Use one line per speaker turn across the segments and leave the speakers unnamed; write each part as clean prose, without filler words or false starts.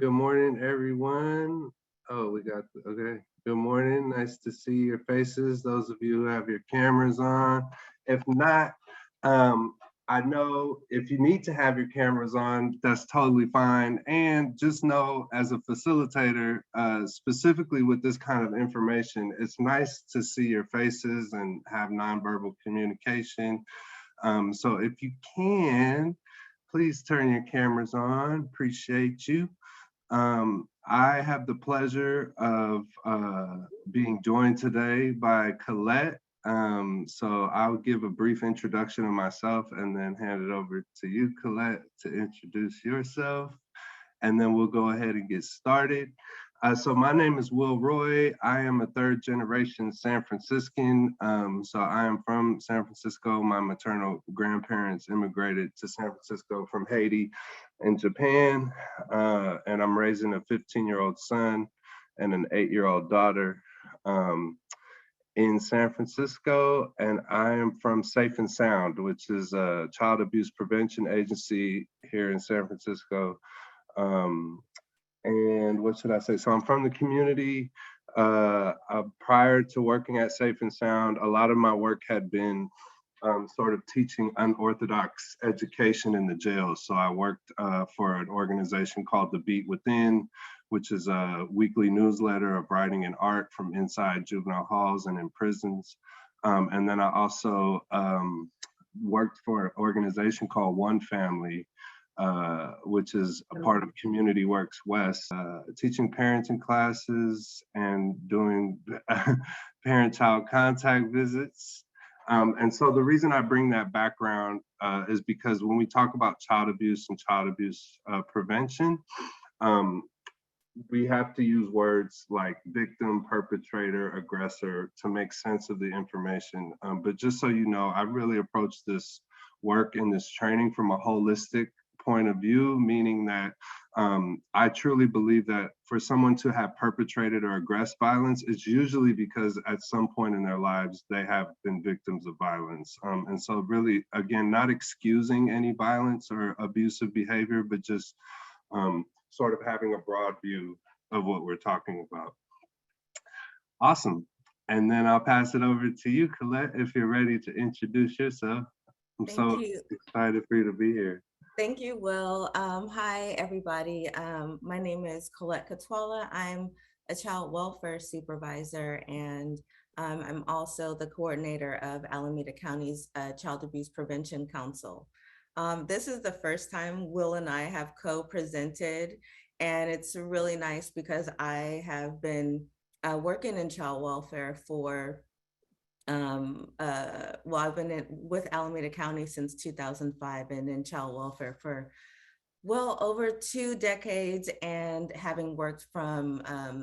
Good morning, everyone. Oh, okay. Good morning. Nice to see your faces. Those of you who have your cameras on. If not, um, I know if you need to have your cameras on, that's totally fine. And just know as a facilitator, specifically with this kind of information, it's nice to see your faces and have nonverbal communication. So if you can, please turn your cameras on. Appreciate you. I have the pleasure of being joined today by Colette. So I'll give a brief introduction of myself and then hand it over to you, Colette, to introduce yourself. And then we'll go ahead and get started. So my name is Will Roy. I am a third generation San Franciscan. So I am from San Francisco. My maternal grandparents immigrated to San Francisco from Haiti and Japan. And I'm raising a 15-year-old son and an 8-year-old daughter in San Francisco. And I am from Safe and Sound, which is a child abuse prevention agency here in San Francisco. And what should I say? So I'm from the community. Prior to working at Safe and Sound, a lot of my work had been sort of teaching unorthodox education in the jails. So I worked for an organization called The Beat Within, which is a weekly newsletter of writing and art from inside juvenile halls and in prisons. And then I also worked for an organization called One Family, which is a part of Community Works West, teaching parenting classes and doing parent-child contact visits. And so the reason I bring that background is because when we talk about child abuse and child abuse prevention, we have to use words like victim, perpetrator, aggressor to make sense of the information. But just so you know, I really approach this work and this training from a holistic point of view, meaning that I truly believe that for someone to have perpetrated or aggressed violence, it's usually because at some point in their lives, they have been victims of violence. And so really, again, not excusing any violence or abusive behavior, but just sort of having a broad view of what we're talking about. Awesome. And then I'll pass it over to you, Colette, if you're ready to introduce yourself. I'm
Thank
so
you.
excited for you to be here.
Thank you, Will. Hi, everybody. My name is Colette Katuala. I'm a child welfare supervisor, and I'm also the coordinator of Alameda County's Child Abuse Prevention Council. This is the first time Will and I have co-presented, and it's really nice because I have been working in child welfare for well, I've been with Alameda County since 2005 and in child welfare for well over 2 decades, and having worked from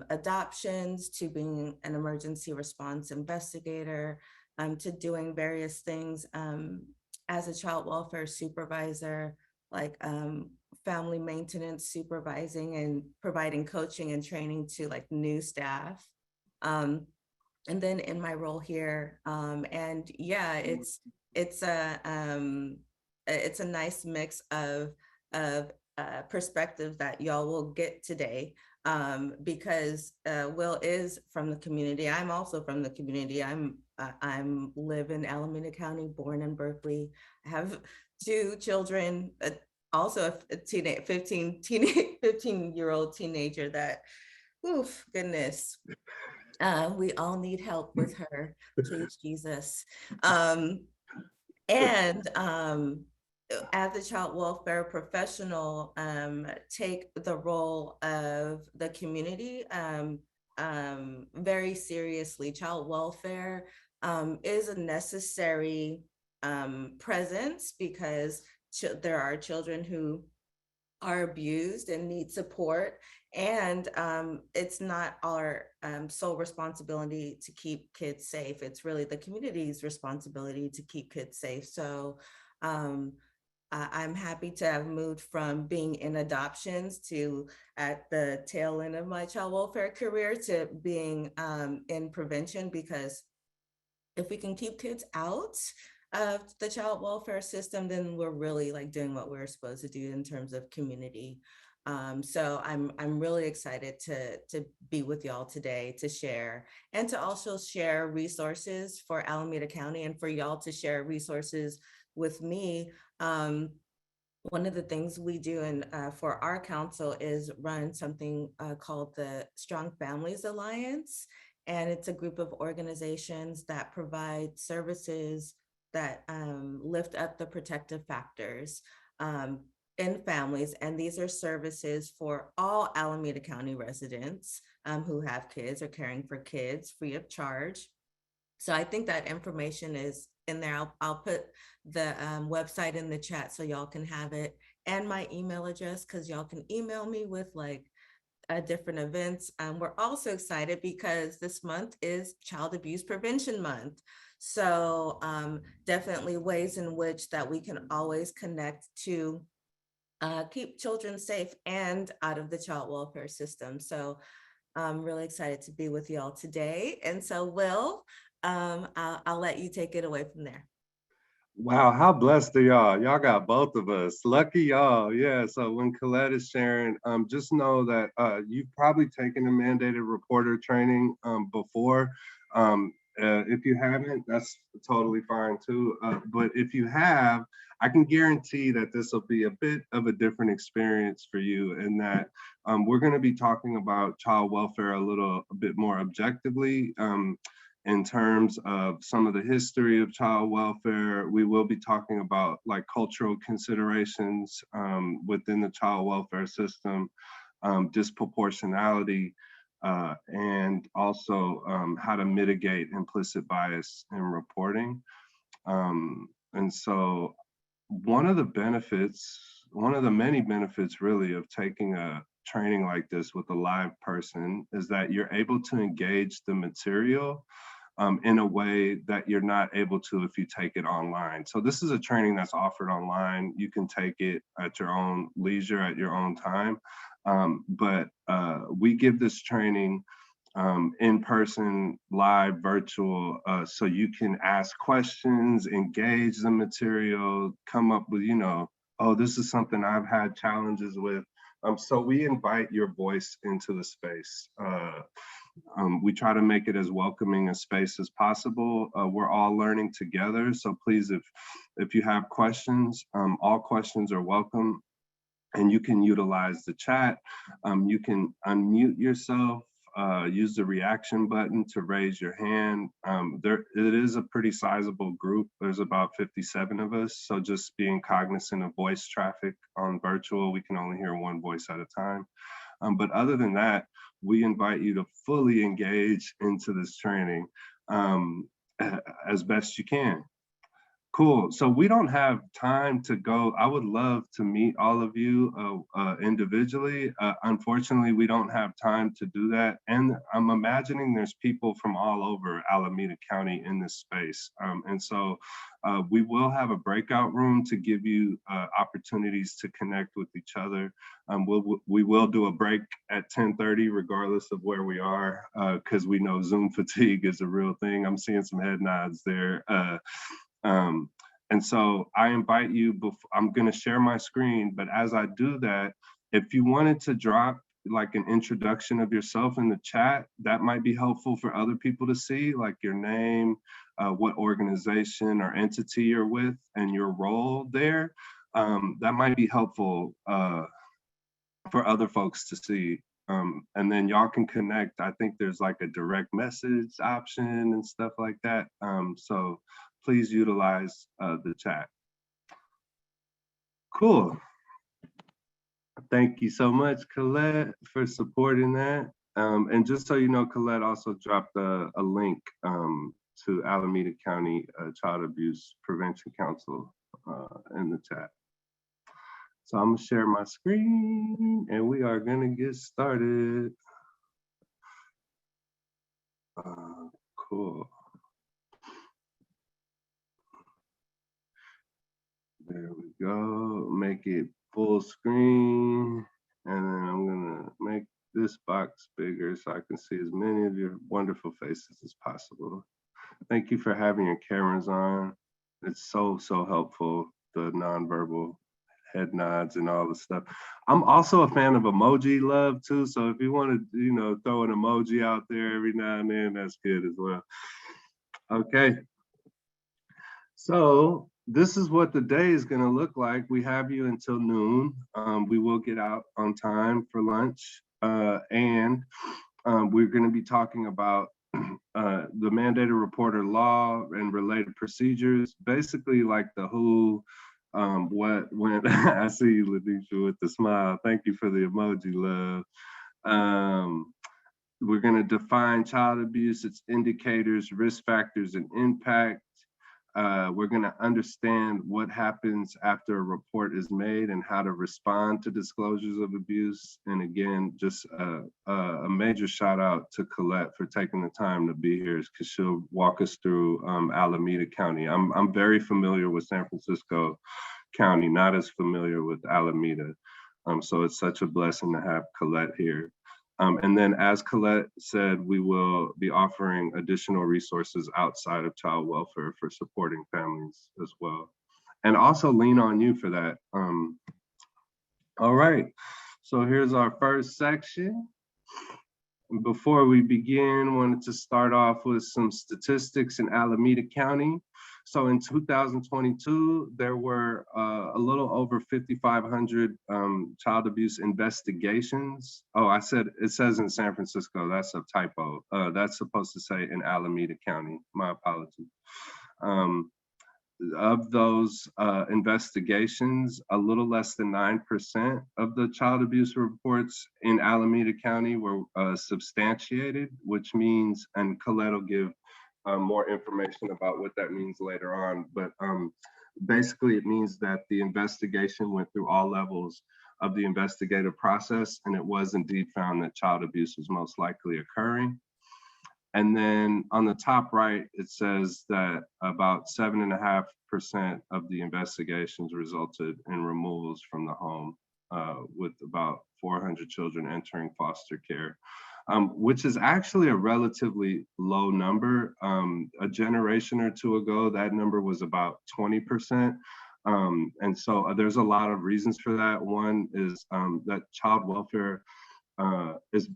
adoptions to being an emergency response investigator, to doing various things as a child welfare supervisor, like family maintenance supervising and providing coaching and training to like new staff. Um, and then in my role here, and yeah, it's a um it's a nice mix of perspectives that y'all will get today, because Will is from the community. I'm also from the community. I'm live in Alameda County, born in Berkeley. I have two children, also a 15-year-old teenager that, oof, goodness, we all need help with her, please, Jesus. Um, and as a child welfare professional, take the role of the community very seriously. Child welfare is a necessary presence because there are children who are abused and need support. And it's not our sole responsibility to keep kids safe. It's really the community's responsibility to keep kids safe. So um, I'm happy to have moved from being in adoptions to at the tail end of my child welfare career to being in prevention, because if we can keep kids out of the child welfare system, then we're really like doing what we're supposed to do in terms of community. So I'm really excited to be with y'all today to share and to also share resources for Alameda County and for y'all to share resources with me. One of the things we do for our council is run something called the Strong Families Alliance. And it's a group of organizations that provide services that lift up the protective factors um, in families. And these are services for all Alameda County residents who have kids or caring for kids free of charge. So I think that information is in there. I'll put the website in the chat so y'all can have it, and my email address, because y'all can email me with like different events. We're also excited because this month is Child Abuse Prevention Month. So definitely ways in which that we can always connect to keep children safe and out of the child welfare system. So I'm really excited to be with y'all today. And so Will, I'll let you take it away from there.
Wow, how blessed are y'all? Y'all got both of us. Lucky y'all. Yeah. So when Colette is sharing, just know that you've probably taken a mandated reporter training before. If you haven't, that's totally fine too. But if you have, I can guarantee that this will be a bit of a different experience for you, in that we're going to be talking about child welfare a bit more objectively. In terms of some of the history of child welfare. We will be talking about like cultural considerations within the child welfare system, disproportionality, and also how to mitigate implicit bias in reporting. And so one of the many benefits really of taking a training like this with a live person is that you're able to engage the material in a way that you're not able to if you take it online. So this is a training that's offered online. You can take it at your own leisure, at your own time. But we give this training in person, live, virtual, so you can ask questions, engage the material, come up with, oh, this is something I've had challenges with. So we invite your voice into the space. We try to make it as welcoming a space as possible. We're all learning together. So please, if you have questions, all questions are welcome. And you can utilize the chat. You can unmute yourself, use the reaction button to raise your hand. It is a pretty sizable group. There's about 57 of us. So just being cognizant of voice traffic on virtual, we can only hear one voice at a time. But other than that, we invite you to fully engage into this training as best you can. Cool. So we don't have time to go. I would love to meet all of you individually. Unfortunately, we don't have time to do that. And I'm imagining there's people from all over Alameda County in this space. And so we will have a breakout room to give you opportunities to connect with each other. We will do a break at 10:30, regardless of where we are, because we know Zoom fatigue is a real thing. I'm seeing some head nods there. And so I invite you, I'm gonna share my screen, but as I do that, if you wanted to drop like an introduction of yourself in the chat, that might be helpful for other people to see, like your name, what organization or entity you're with, and your role there. That might be helpful for other folks to see. And then y'all can connect. I think there's like a direct message option and stuff like that. So please utilize the chat. Cool. Thank you so much, Colette, for supporting that. And just so you know, Colette also dropped a link to Alameda County Child Abuse Prevention Council in the chat. So I'm gonna share my screen and we are gonna get started. Cool. There we go, make it full screen. And then I'm gonna make this box bigger so I can see as many of your wonderful faces as possible. Thank you for having your cameras on. It's so helpful, the nonverbal head nods and all the stuff. I'm also a fan of emoji love too. So if you want to, throw an emoji out there every now and then, that's good as well. Okay. So this is what the day is going to look like. We have you until noon. We will get out on time for lunch. And we're going to be talking about the mandated reporter law and related procedures, basically like the who, what, when. I see you, Ladisha, with the smile. Thank you for the emoji, love. We're going to define child abuse, its indicators, risk factors, and impact. We're going to understand what happens after a report is made and how to respond to disclosures of abuse. And again, just a major shout out to Colette for taking the time to be here, because she'll walk us through Alameda County. I'm very familiar with San Francisco County, not as familiar with Alameda. So it's such a blessing to have Colette here. And then, as Colette said, we will be offering additional resources outside of child welfare for supporting families as well. And also lean on you for that. All right, so here's our first section. Before we begin, wanted to start off with some statistics in Alameda County. So in 2022, there were a little over 5,500 child abuse investigations. Oh, it says in San Francisco, that's a typo. That's supposed to say in Alameda County, my apologies. Of those investigations, a little less than 9% of the child abuse reports in Alameda County were substantiated, which means, and Colette will give more information about what that means later on, but basically it means that the investigation went through all levels of the investigative process, and it was indeed found that child abuse was most likely occurring. And then on the top right, it says that about 7.5% of the investigations resulted in removals from the home, with about 400 children entering foster care, which is actually a relatively low number. A generation or two ago, that number was about 20%. And so there's a lot of reasons for that. One is that child welfare is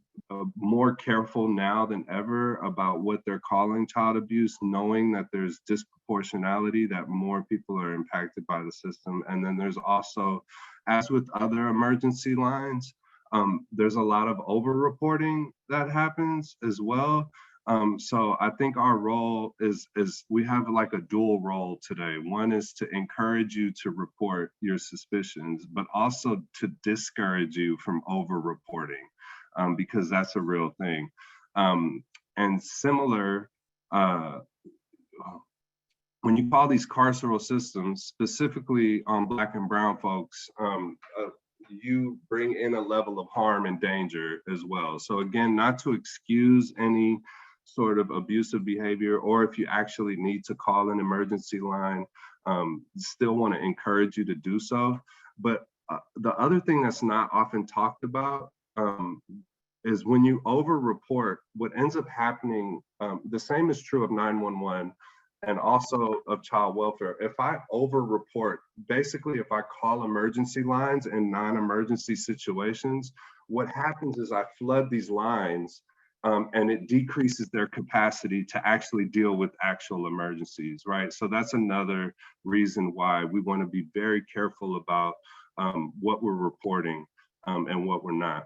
more careful now than ever about what they're calling child abuse, knowing that there's disproportionality, that more people are impacted by the system. And then there's also, as with other emergency lines, there's a lot of over-reporting that happens as well. So I think our role is we have like a dual role today. One is to encourage you to report your suspicions, but also to discourage you from over-reporting, because that's a real thing. And similar, when you call these carceral systems, specifically on Black and Brown folks, you bring in a level of harm and danger as well. So again, not to excuse any sort of abusive behavior, or if you actually need to call an emergency line, still want to encourage you to do so. But the other thing that's not often talked about is when you over-report, what ends up happening, the same is true of 911 and also of child welfare. If I over-report, basically if I call emergency lines in non-emergency situations, what happens is I flood these lines, and it decreases their capacity to actually deal with actual emergencies, right? So that's another reason why we want to be very careful about what we're reporting and what we're not.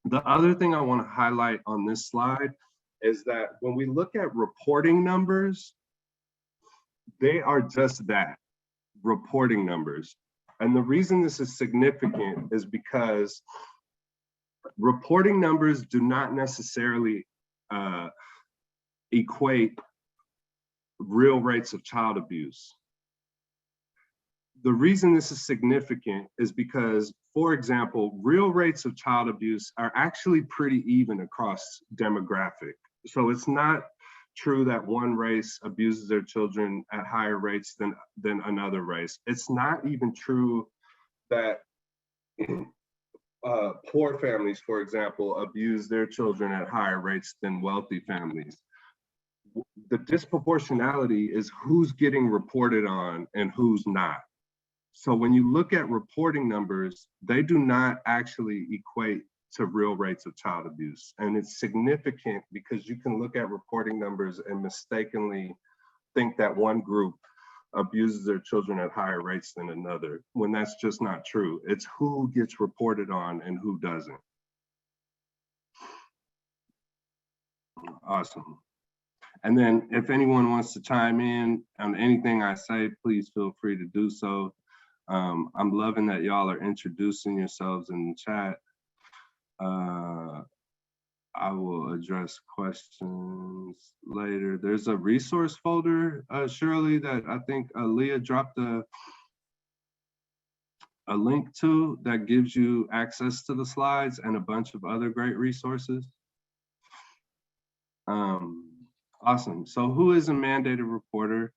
The other thing I want to highlight on this slide is that when we look at reporting numbers, they are just that, reporting numbers. And the reason this is significant is because reporting numbers do not necessarily equate real rates of child abuse. The reason this is significant is because, for example, real rates of child abuse are actually pretty even across demographic. So it's not true that one race abuses their children at higher rates than another race. It's not even true that poor families, for example, abuse their children at higher rates than wealthy families. The disproportionality is who's getting reported on and who's not. So when you look at reporting numbers, they do not actually equate to real rates of child abuse. And it's significant because you can look at reporting numbers and mistakenly think that one group abuses their children at higher rates than another, when that's just not true. It's who gets reported on and who doesn't. Awesome. And then if anyone wants to chime in on anything I say, please feel free to do so. I'm loving that y'all are introducing yourselves in the chat. I will address questions later. There's a resource folder, Shirley, that I think Leah dropped a link to that gives you access to the slides and a bunch of other great resources. Awesome. So who is a mandated reporter?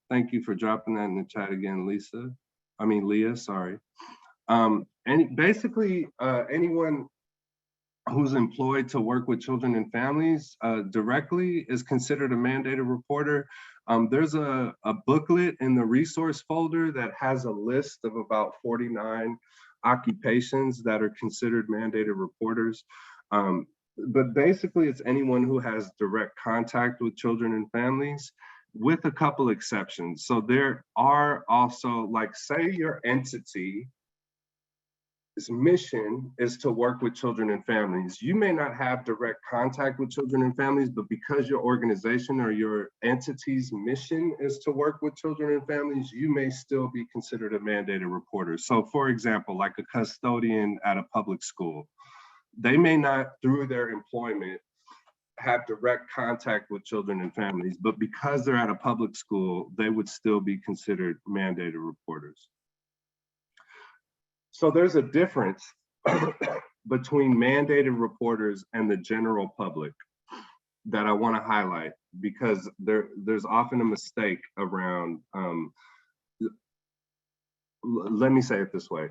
Thank you for dropping that in the chat again, Leah, sorry. Basically, anyone who's employed to work with children and families directly is considered a mandated reporter. There's a booklet in the resource folder that has a list of about 49 occupations that are considered mandated reporters. But basically, it's anyone who has direct contact with children and families, with a couple exceptions. So there are also, like, say your entity, its mission is to work with children and families. You may not have direct contact with children and families, but because your organization or your entity's mission is to work with children and families, you may still be considered a mandated reporter. So for example, like a custodian at a public school, they may not, through their employment, have direct contact with children and families, but because they're at a public school, they would still be considered mandated reporters. So there's a difference between mandated reporters and the general public that I want to highlight, because there's often a mistake around, let me say it this way.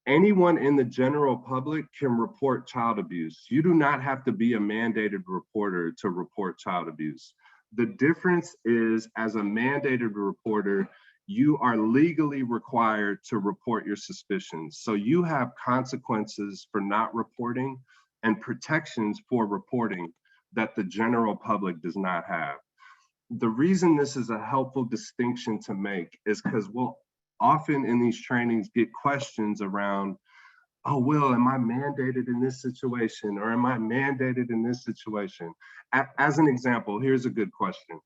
Anyone in the general public can report child abuse. You do not have to be a mandated reporter to report child abuse. The difference is, as a mandated reporter, you are legally required to report your suspicions. So you have consequences for not reporting and protections for reporting that the general public does not have. The reason this is a helpful distinction to make is because we'll often in these trainings get questions around, oh, Will, am I mandated in this situation? Or am I mandated in this situation? As an example, here's a good question.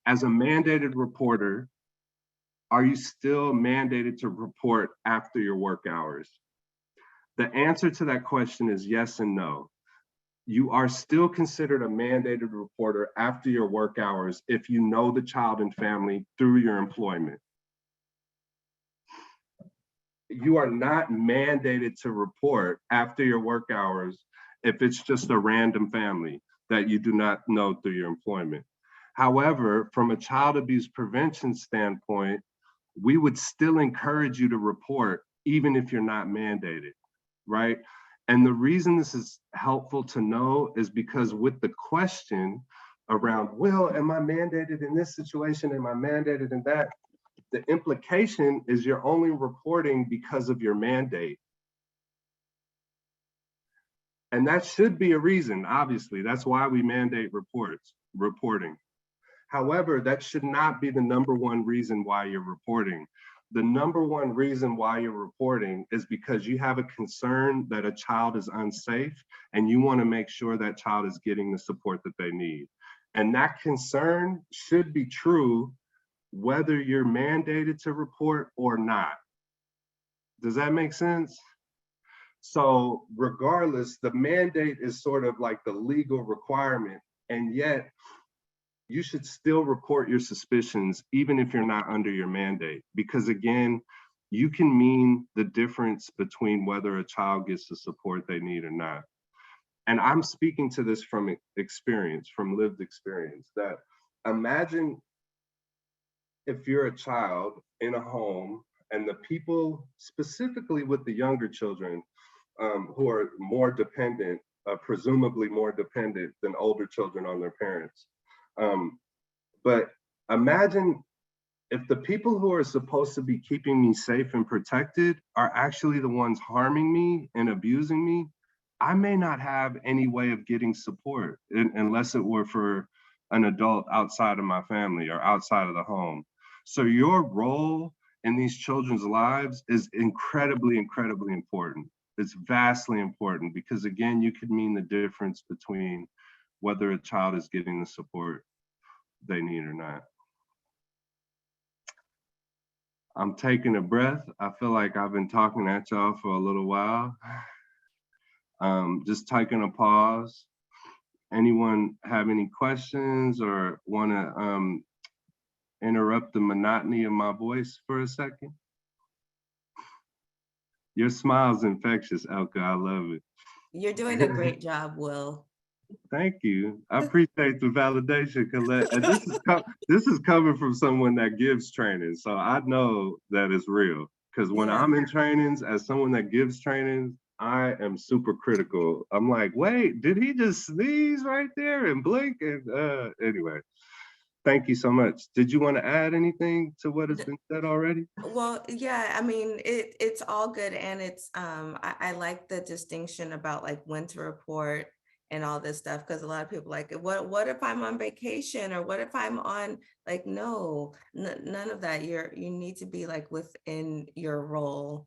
As a mandated reporter, are you still mandated to report after your work hours? The answer to that question is yes and no. You are still considered a mandated reporter after your work hours if you know the child and family through your employment. You are not mandated to report after your work hours if it's just a random family that you do not know through your employment. However, from a child abuse prevention standpoint, we would still encourage you to report even if you're not mandated, right? And the reason this is helpful to know is because with the question around, well, am I mandated in this situation? Am I mandated in that? The implication is you're only reporting because of your mandate. And that should be a reason, obviously. That's why we mandate reporting. However, that should not be the number one reason why you're reporting. The number one reason why you're reporting is because you have a concern that a child is unsafe and you want to make sure that child is getting the support that they need. And that concern should be true whether you're mandated to report or not. Does that make sense? So regardless, the mandate is sort of like the legal requirement, and yet you should still report your suspicions even if you're not under your mandate, because again, you can mean the difference between whether a child gets the support they need or not. And I'm speaking to this from experience, from lived experience, that imagine if you're a child in a home and the people, specifically with the younger children who are more dependent, presumably more dependent than older children on their parents. But imagine if the people who are supposed to be keeping me safe and protected are actually the ones harming me and abusing me, I may not have any way of getting support unless it were for an adult outside of my family or outside of the home. So your role in these children's lives is incredibly, incredibly important. It's vastly important because, again, you could mean the difference between whether a child is getting the support they need or not. I'm taking a breath. I feel like I've been talking at y'all for a little while. Just taking a pause. Anyone have any questions or want to interrupt the monotony of my voice for a second? Your smile's infectious, Elka. I love it.
You're doing a great job, Will.
Thank you. I appreciate the validation, Colette. And this is coming from someone that gives training, so I know that it's real. Because when I'm in trainings, as someone that gives trainings, I am super critical. I'm like, wait, did he just sneeze right there and blink? And anyway, thank you so much. Did you want to add anything to what has been said already?
Well, yeah, I mean, it's all good. And it's, I like the distinction about like when to report and all this stuff. Cause a lot of people like, what if I'm on vacation or what if I'm on, like, no, none of that. You need to be like within your role,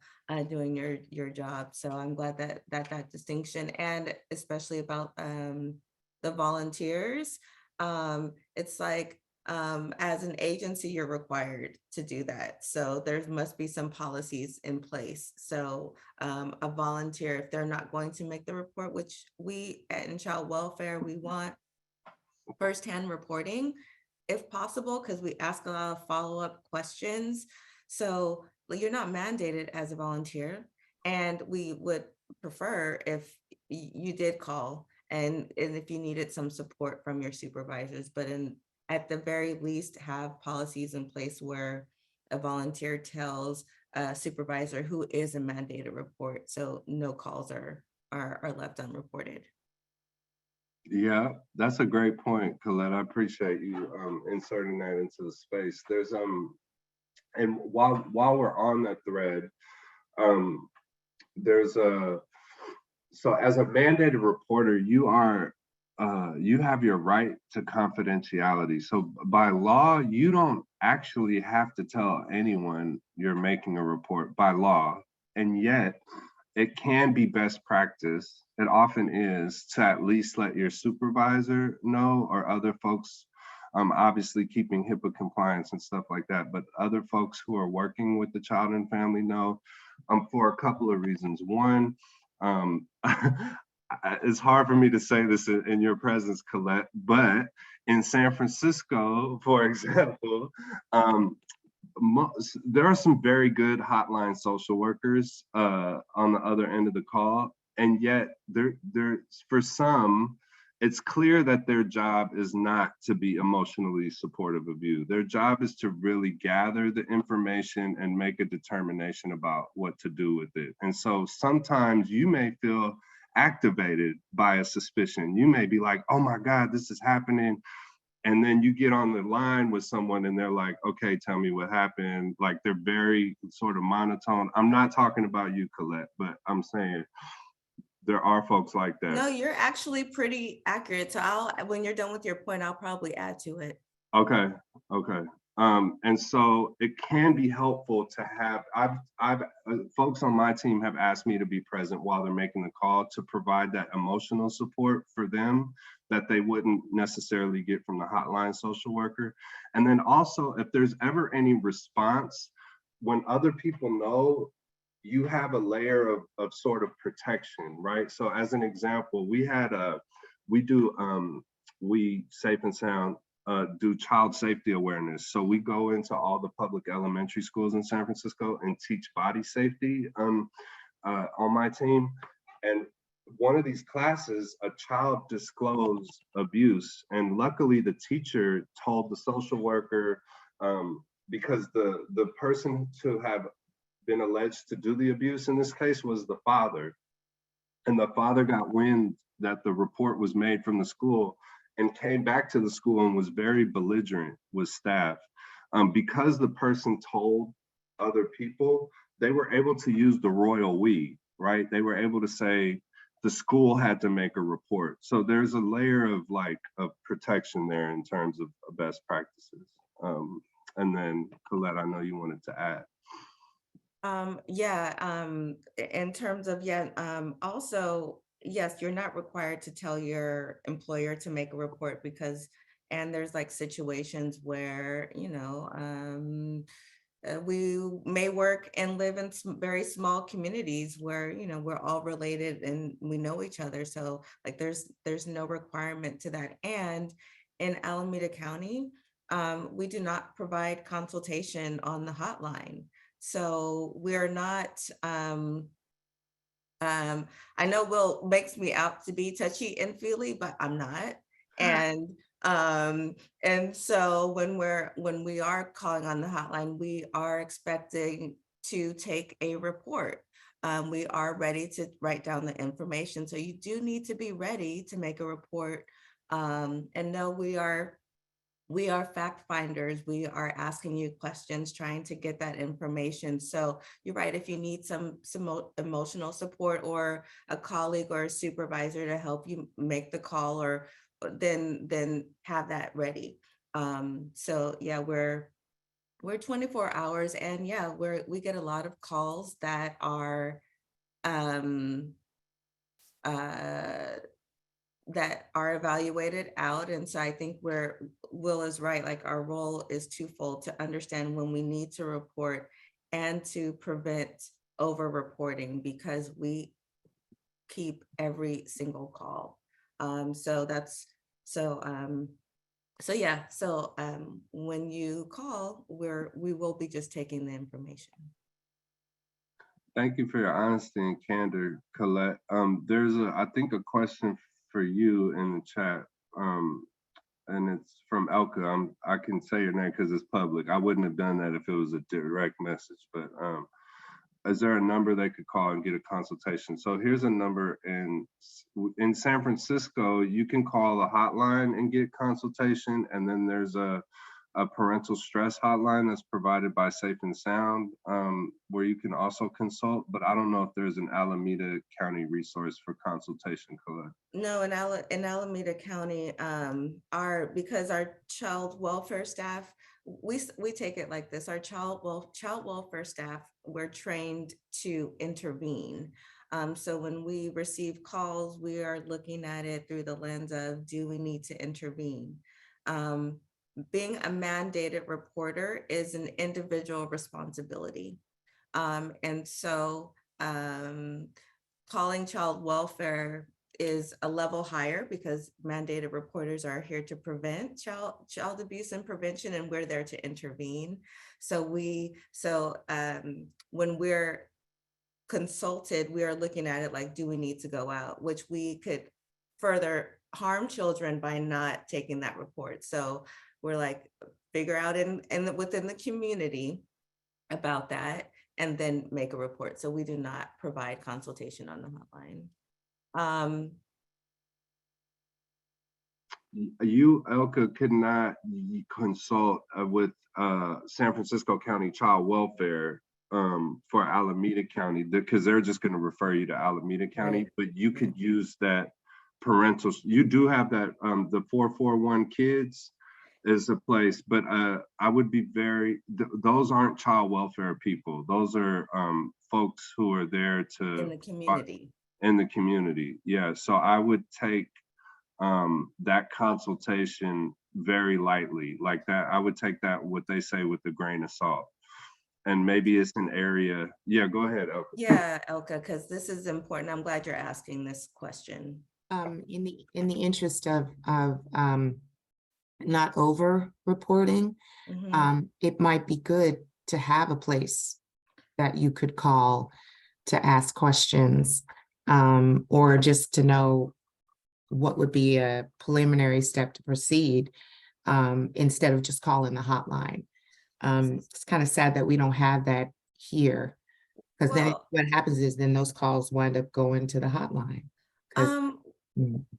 doing your job. So I'm glad that distinction, and especially about, the volunteers. It's like, as an agency, you're required to do that. So there must be some policies in place. So a volunteer, if they're not going to make the report, which we in child welfare, we want firsthand reporting if possible, because we ask a lot of follow-up questions. So you're not mandated as a volunteer. And we would prefer if you did call and if you needed some support from your supervisors, but at the very least have policies in place where a volunteer tells a supervisor who is a mandated report, so no calls are left unreported.
Yeah, that's a great point, Colette. I appreciate you inserting that into the space. There's and while we're on that thread, there's a so as a mandated reporter, you have your right to confidentiality. So by law, you don't actually have to tell anyone you're making a report by law, and yet it can be best practice. It often is to at least let your supervisor know or other folks, obviously keeping HIPAA compliance and stuff like that, but other folks who are working with the child and family know, for a couple of reasons. One, it's hard for me to say this in your presence, Colette, but in San Francisco, for example, there are some very good hotline social workers on the other end of the call, and yet for some, it's clear that their job is not to be emotionally supportive of you. Their job is to really gather the information and make a determination about what to do with it. And so sometimes you may feel activated by a suspicion. You may be like, oh my God, this is happening. And then you get on the line with someone and they're like, okay, tell me what happened. Like they're very sort of monotone. I'm not talking about you, Colette, but I'm saying there are folks like that.
No, you're actually pretty accurate. So when you're done with your point, I'll probably add to it.
Okay. And so it can be helpful to have, I've folks on my team have asked me to be present while they're making the call to provide that emotional support for them that they wouldn't necessarily get from the hotline social worker. And then also, if there's ever any response, when other people know, you have a layer of sort of protection, right? So as an example, we Safe and Sound do child safety awareness. So we go into all the public elementary schools in San Francisco and teach body safety on my team. And one of these classes, a child disclosed abuse. And luckily the teacher told the social worker, because the person to have been alleged to do the abuse in this case was the father. And the father got wind that the report was made from the school and came back to the school and was very belligerent with staff. because the person told other people, they were able to use the royal we, right? They were able to say the school had to make a report. So there's a layer of protection there in terms of best practices. And then Colette, I know you wanted to add.
In terms of, also, yes, you're not required to tell your employer to make a report because, and there's like situations where, we may work and live in some very small communities where, we're all related and we know each other. So like, there's no requirement to that. And in Alameda County, we do not provide consultation on the hotline. So we're not, I know Will makes me out to be touchy and feely, but I'm not. And so when we are calling on the hotline, we are expecting to take a report. We are ready to write down the information. So you do need to be ready to make a report. And no, we are fact finders. We are asking you questions, trying to get that information. So you're right. If you need some emotional support or a colleague or a supervisor to help you make the call, or then have that ready. So yeah, we're 24 hours, and yeah, we get a lot of calls that are that are evaluated out. And so I think Will is right, like our role is twofold: to understand when we need to report and to prevent over reporting, because we keep every single call. When you call, we will be just taking the information.
Thank you for your honesty and candor, Colette. There's I think a question for you in the chat, and it's from Elka. I can say your name because it's public. I wouldn't have done that if it was a direct message, but is there a number they could call and get a consultation? So here's a number in San Francisco. You can call a hotline and get consultation, and then there's a parental stress hotline that's provided by Safe and Sound, where you can also consult, but I don't know if there's an Alameda County resource for consultation, Colette.
No, in Alameda County, because our child welfare staff, we take it like this: our child welfare staff, we're trained to intervene. So when we receive calls, we are looking at it through the lens of, do we need to intervene? Being a mandated reporter is an individual responsibility. And so calling child welfare is a level higher, because mandated reporters are here to prevent child abuse and prevention, and we're there to intervene. So when we're consulted, we are looking at it like, do we need to go out, which we could further harm children by not taking that report. So we're like, figure out within the community about that, and then make a report. So we do not provide consultation on the hotline.
You, Elka, could not consult with San Francisco County Child Welfare for Alameda County, because they're just going to refer you to Alameda County, right. But you could use that parental, you do have that, the 441 Kids is a place, but I would be those aren't child welfare people. Those are folks who are there to
in the community.
Yeah, so I would take that consultation very lightly, like that. I would take that, what they say, with a grain of salt. And maybe it's an area. Yeah, go ahead, Elka.
Yeah, Elka, because this is important. I'm glad you're asking this question.
In the interest of not over reporting, it might be good to have a place that you could call to ask questions, or just to know what would be a preliminary step to proceed, instead of just calling the hotline. It's kind of sad that we don't have that here, because then what happens is then those calls wind up going to the hotline.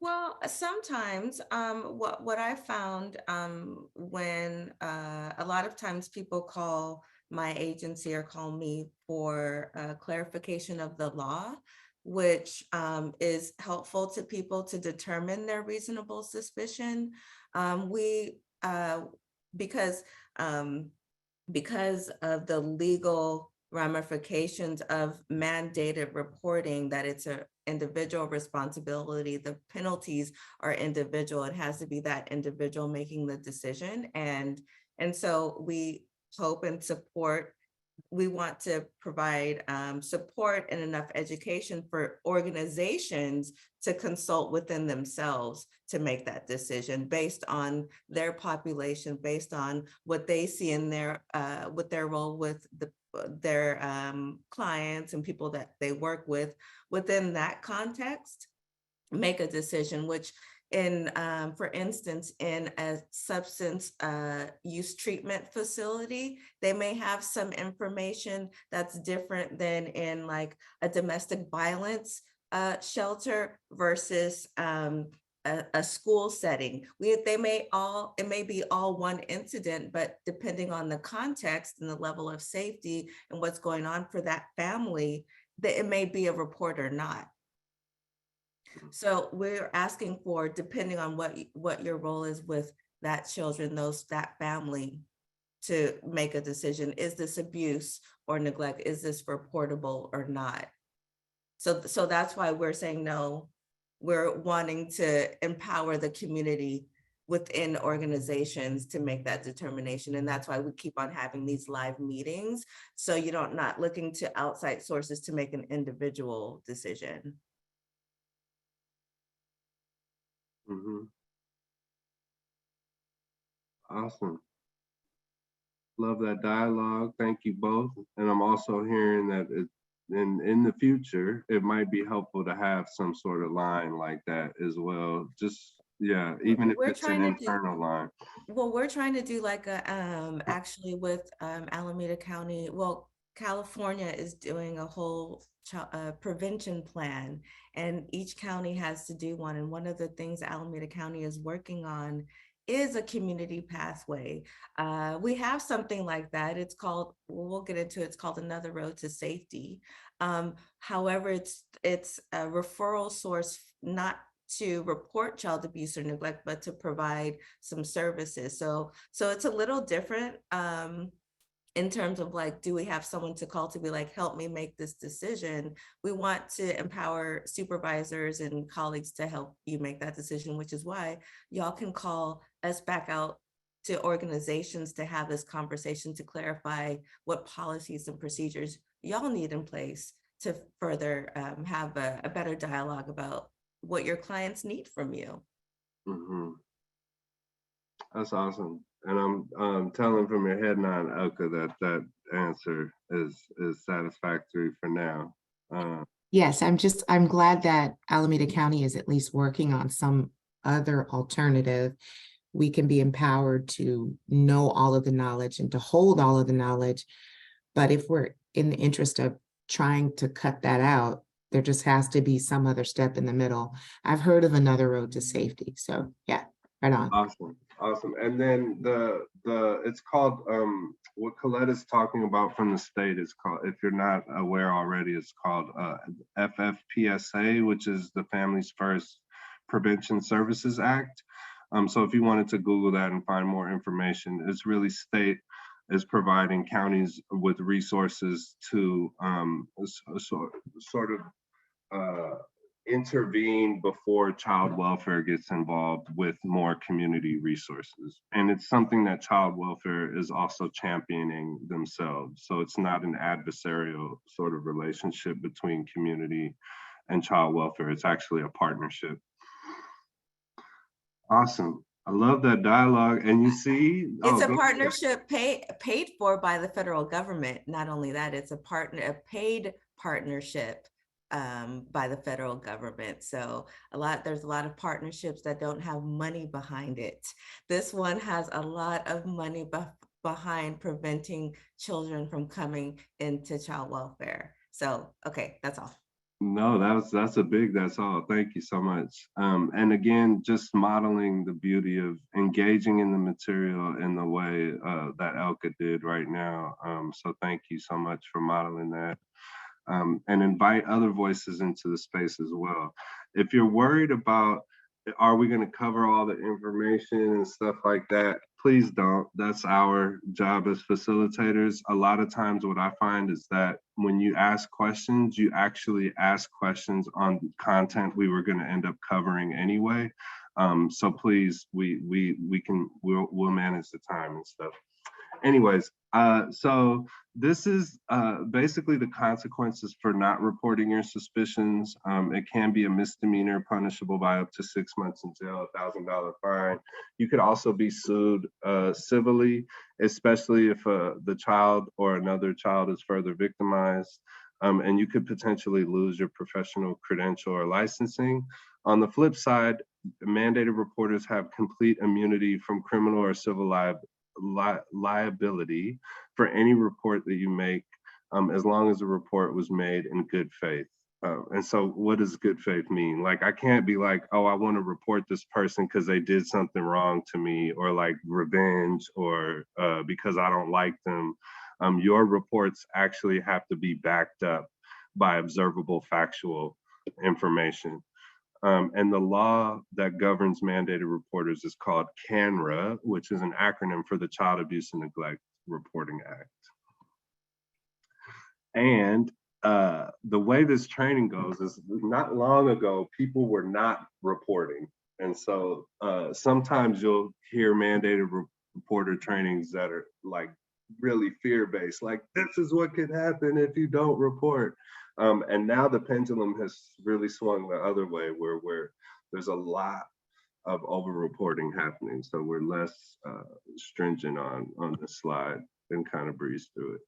Well, Sometimes, what I found, when a lot of times people call my agency or call me for clarification of the law, which is helpful to people to determine their reasonable suspicion. We because um, because of the legal ramifications of mandated reporting, that it's an individual responsibility, the penalties are individual. It has to be that individual making the decision. And so we hope and support, we want to provide support and enough education for organizations to consult within themselves to make that decision based on their population, based on what they see in their with their role with their clients and people that they work with. Within that context, make a decision, which in, for instance, in a substance use treatment facility, they may have some information that's different than in like a domestic violence shelter versus a school setting. It may be all one incident, but depending on the context and the level of safety and what's going on for that family, that it may be a report or not. So we're asking for, depending on what your role is with that children, that family, to make a decision. Is this abuse or neglect? Is this reportable or not? So that's why we're saying no. We're wanting to empower the community within organizations to make that determination. And that's why we keep on having these live meetings. So you don't, not looking to outside sources to make an individual decision.
Mhm. Awesome. Love that dialogue. Thank you both. And I'm also hearing that in the future, it might be helpful to have some sort of line like that as well. Just, yeah, even if
We're
it's an
trying to do,
internal line.
well, we're trying to do like a, actually with Alameda County, well, California is doing a whole prevention plan, and each county has to do one. And one of the things Alameda County is working on is a community pathway. We have something like that. It's called, well, we'll get into it, it's called Another Road to Safety. However, it's a referral source, not to report child abuse or neglect, but to provide some services. So it's a little different in terms of like, do we have someone to call to be like, help me make this decision? We want to empower supervisors and colleagues to help you make that decision, which is why y'all can call us back out to organizations to have this conversation, to clarify what policies and procedures y'all need in place to further have a better dialogue about what your clients need from you.
Mhm. That's awesome. And I'm telling from your head nod, Elka, that answer is satisfactory for now.
Yes, I'm glad that Alameda County is at least working on some other alternative. We can be empowered to know all of the knowledge and to hold all of the knowledge. But if we're in the interest of trying to cut that out, there just has to be some other step in the middle. I've heard of Another Road to Safety. So yeah, right on.
Awesome. Awesome. And then it's called what Colette is talking about from the state is called, if you're not aware already, it's called FFPSA, which is the Families First Prevention Services Act. So if you wanted to Google that and find more information, it's really state is providing counties with resources to sort of intervene before child welfare gets involved with more community resources. And it's something that child welfare is also championing themselves. So it's not an adversarial sort of relationship between community and child welfare. It's actually a partnership. Awesome. I love that dialogue. And you see,
it's a partnership paid for by the federal government. Not only that, it's a paid partnership by the federal government. So there's a lot of partnerships that don't have money behind it. This one has a lot of money behind preventing children from coming into child welfare. So, okay, that's all.
No, that's all. Thank you so much. And again, just modeling the beauty of engaging in the material in the way that Elka did right now. So thank you so much for modeling that. And invite other voices into the space as well. If you're worried about, are we going to cover all the information and stuff like that? Please don't. That's our job as facilitators. A lot of times what I find is that when you ask questions, you actually ask questions on content we were going to end up covering anyway. So please, we'll manage the time and stuff. Anyways, so this is basically the consequences for not reporting your suspicions. It can be a misdemeanor punishable by up to 6 months in jail, $1,000 fine. You could also be sued civilly, especially if the child or another child is further victimized. And you could potentially lose your professional credential or licensing. On the flip side, mandated reporters have complete immunity from criminal or civil liability for any report that you make, as long as the report was made in good faith. And so what does good faith mean? Like, I can't be like, oh, I want to report this person because they did something wrong to me, or like revenge, or because I don't like them. Your reports actually have to be backed up by observable factual information. And the law that governs mandated reporters is called CANRA, which is an acronym for the Child Abuse and Neglect Reporting Act. And the way this training goes is, not long ago, people were not reporting. And so sometimes you'll hear mandated reporter trainings that are like really fear-based, like this is what could happen if you don't report. And now the pendulum has really swung the other way, where there's a lot of over-reporting happening. So we're less stringent on this slide and kind of breeze through it.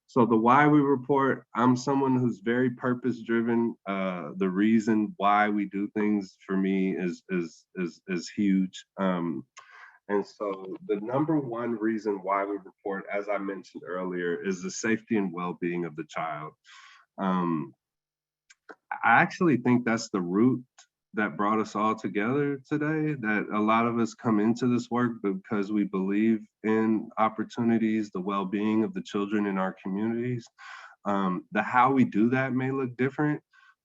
So the why we report, I'm someone who's very purpose-driven. The reason why we do things for me is huge. And so the number one reason why we report, as I mentioned earlier, is the safety and well-being of the child. I actually think that's the root that brought us all together today, that a lot of us come into this work because we believe in opportunities, the well-being of the children in our communities. The how we do that may look different,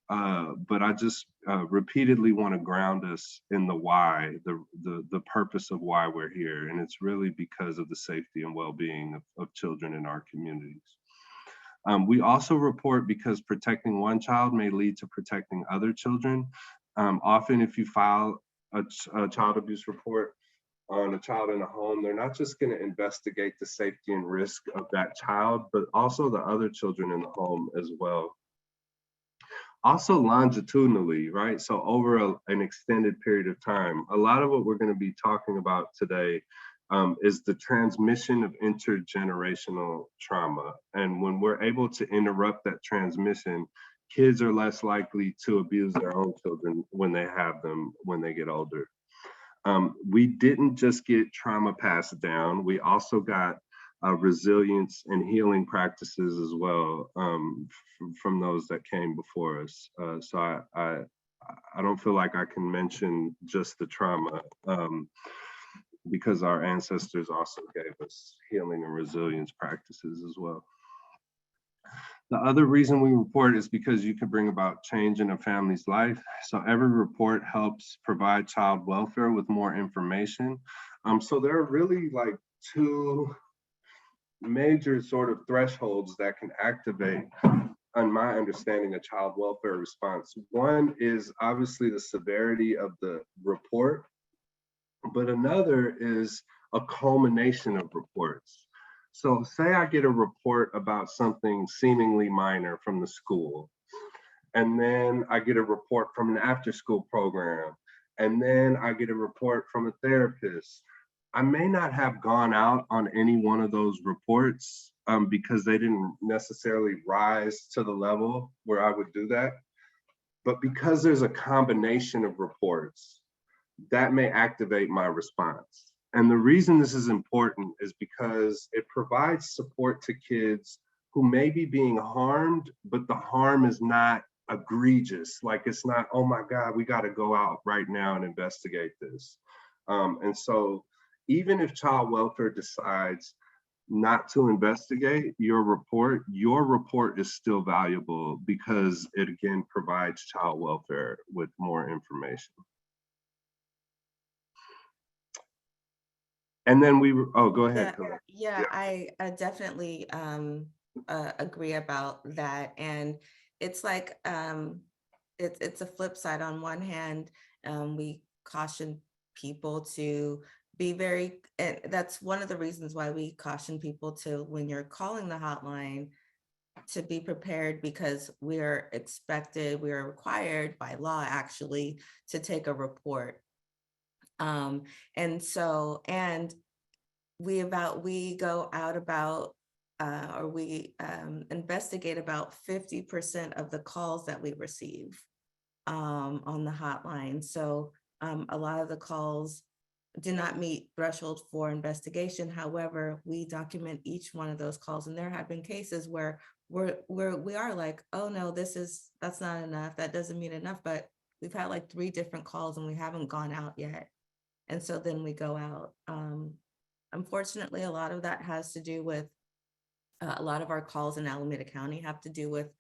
but I just repeatedly want to ground us in the why, the purpose of why we're here. And it's really because of the safety and well-being of children in our communities. We also report because protecting one child may lead to protecting other children. Often if you file a child abuse report on a child in a home, they're not just going to investigate the safety and risk of that child, but also the other children in the home as well. Also longitudinally, right? So over an extended period of time. A lot of what we're going to be talking about today is the transmission of intergenerational trauma. And when we're able to interrupt that transmission, kids are less likely to abuse their own children when they have them, when they get older. We didn't just get trauma passed down, we also got resilience and healing practices as well from those that came before us. So I don't feel like I can mention just the trauma, because our ancestors also gave us healing and resilience practices as well. The other reason we report is because you can bring about change in a family's life. So every report helps provide child welfare with more information. So there are really like two major sort of thresholds that can activate, on my understanding, a child welfare response. One is obviously the severity of the report, but another is a culmination of reports. So say I get a report about something seemingly minor from the school, and then I get a report from an after-school program, and then I get a report from a therapist. I may not have gone out on any one of those reports because they didn't necessarily rise to the level where I would do that. But because there's a combination of reports, that may activate my response. And the reason this is important is because it provides support to kids who may be being harmed, but the harm is not egregious. Like it's not, oh my God, we got to go out right now and investigate this. And so even if child welfare decides not to investigate your report is still valuable because it again provides child welfare with more information. And then go ahead.
Yeah, I definitely agree about that. And it's like, it's a flip side. On one hand, we caution people to be very, and that's one of the reasons why we caution people to, when you're calling the hotline, to be prepared, because we are required by law actually to take a report. And so, and we go out about, or we investigate about 50% of the calls that we receive on the hotline. So a lot of the calls do not meet threshold for investigation. However, we document each one of those calls, and there have been cases where we are like, oh no, that's not enough. That doesn't mean enough. But we've had like 3 different calls and we haven't gone out yet. And so then we go out. Unfortunately, a lot of that has to do with a lot of our calls in Alameda County have to do with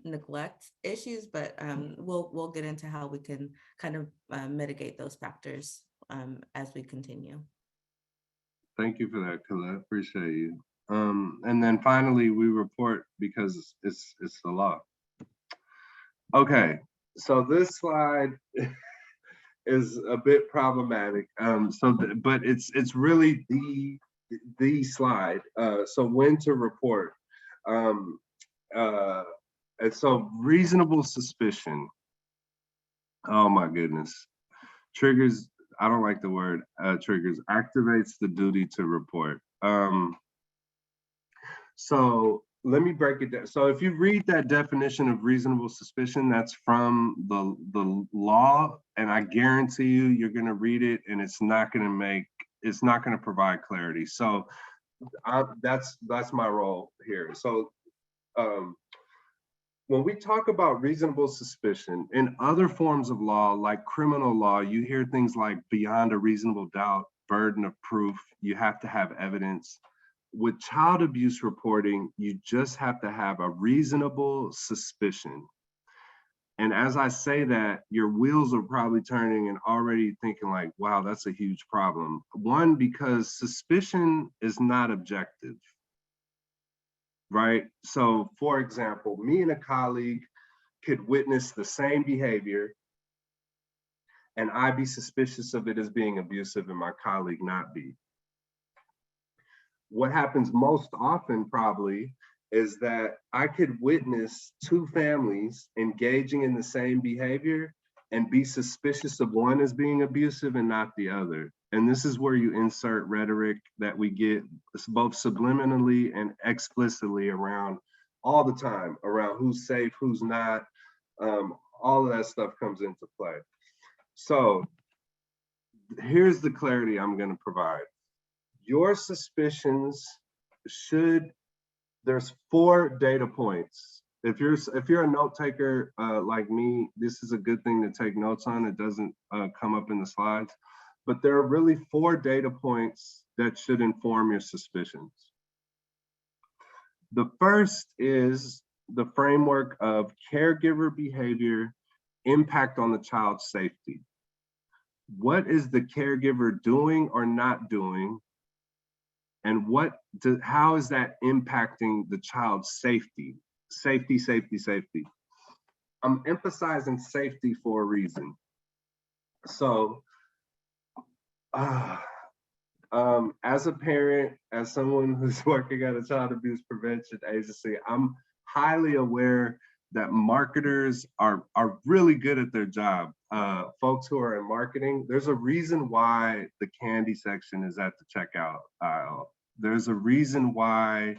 neglect issues, but we'll get into how we can kind of mitigate those factors as we continue.
Thank you for that, Colette. Appreciate you. And then finally, we report because it's the law. Okay, so this slide is a bit problematic. But it's really the slide. So when to report. And so reasonable suspicion. Oh my goodness. Triggers, I don't like the word triggers, activates the duty to report. So let me break it down. So if you read that definition of reasonable suspicion, that's from the law, and I guarantee you're gonna read it and it's not gonna provide clarity. So that's my role here. So when we talk about reasonable suspicion in other forms of law, like criminal law, you hear things like beyond a reasonable doubt, burden of proof, you have to have evidence. With child abuse reporting, you just have to have a reasonable suspicion. And as I say that, your wheels are probably turning and already thinking like, wow, that's a huge problem. One, because suspicion is not objective. Right? So for example, me and a colleague could witness the same behavior and I be suspicious of it as being abusive and my colleague not be. What happens most often probably is that I could witness 2 families engaging in the same behavior and be suspicious of one as being abusive and not the other. And this is where you insert rhetoric that we get both subliminally and explicitly around all the time, around who's safe, who's not. All of that stuff comes into play. So here's the clarity I'm going to provide. Your suspicions there's 4 data points. If you're a note taker like me, this is a good thing to take notes on. It doesn't come up in the slides, but there are really 4 data points that should inform your suspicions. The first is the framework of caregiver behavior, impact on the child's safety. What is the caregiver doing or not doing? And how is that impacting the child's safety? Safety, safety, safety. I'm emphasizing safety for a reason. So, as a parent, as someone who's working at a child abuse prevention agency, I'm highly aware that marketers are really good at their job. Folks who are in marketing, there's a reason why the candy section is at the checkout aisle. There's a reason why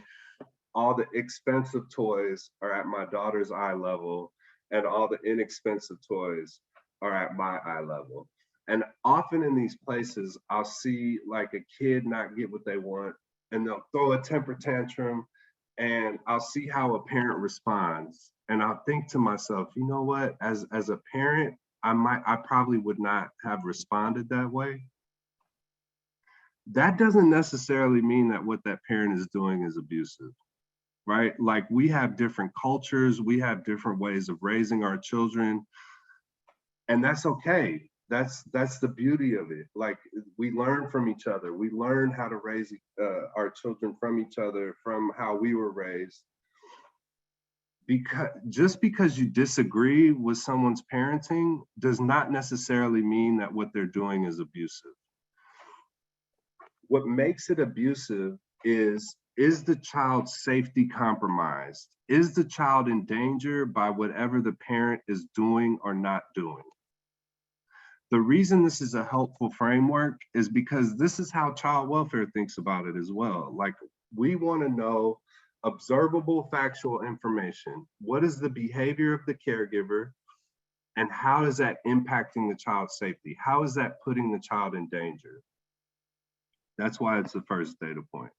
all the expensive toys are at my daughter's eye level and all the inexpensive toys are at my eye level. And often in these places, I'll see like a kid not get what they want and they'll throw a temper tantrum and I'll see how a parent responds. and I'll think to myself, you know what, as a parent, I probably would not have responded that way. That doesn't necessarily mean that what that parent is doing is abusive, right? Like, we have different cultures, we have different ways of raising our children, and that's okay. That's the beauty of it. Like, we learn from each other. We learn how to raise our children from each other, from how we were raised. Because just because you disagree with someone's parenting does not necessarily mean that what they're doing is abusive. What makes it abusive is the child's safety compromised? Is the child in danger by whatever the parent is doing or not doing? The reason this is a helpful framework is because this is how child welfare thinks about it as well. Like, we want to know observable factual information. What is the behavior of the caregiver, and how is that impacting the child's safety? How is that putting the child in danger? That's why it's the first data point.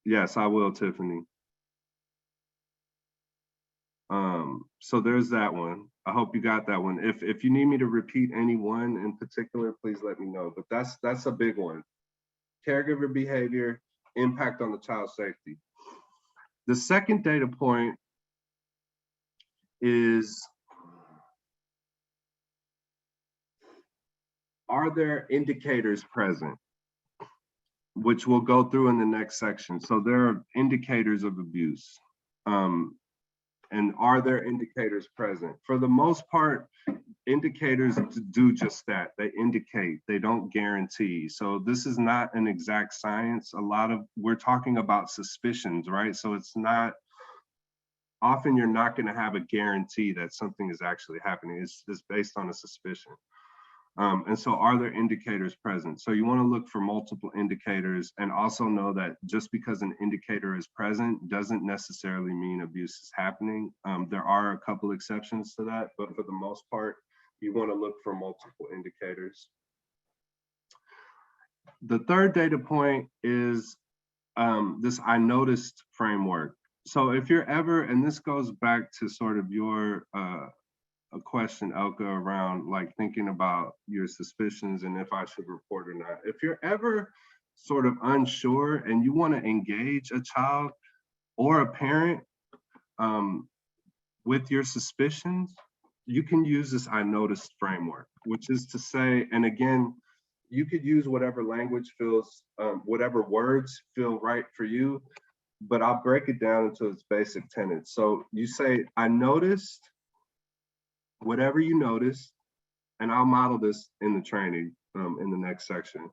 Yes, I will, Tiffany. So there's that one. I hope you got that one. If you need me to repeat any one in particular, please let me know. But that's a big one. Caregiver behavior, impact on the child's safety. The second data point is, are there indicators present? Which we'll go through in the next section. So there are indicators of abuse. And are there indicators present? For the most part, indicators do just that. They indicate, they don't guarantee. So this is not an exact science. We're talking about suspicions, right? So it's not, often you're not gonna have a guarantee that something is actually happening. It's based on a suspicion. And so, are there indicators present? So you want to look for multiple indicators, and also know that just because an indicator is present doesn't necessarily mean abuse is happening. There are a couple exceptions to that, but for the most part, you want to look for multiple indicators. The third data point is this I noticed framework. So if you're ever, and this goes back to sort of your a question, Elka, around like thinking about your suspicions and if I should report or not. If you're ever sort of unsure and you want to engage a child or a parent with your suspicions, you can use this I noticed framework, which is to say, and again, you could use whatever language feels, whatever words feel right for you, but I'll break it down into its basic tenets. So you say, I noticed whatever you notice, and I'll model this in the training in the next section.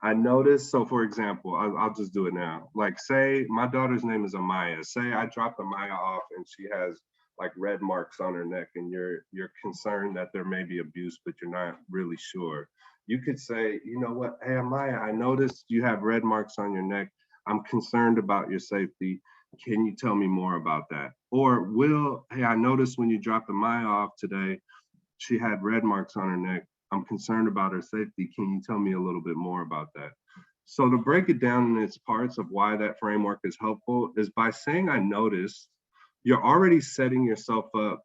I noticed, so for example, I'll just do it now. Like, say my daughter's name is Amaya. Say I dropped Amaya off and she has like red marks on her neck, and you're concerned that there may be abuse, but you're not really sure. You could say, you know what, hey Amaya, I noticed you have red marks on your neck. I'm concerned about your safety. Can you tell me more about that? Or hey, I noticed when you dropped Amaya off today, she had red marks on her neck. I'm concerned about her safety. Can you tell me a little bit more about that? So to break it down in its parts of why that framework is helpful is by saying I noticed, you're already setting yourself up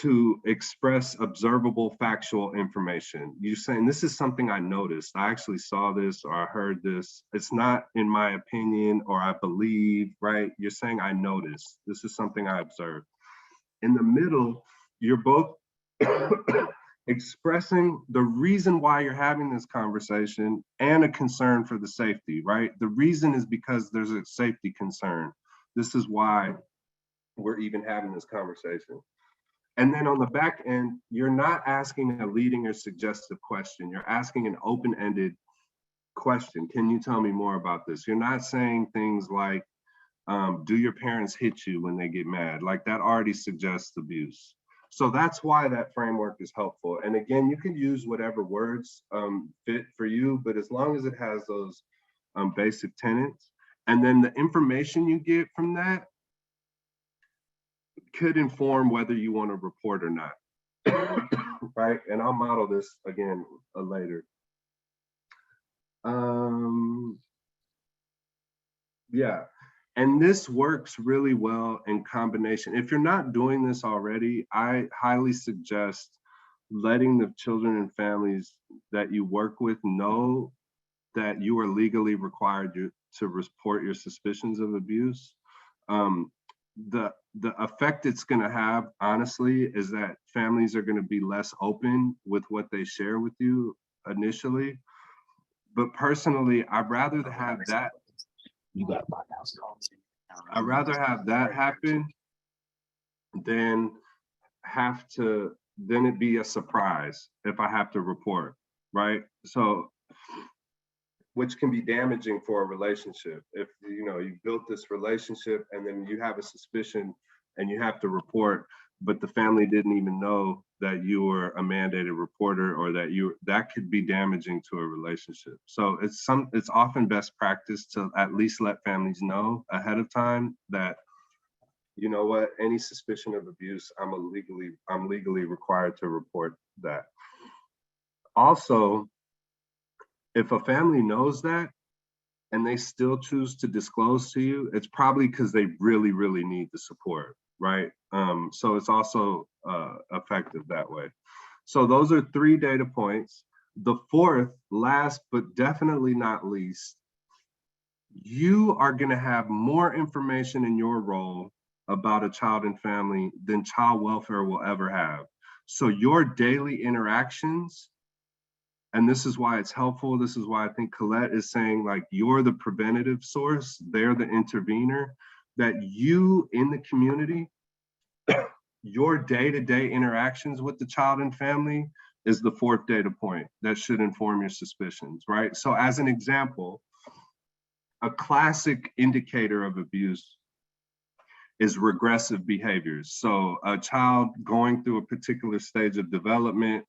to express observable factual information. You're saying, this is something I noticed. I actually saw this, or I heard this. It's not in my opinion, or I believe, right? You're saying I noticed. This is something I observed. In the middle, you're both expressing the reason why you're having this conversation and a concern for the safety, right? The reason is because there's a safety concern. This is why we're even having this conversation. And then on the back end, you're not asking a leading or suggestive question. You're asking an open-ended question. Can you tell me more about this? You're not saying things like, do your parents hit you when they get mad? Like, that already suggests abuse. So that's why that framework is helpful. And again, you can use whatever words fit for you, but as long as it has those basic tenets, and then the information you get from that could inform whether you want to report or not, right? And I'll model this again later. Yeah, And this works really well in combination. If you're not doing this already, I highly suggest letting the children and families that you work with know that you are legally required to report your suspicions of abuse. Um, the effect it's going to have, honestly, is that families are going to be less open with what they share with you initially. But personally, I'd rather have that. I'd rather have that happen than then it be a surprise if I have to report, right? So, which can be damaging for a relationship. If you built this relationship and then you have a suspicion and you have to report, but the family didn't even know that you were a mandated reporter, or that could be damaging to a relationship. So it's often best practice to at least let families know ahead of time that, you know what, any suspicion of abuse, I'm legally required to report that. Also, if a family knows that and they still choose to disclose to you, it's probably because they really, really need the support, right? So it's also effective that way. So those are 3 data points. The fourth, last but definitely not least, you are going to have more information in your role about a child and family than child welfare will ever have. So your daily interactions, and this is why it's helpful, this is why I think Colette is saying, like, you're the preventative source, they're the intervener, that you in the community, your day-to-day interactions with the child and family is the fourth data point that should inform your suspicions, right? So as an example, a classic indicator of abuse is regressive behaviors. So a child going through a particular stage of development,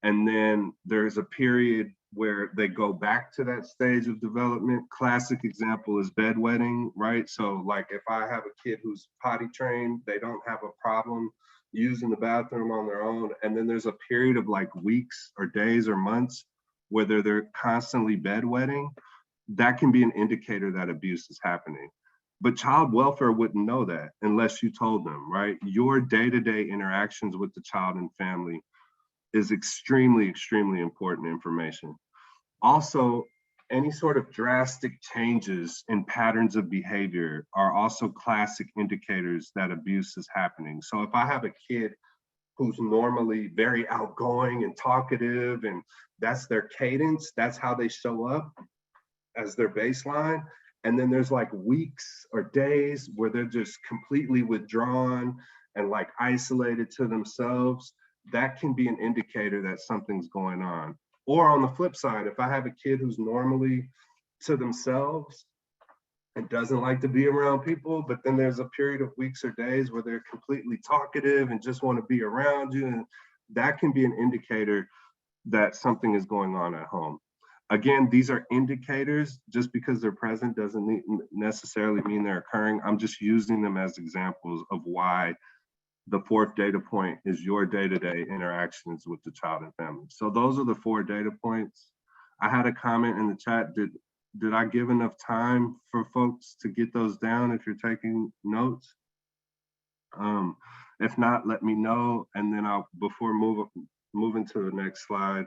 and then there's a period where they go back to that stage of development. Classic example is bedwetting, right? So like if I have a kid who's potty trained, they don't have a problem using the bathroom on their own. And then there's a period of like weeks or days or months where they're constantly bedwetting. That can be an indicator that abuse is happening. But child welfare wouldn't know that unless you told them, right? Your day-to-day interactions with the child and family is extremely, extremely important information. Also, any sort of drastic changes in patterns of behavior are also classic indicators that abuse is happening. So if I have a kid who's normally very outgoing and talkative, and that's their cadence, that's how they show up as their baseline, and then there's like weeks or days where they're just completely withdrawn and like isolated to themselves, that can be an indicator that something's going on. Or on the flip side, if I have a kid who's normally to themselves and doesn't like to be around people, but then there's a period of weeks or days where they're completely talkative and just want to be around you, and that can be an indicator that something is going on at home. Again, these are indicators. Just because they're present doesn't necessarily mean they're occurring. I'm just using them as examples of why the fourth data point is your day-to-day interactions with the child and family. So those are the 4 data points. I had a comment in the chat. Did I give enough time for folks to get those down if you're taking notes? If not, let me know. And then before moving to the next slide,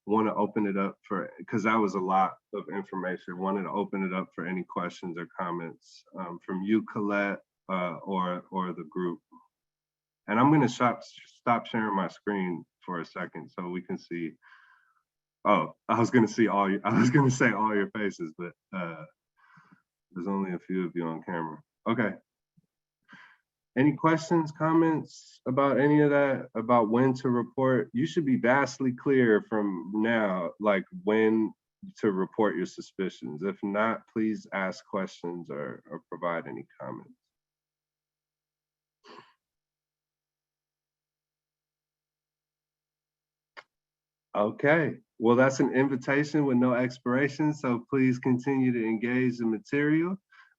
want to open it up for, because that was a lot of information, wanted to open it up for any questions or comments from you, Colette, or the group. And I'm going to stop sharing my screen for a second so we can see. Oh, I was going to say all your faces, but there's only a few of you on camera. Okay. Any questions, comments about any of that, about when to report? You should be vastly clear from now, like when to report your suspicions. If not, please ask questions or provide any comments. Okay, well, that's an invitation with no expiration, so please continue to engage the material.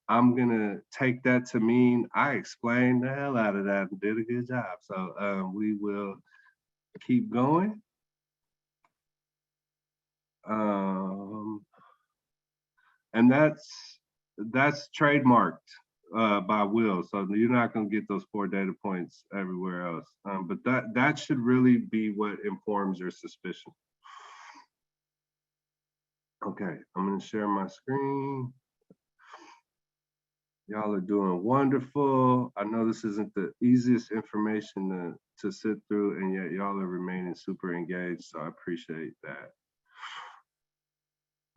I'm gonna take that to mean I explained the hell out of that and did a good job. So we will keep going. And that's that's trademarked by Will, so you're not going to get those 4 data points everywhere else. But that should really be what informs your suspicion. Okay, I'm going to share my screen. Y'all are doing wonderful. I know this isn't the easiest information to sit through, and yet y'all are remaining super engaged, so I appreciate that.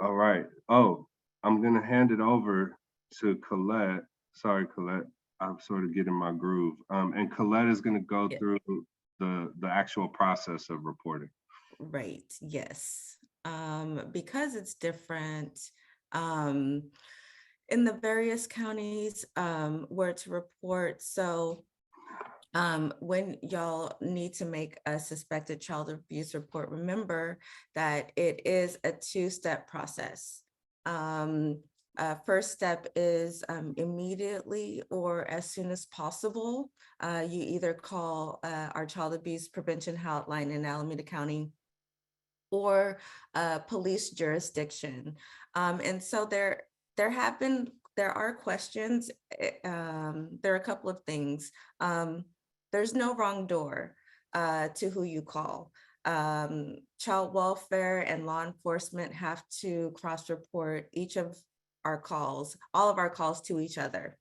All right. Oh, I'm going to hand it over to Colette. Sorry, Colette. I'm sort of getting my groove. And Colette is going to go through the actual process of reporting.
Right. Yes. Because it's different in the various counties where to report. So when y'all need to make a suspected child abuse report, remember that it is a 2-step process. First step is immediately or as soon as possible. You either call our child abuse prevention hotline in Alameda County or police jurisdiction. And so there are questions. There are a couple of things. There's no wrong door to who you call. Child welfare and law enforcement have to cross-report each of our calls, all of our calls to each other,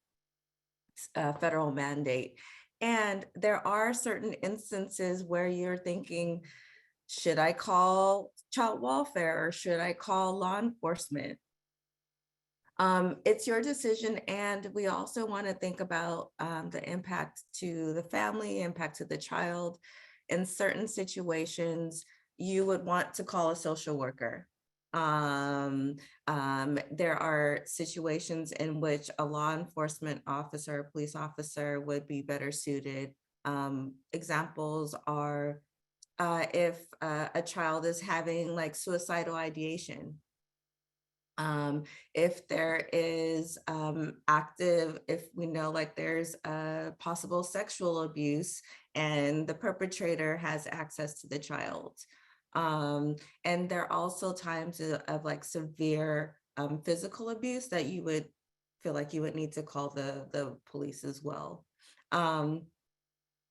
federal mandate. And there are certain instances where you're thinking, should I call child welfare or should I call law enforcement? It's your decision. And we also want to think about the impact to the family, impact to the child. In certain situations, you would want to call a social worker. There are situations in which a law enforcement officer, a police officer would be better suited. Examples are if a child is having like suicidal ideation. If there is if we know like there's a possible sexual abuse and the perpetrator has access to the child. And there are also times of like severe physical abuse that you would feel like you would need to call the police as well.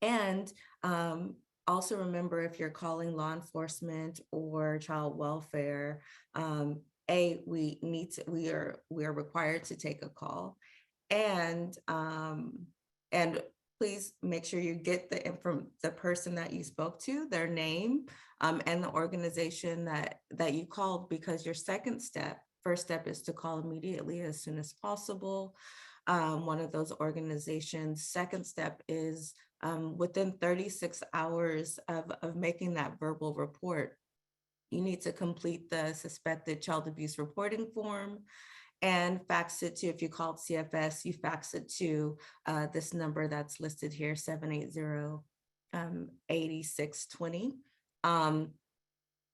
And also remember, if you're calling law enforcement or child welfare, we are required to take a call, and please make sure you get the person that you spoke to, their name, and the organization that you called, because your first step is to call immediately as soon as possible. One of those organizations. Second step is within 36 hours of making that verbal report, you need to complete the suspected child abuse reporting form and fax it to, if you called CFS, you fax it to this number that's listed here, 780-8620.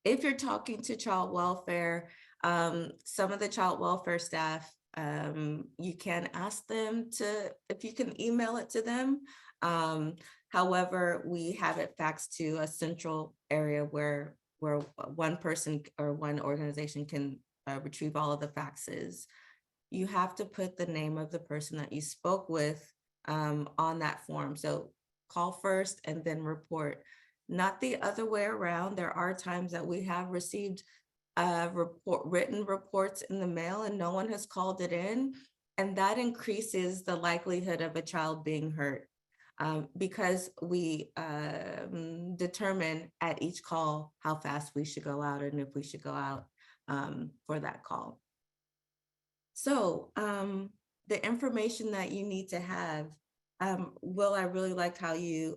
If you're talking to child welfare, some of the child welfare staff, you can ask them if you can email it to them. However, we have it faxed to a central area where one person or one organization can retrieve all of the faxes. You have to put the name of the person that you spoke with on that form. So call first and then report, not the other way around. There are times that we have received written reports in the mail and no one has called it in, and that increases the likelihood of a child being hurt. Because we determine at each call how fast we should go out and if we should go out for that call. So the information that you need to have, Will, I really liked how you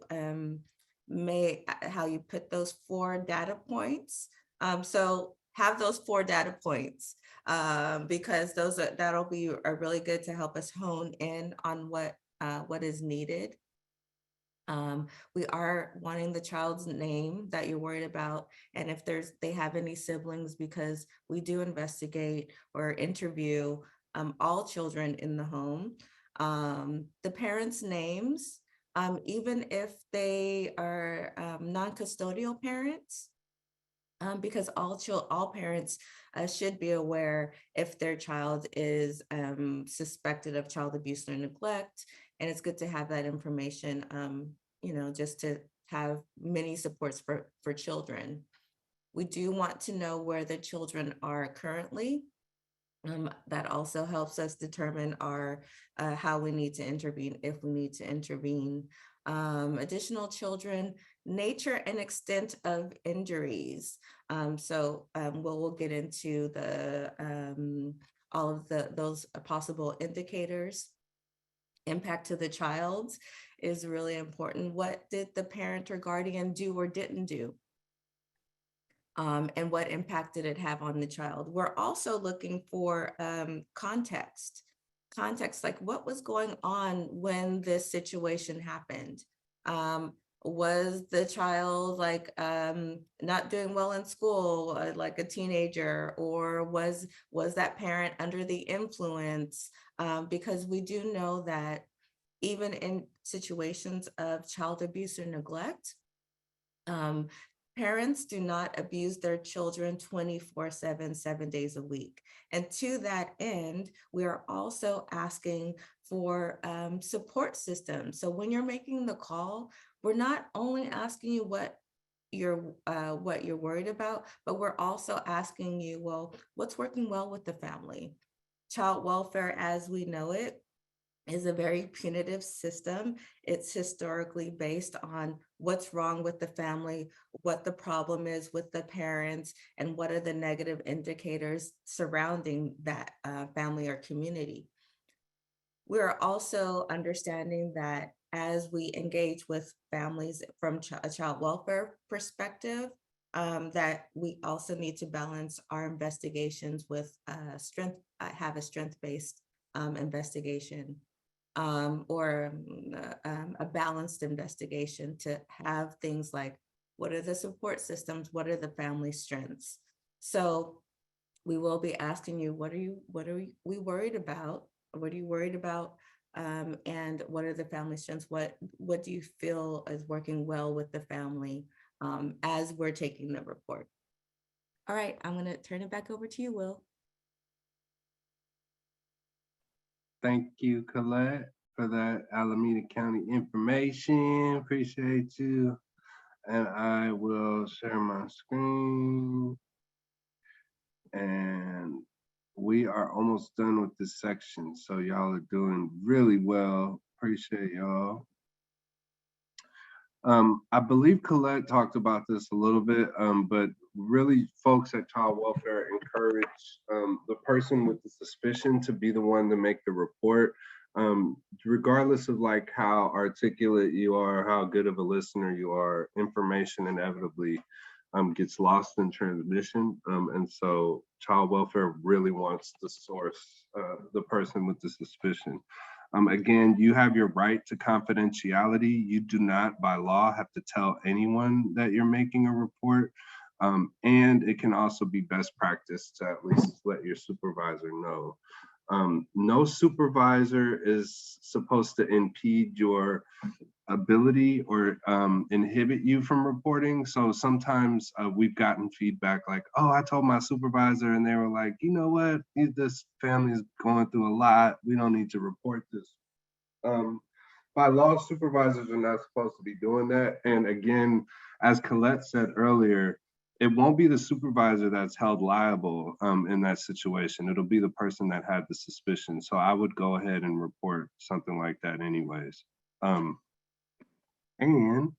put those 4 data points. So have those 4 data points because that'll be really good to help us hone in on what is needed. We are wanting the child's name that you're worried about, and if they have any siblings, because we do investigate or interview all children in the home. The parents' names, even if they are non-custodial parents, because all parents should be aware if their child is suspected of child abuse or neglect. And it's good to have that information, just to have many supports for children. We do want to know where the children are currently. That also helps us determine how we need to intervene, if we need to intervene. Additional children, nature and extent of injuries. We'll get into all of those possible indicators. Impact to the child is really important. What did the parent or guardian do or didn't do? And what impact did it have on the child? We're also looking for context, like what was going on when this situation happened? Was the child not doing well in school, like a teenager, or was that parent under the influence? Because we do know that even in situations of child abuse or neglect, parents do not abuse their children 24/7, 7 days a week. And to that end, we are also asking for support systems. So when you're making the call, we're not only asking you what you're worried about, but we're also asking you, well, what's working well with the family? Child welfare, as we know it, is a very punitive system. It's historically based on what's wrong with the family, what the problem is with the parents, and what are the negative indicators surrounding that family or community. We're also understanding that as we engage with families from a child welfare perspective, that we also need to balance our investigations with have a strength-based investigation. Or a balanced investigation to have things like, what are the support systems? What are the family strengths? So we will be asking you, what are we worried about? What are you worried about? And what are the family strengths? What do you feel is working well with the family as we're taking the report? All right, I'm gonna turn it back over to you, Will.
Thank you, Colette, for that Alameda County information. Appreciate you. And I will share my screen. And we are almost done with this section. So y'all are doing really well. Appreciate y'all. I believe Colette talked about this a little bit, but really folks at Child Welfare encourage the person with the suspicion to be the one to make the report, regardless of like how articulate you are, how good of a listener you are. Information inevitably gets lost in transmission, and so Child Welfare really wants to source the person with the suspicion. Again, you have your right to confidentiality. You do not, by law, have to tell anyone that you're making a report. And it can also be best practice to at least let your supervisor know. No supervisor is supposed to impede your ability or inhibit you from reporting. So sometimes we've gotten feedback like, oh, I told my supervisor and they were like, you know what, this family is going through a lot. We don't need to report this. By law, supervisors are not supposed to be doing that. And again, as Colette said earlier, it won't be the supervisor that's held liable in that situation. It'll be the person that had the suspicion. So I would go ahead and report something like that anyways. And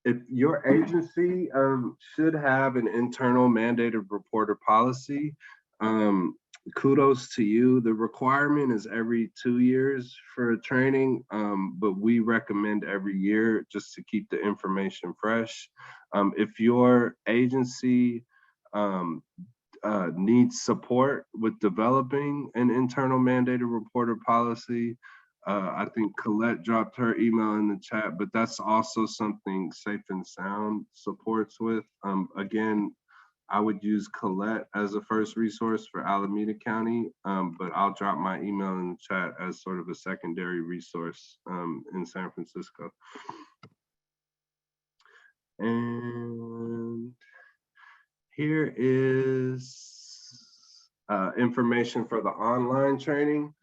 if your agency should have an internal mandated reporter policy, kudos to you. The requirement is every 2 years for a training, but we recommend every year just to keep the information fresh. If your agency needs support with developing an internal mandated reporter policy, I think Colette dropped her email in the chat, but that's also something Safe and Sound supports with. Again, I would use Colette as a first resource for Alameda County, but I'll drop my email in the chat as sort of a secondary resource in San Francisco. And here is information for the online training,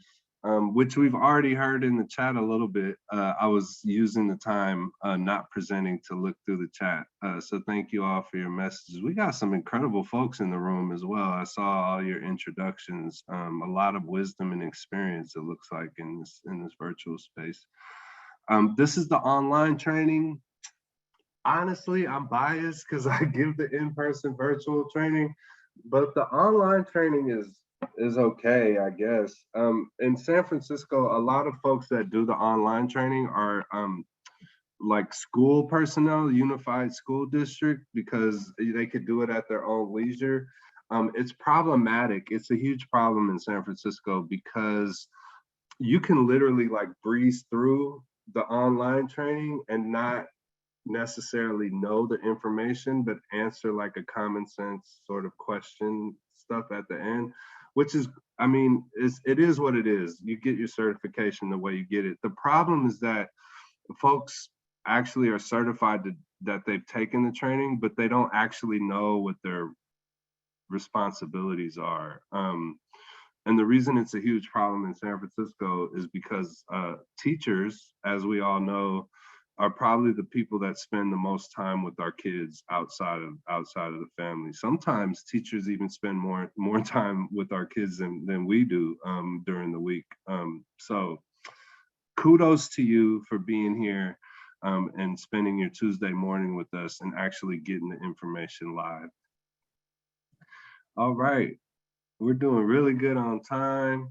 which we've already heard in the chat a little bit. I was using the time not presenting to look through the chat. So thank you all for your messages. We got some incredible folks in the room as well. I saw all your introductions, a lot of wisdom and experience, it looks like, in this virtual space. This is the online training. Honestly, I'm biased because I give the in-person virtual training, but the online training is okay, I guess. In San Francisco, a lot of folks that do the online training are like school personnel, unified school district, because they could do it at their own leisure. It's problematic. It's a huge problem in San Francisco because you can literally like breeze through the online training and not necessarily know the information, but answer like a common sense sort of question stuff at the end, which is, I mean, it is what it is. You get your certification the way you get it. The problem is that folks actually are certified that they've taken the training, but they don't actually know what their responsibilities are. And the reason it's a huge problem in San Francisco is because teachers, as we all know, are probably the people that spend the most time with our kids outside of the family. Sometimes teachers even spend more time with our kids than we do during the week. So kudos to you for being here and spending your Tuesday morning with us and actually getting the information live. All right, we're doing really good on time.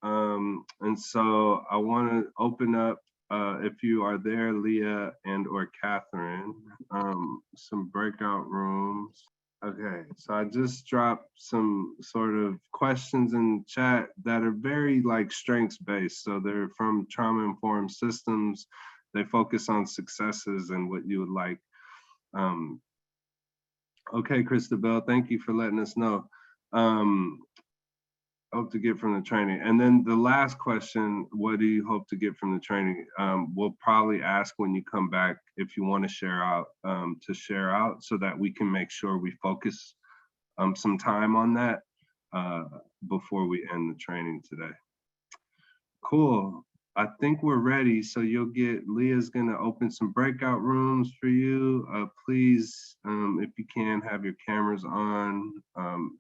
And so I want to open up, if you are there, Leah and or Catherine, some breakout rooms. Okay, so I just dropped some sort of questions in chat that are very like strengths based. So they're from trauma informed systems. They focus on successes and what you would like. Okay, Christabel, thank you for letting us know. Hope to get from the training. And then the last question, what do you hope to get from the training? We'll probably ask when you come back if you want to share out so that we can make sure we focus some time on that before we end the training today. Cool. I think we're ready. So you'll get, Leah's gonna open some breakout rooms for you. Please, if you can, have your cameras on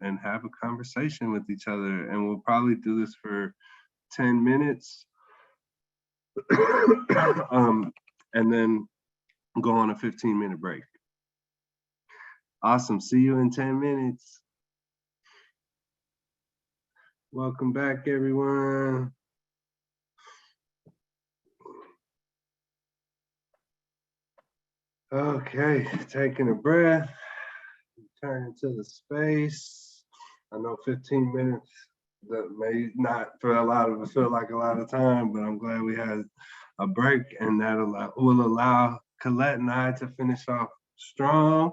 and have a conversation with each other. And we'll probably do this for 10 minutes and then go on a 15-minute break. Awesome, see you in 10 minutes. Welcome back, everyone. Okay, taking a breath, turn into the space. I know 15 minutes, that may not for a lot of us feel like a lot of time, but I'm glad we had a break, and that will allow Colette and I to finish off strong.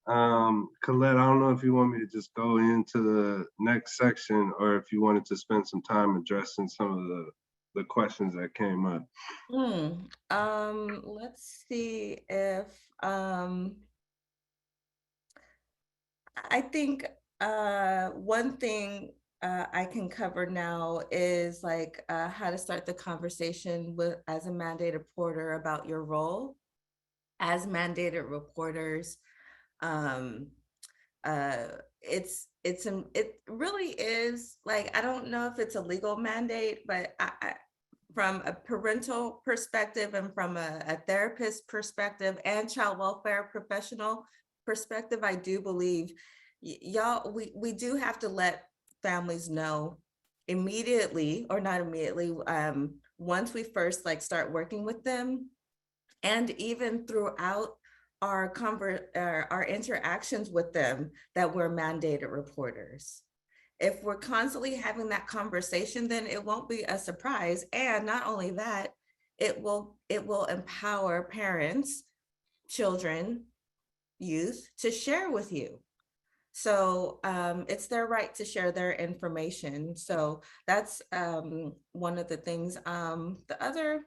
Colette, I don't know if you want me to just go into the next section or if you wanted to spend some time addressing some of the questions that came up.
Let's see if I think one thing I can cover now is like how to start the conversation with as a mandated reporter about your role as mandated reporters. It really is like, I don't know if it's a legal mandate, but from a parental perspective and from a therapist perspective and child welfare professional perspective, I do believe y'all, we do have to let families know immediately, or not immediately, once we first like start working with them, and even throughout our interactions with them, that we're mandated reporters. If we're constantly having that conversation, then it won't be a surprise. And not only that, it will empower parents, children, youth to share with you. So it's their right to share their information. So that's one of the things. The other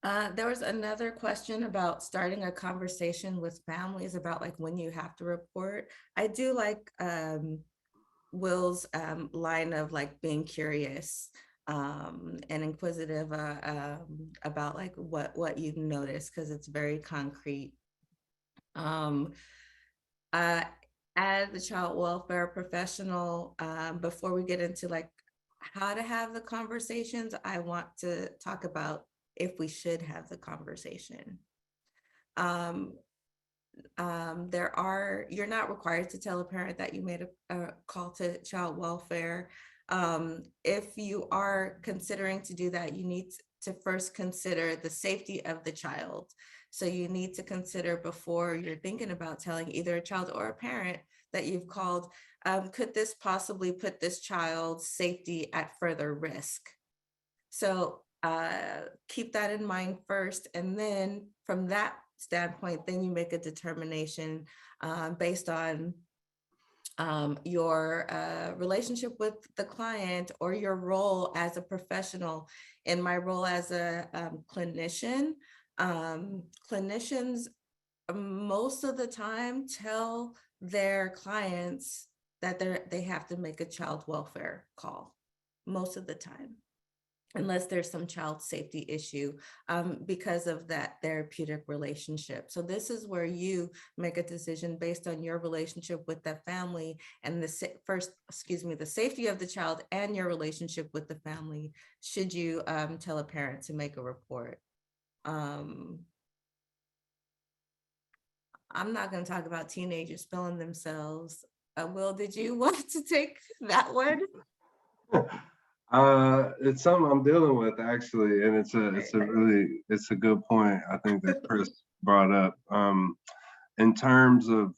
There was another question about starting a conversation with families about like when you have to report. I do like Will's line of like being curious and inquisitive about like what you've noticed, because it's very concrete. Um, uh, as a child welfare professional, before we get into like how to have the conversations, I want to talk about if we should have the conversation. Um, you're not required to tell a parent that you made a call to child welfare. If you are considering to do that, you need to first consider the safety of the child. So you need to consider before you're thinking about telling either a child or a parent that you've called, could this possibly put this child's safety at further risk? So keep that in mind first. And then from that standpoint, then you make a determination based on your relationship with the client or your role as a professional. In my role as a clinician, clinicians most of the time tell their clients that they have to make a child welfare call most of the time, unless there's some child safety issue because of that therapeutic relationship. So this is where you make a decision based on your relationship with that family and the safety of the child and your relationship with the family. Should you tell a parent to make a report? I'm not going to talk about teenagers spilling themselves. Will, did you want to take that one?
It's something I'm dealing with actually, and it's a good point. I think that Chris brought up in terms of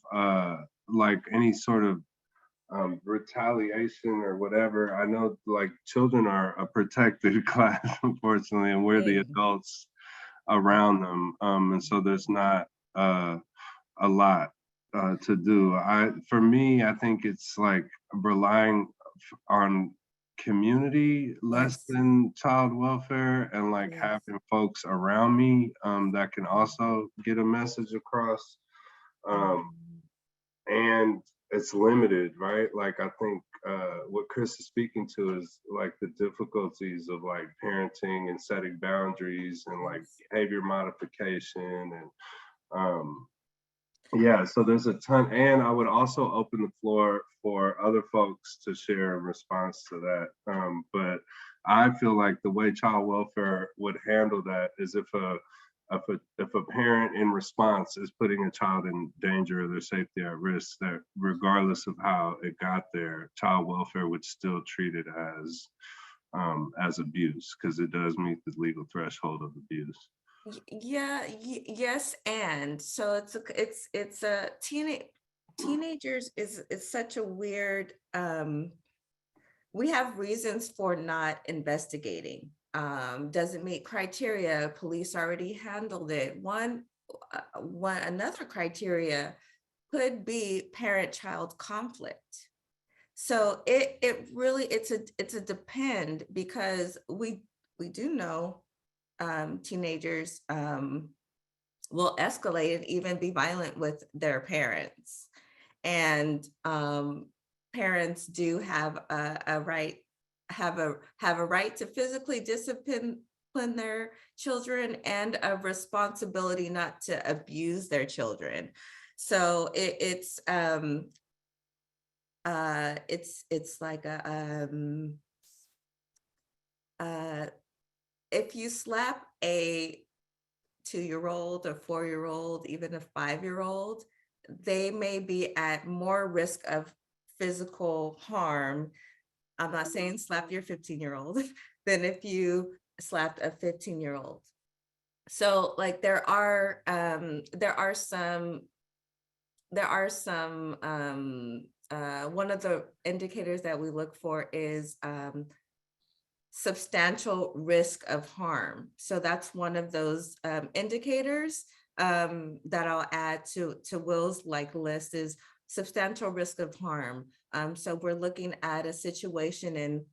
like any sort of retaliation or whatever. I know like children are a protected class, unfortunately, and we're the adults around them, and so there's not a lot to do. For me, I think it's like relying on community less
Yes.
than child welfare, and like
Yes.
having folks around me that can also get a message across. Um, and it's limited, right? Like I think what Chris is speaking to is like the difficulties of like parenting and setting boundaries and like
Yes.
behavior modification and yeah, so there's a ton, and I would also open the floor for other folks to share in response to that. But I feel like the way child welfare would handle that is if a parent in response is putting a child in danger or their safety at risk, that regardless of how it got there, child welfare would still treat it as abuse because it does meet the legal threshold of abuse.
Yeah, yes, and so it's a teenagers is such a weird we have reasons for not investigating. Doesn't meet criteria, police already handled it. Another criteria could be parent-child conflict. So it really it's a depend, because we do know teenagers will escalate and even be violent with their parents. And parents do have a right to physically discipline their children and a responsibility not to abuse their children. So it's like if you slap a 2-year-old or 4-year-old, even a 5-year-old, they may be at more risk of physical harm. I'm not saying slap your 15-year-old than if you slapped a 15-year-old. So like there are some one of the indicators that we look for is substantial risk of harm. So that's one of those indicators that I'll add to Will's like list is substantial risk of harm. So we're looking at a situation in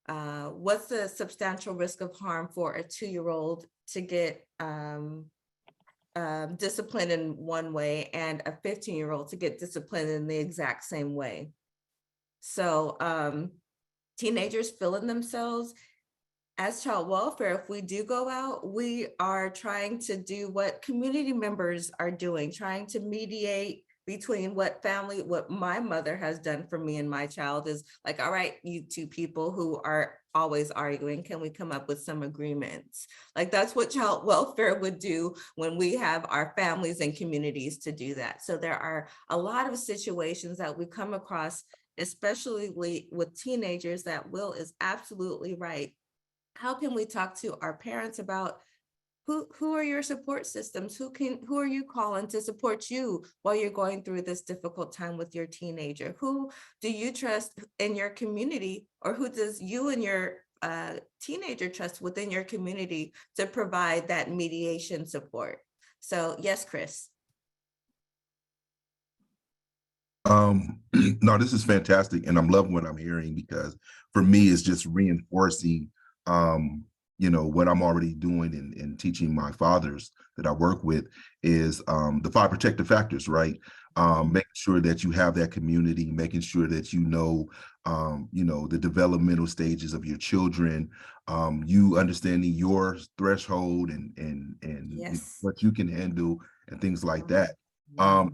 what's the substantial risk of harm for a 2-year-old to get disciplined in one way and a 15-year-old to get disciplined in the exact same way. So teenagers feeling themselves as child welfare, if we do go out, we are trying to do what community members are doing, trying to mediate between what my mother has done for me and my child is like, all right, you two people who are always arguing, can we come up with some agreements? Like that's what child welfare would do when we have our families and communities to do that. So there are a lot of situations that we come across, especially with teenagers, that Will is absolutely right. How can we talk to our parents about who are your support systems? Who are you calling to support you while you're going through this difficult time with your teenager? Who do you trust in your community, or who does you and your teenager trust within your community to provide that mediation support? So yes, Chris.
No, this is fantastic, and I'm loving what I'm hearing, because for me, it's just reinforcing, what I'm already doing and teaching my fathers that I work with is the 5 protective factors, right? Making sure that you have that community, making sure that the developmental stages of your children, you understanding your threshold and
Yes.
what you can handle and things like that.
Yeah.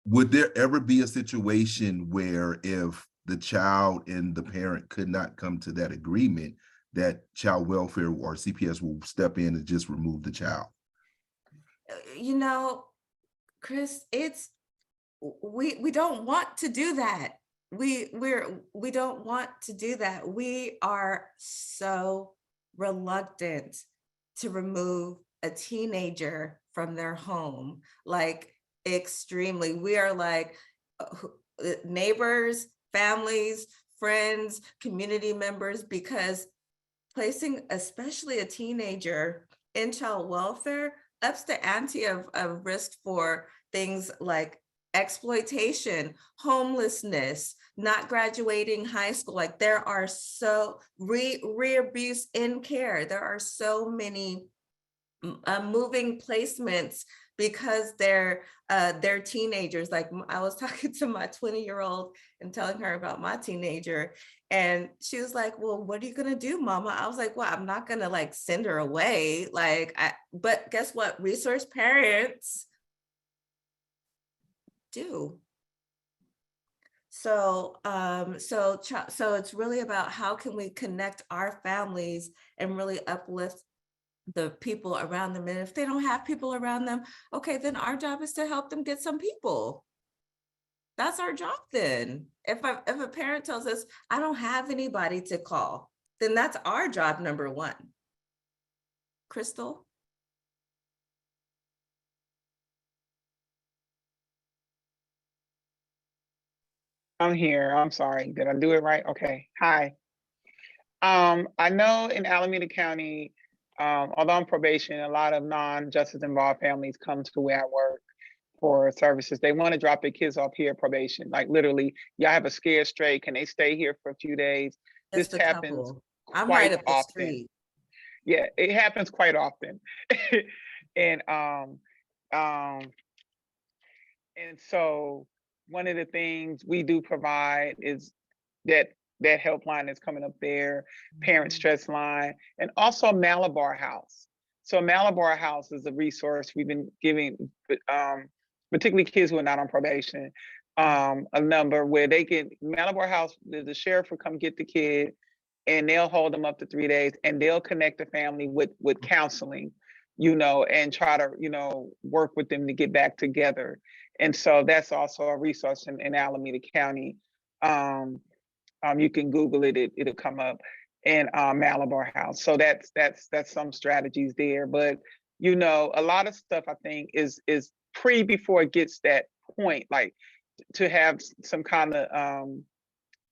Would there ever be a situation where if the child and the parent could not come to that agreement, that child welfare or CPS will step in and just remove the child?
Chris, we don't want to do that. We don't want to do that. We are so reluctant to remove a teenager from their home, like extremely. We are like neighbors, families, friends, community members, because placing especially a teenager in child welfare ups the ante of risk for things like exploitation, homelessness, not graduating high school. Like there are so re-abuse in care. There are so many moving placements because they're teenagers. Like I was talking to my 20-year-old and telling her about my teenager, and she was like, well, what are you gonna do, mama? I was like, well, I'm not gonna like send her away. But guess what? Resource parents do. So it's really about how can we connect our families and really uplift the people around them. And if they don't have people around them, okay, then our job is to help them get some people. That's our job then. If a parent tells us, I don't have anybody to call, then that's our job number one. Crystal?
I'm here. I'm sorry. Did I do it right? Okay. Hi. I know in Alameda County, although I'm probation, a lot of non-justice involved families come to where I work for services. They want to drop their kids off here at probation. Like literally, y'all have a scared stray. Can they stay here for a few days?
That's
This happens
I'm right
quite
up the
often.
street.
Yeah, it happens quite often. and so one of the things we do provide is that helpline is coming up there, parent stress line, and also Malabar House. So Malabar House is a resource we've been giving, particularly kids who are not on probation, a number where they can, Malabar House, the sheriff will come get the kid and they'll hold them up to 3 days and they'll connect the family with counseling, and try to, work with them to get back together. And so that's also a resource in Alameda County. You can Google it, it'll come up, and Malabar House. So that's some strategies there. But a lot of stuff I think is before it gets that point, like to have some kind of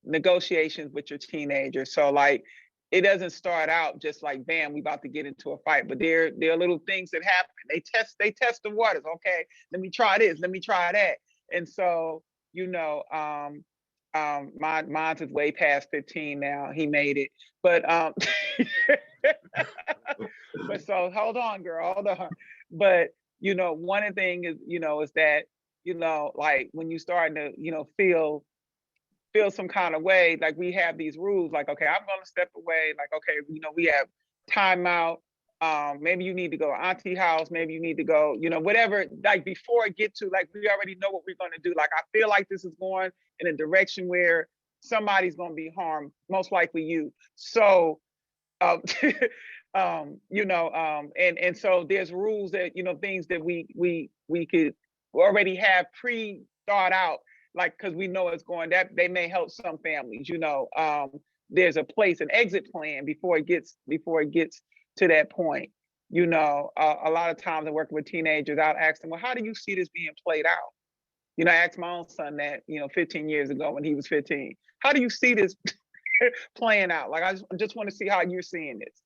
negotiations with your teenager. So like it doesn't start out just like bam, we about to get into a fight, but there are little things that happen. They test the waters. Okay, let me try this, let me try that. And so mine's is way past 15 now. He made it, but But so hold on, girl, hold on. But one of the things is that, like when you start to, feel some kind of way, like we have these rules, like, okay, I'm gonna step away, like, okay, we have timeout. Maybe you need to go to auntie house, maybe you need to go, whatever, like before it get to, like, we already know what we're gonna do. Like, I feel like this is going in a direction where somebody's gonna be harmed, most likely you. So and so there's rules that, things that we could already have pre-thought out, like, because we know it's going, that they may help some families, there's a place, an exit plan before it gets to that point. A lot of times I work with teenagers, I'll ask them, well, how do you see this being played out? I asked my own son that, 15 years ago when he was 15. How do you see this playing out? Like, I just want to see how you're seeing this,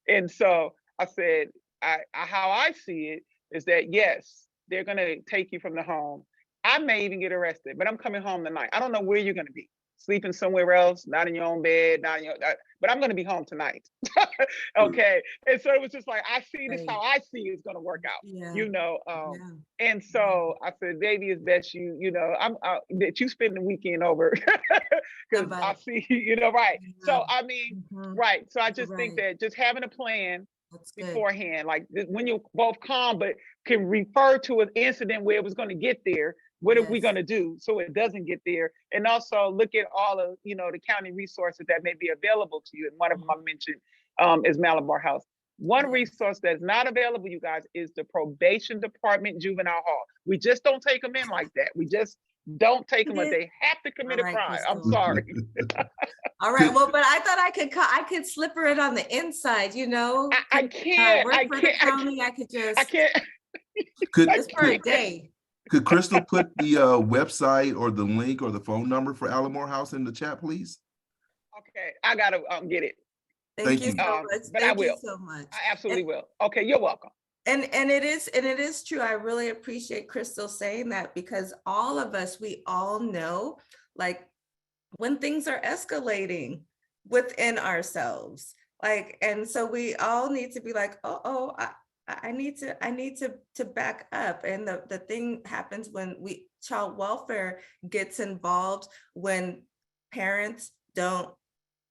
And so I said, how I see it is that, yes, they're going to take you from the home. I may even get arrested, but I'm coming home tonight. I don't know where you're going to be, sleeping somewhere else, not in your own bed, but I'm going to be home tonight. Okay. And so it was just like, I see this how I see it's going to work out, And so I said, baby, it's best that you spend the weekend over because I see, right. So, I mean, right. So I just think that just having a plan beforehand, like when you're both calm, but can refer to an incident where it was going to get there. What are we going to do so it doesn't get there? And also look at all of, the county resources that may be available to you. And one of them I mentioned is Malabar House. One resource that's not available, you guys, is the probation department juvenile hall. We just don't take them in like that. We just don't take them, but they have to commit a crime. I'm sorry.
All right. Well, but I thought I could slipper it on the inside,
I can't.
I could just.
I can't.
Just for a day.
Could Crystal put the website or the link or the phone number for Alameda House in the chat, please?
Okay, I gotta get it.
Thank you so much.
But
Thank
I will.
You so much.
I absolutely will. Okay, you're welcome.
And it is true. I really appreciate Crystal saying that, because all of us, we all know, like, when things are escalating within ourselves, like, and so we all need to be like, I need to back up. And the thing happens when child welfare gets involved, when parents don't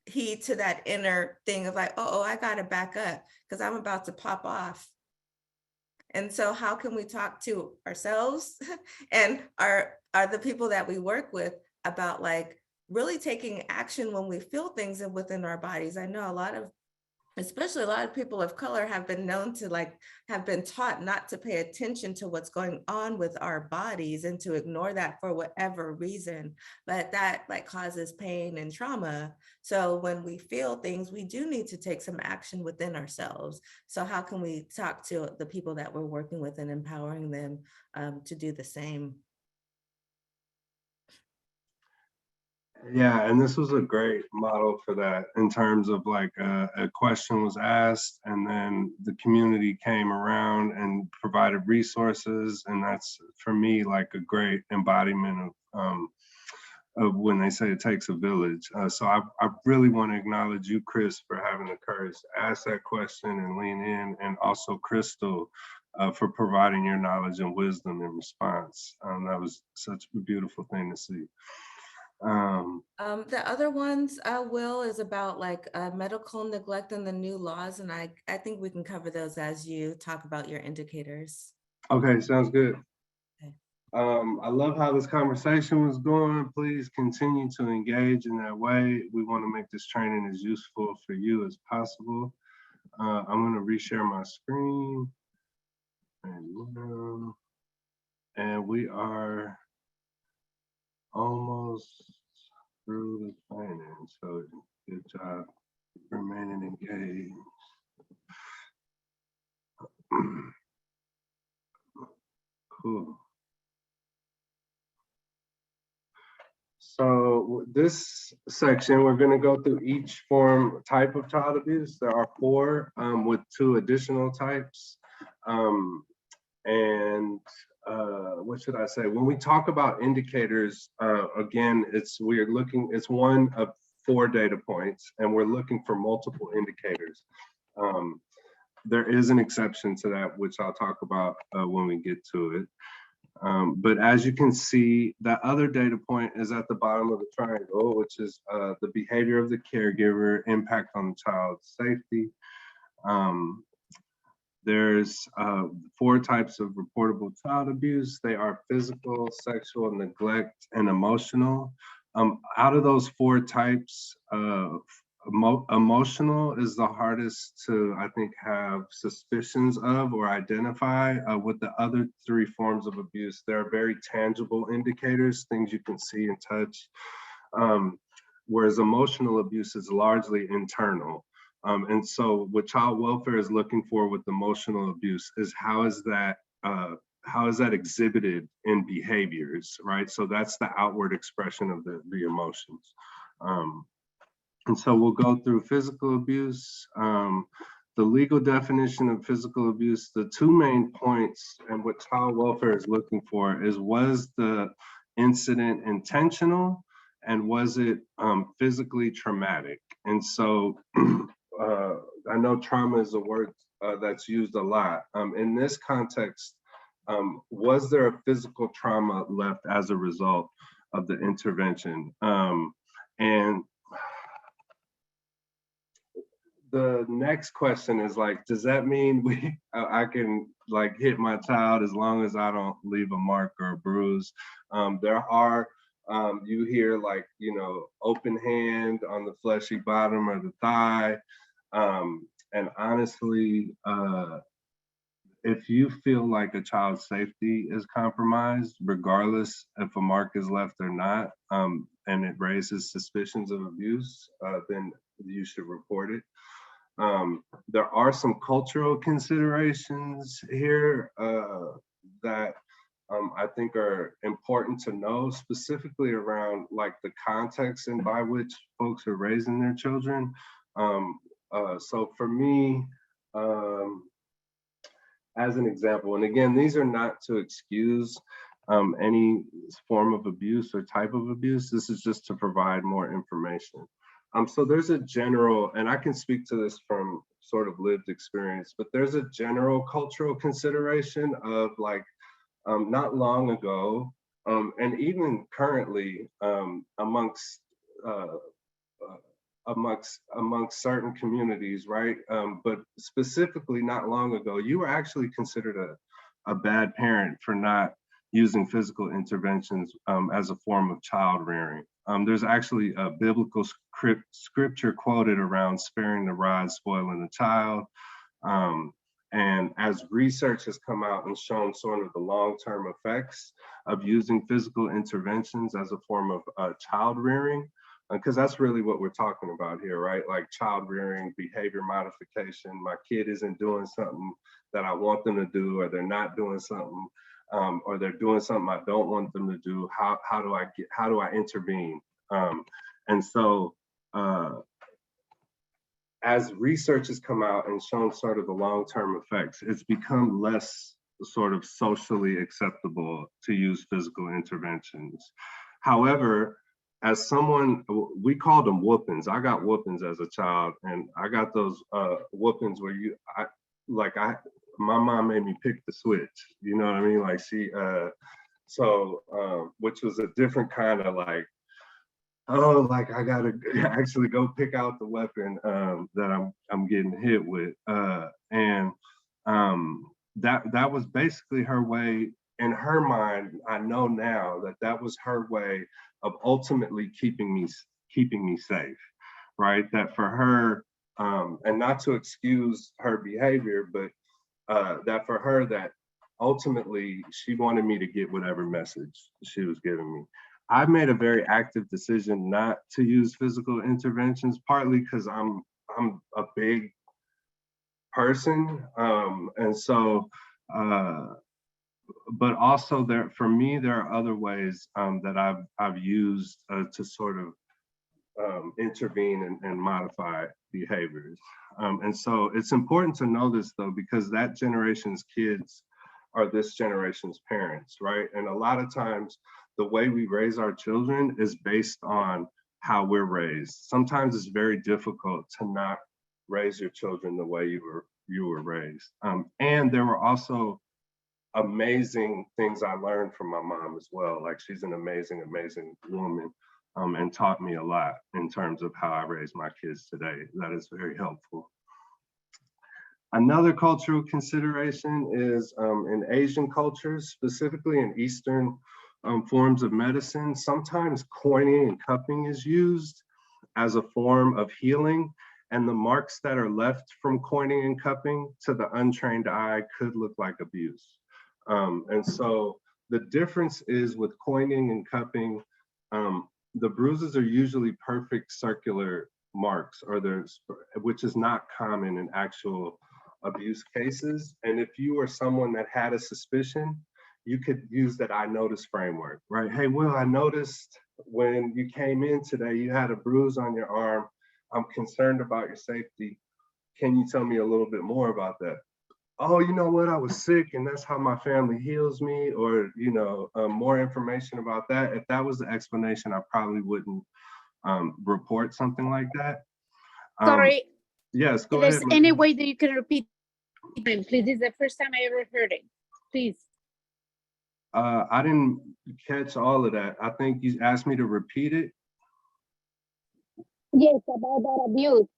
heed to that inner thing of like, I gotta back up because I'm about to pop off. And so how can we talk to ourselves and the people that we work with about, like, really taking action when we feel things within our bodies? I know especially a lot of people of color have been known to, like, have been taught not to pay attention to what's going on with our bodies and to ignore that for whatever reason, but that, like, causes pain and trauma. So when we feel things, we do need to take some action within ourselves. So how can we talk to the people that we're working with and empowering them to do the same?
Yeah, and this was a great model for that, in terms of, like, a question was asked and then the community came around and provided resources. And that's, for me, like a great embodiment of when they say it takes a village. So I really want to acknowledge you, Chris, for having the courage to ask that question and lean in, and also Crystal for providing your knowledge and wisdom in response. That was such a beautiful thing to see.
The other ones, Will, is about, like, medical neglect and the new laws, and I think we can cover those as you talk about your indicators.
Okay, sounds good.
Okay.
I love how this conversation was going. Please continue to engage in that way. We want to make this training as useful for you as possible. I'm going to reshare my screen, and we are almost through the training, so good job remaining engaged. Cool. So this section, we're going to go through each type of child abuse. There are 4 with 2 additional types. What should I say? When we talk about indicators, again, it's one of 4 data points, and we're looking for multiple indicators. There is an exception to that, which I'll talk about when we get to it. But as you can see, that other data point is at the bottom of the triangle, which is the behavior of the caregiver, impact on the child's safety. There's 4 types of reportable child abuse. They are physical, sexual, neglect, and emotional. Out of those 4 types, emotional is the hardest to, I think, have suspicions of or identify. With the other 3 forms of abuse, there are very tangible indicators, things you can see and touch. Whereas emotional abuse is largely internal. And so what child welfare is looking for with emotional abuse is how is that exhibited in behaviors, right? So that's the outward expression of the emotions. And so we'll go through physical abuse, the legal definition of physical abuse. The 2 main points and what child welfare is looking for is, was the incident intentional and was it physically traumatic? And so I know trauma is a word that's used a lot. In this context, was there a physical trauma left as a result of the intervention? And the next question is like, does that mean I can like hit my child as long as I don't leave a mark or a bruise? There are, you hear like, you know, open hand on the fleshy bottom of the thigh. And honestly, if you feel like a child's safety is compromised, regardless if a mark is left or not, and it raises suspicions of abuse, then you should report it. There are some cultural considerations here that I think are important to know, specifically around like the context and by which folks are raising their children. So for me, as an example, and again, these are not to excuse any form of abuse or type of abuse. This is just to provide more information. So there's a general, and I can speak to this from sort of lived experience, but there's a general cultural consideration of like, not long ago, and even currently amongst certain communities, right? But specifically not long ago, you were actually considered a bad parent for not using physical interventions as a form of child rearing. There's actually a biblical scripture quoted around sparing the rod, spoiling the child. And as research has come out and shown sort of the long-term effects of using physical interventions as a form of child rearing, because that's really what we're talking about here, right? Like child rearing, behavior modification. My kid isn't doing something that I want them to do, or they're not doing something, or they're doing something I don't want them to do. How do I intervene? And so as research has come out and shown sort of the long-term effects, it's become less sort of socially acceptable to use physical interventions. However, as someone, we called them whoopings. I got whoopings as a child, and I got those whoopings where my mom made me pick the switch. You know what I mean? Like she, which was a different kind of like, oh, like I gotta actually go pick out the weapon that I'm getting hit with, and that was basically her way. In her mind, I know now that was her way of ultimately keeping me safe, right? That for her, and not to excuse her behavior, but that for her, that ultimately she wanted me to get whatever message she was giving me. I made a very active decision not to use physical interventions, partly because I'm a big person, and so. But also for me, there are other ways that I've used to sort of intervene and modify behaviors. And so it's important to know this though, because that generation's kids are this generation's parents, right? And a lot of times the way we raise our children is based on how we're raised. Sometimes it's very difficult to not raise your children the way you were raised. And there were also amazing things I learned from my mom as well. Like, she's an amazing, amazing woman, and taught me a lot in terms of how I raise my kids today. That is very helpful. Another cultural consideration is in Asian cultures, specifically in Eastern forms of medicine, sometimes coining and cupping is used as a form of healing, and the marks that are left from coining and cupping to the untrained eye could look like abuse. And so the difference is with coining and cupping, the bruises are usually perfect circular marks, which is not common in actual abuse cases. And if you were someone that had a suspicion, you could use that I noticed framework, right? Hey, Will, I noticed when you came in today, you had a bruise on your arm. I'm concerned about your safety. Can you tell me a little bit more about that? Oh, you know what? I was sick and that's how my family heals me, or, more information about that. If that was the explanation, I probably wouldn't report something like that.
Sorry.
Yes, go
If
ahead.
there's any way that you can repeat, please. This is the first time I ever heard it. Please.
I didn't catch all of that. I think you asked me to repeat it.
Yes, about that abuse.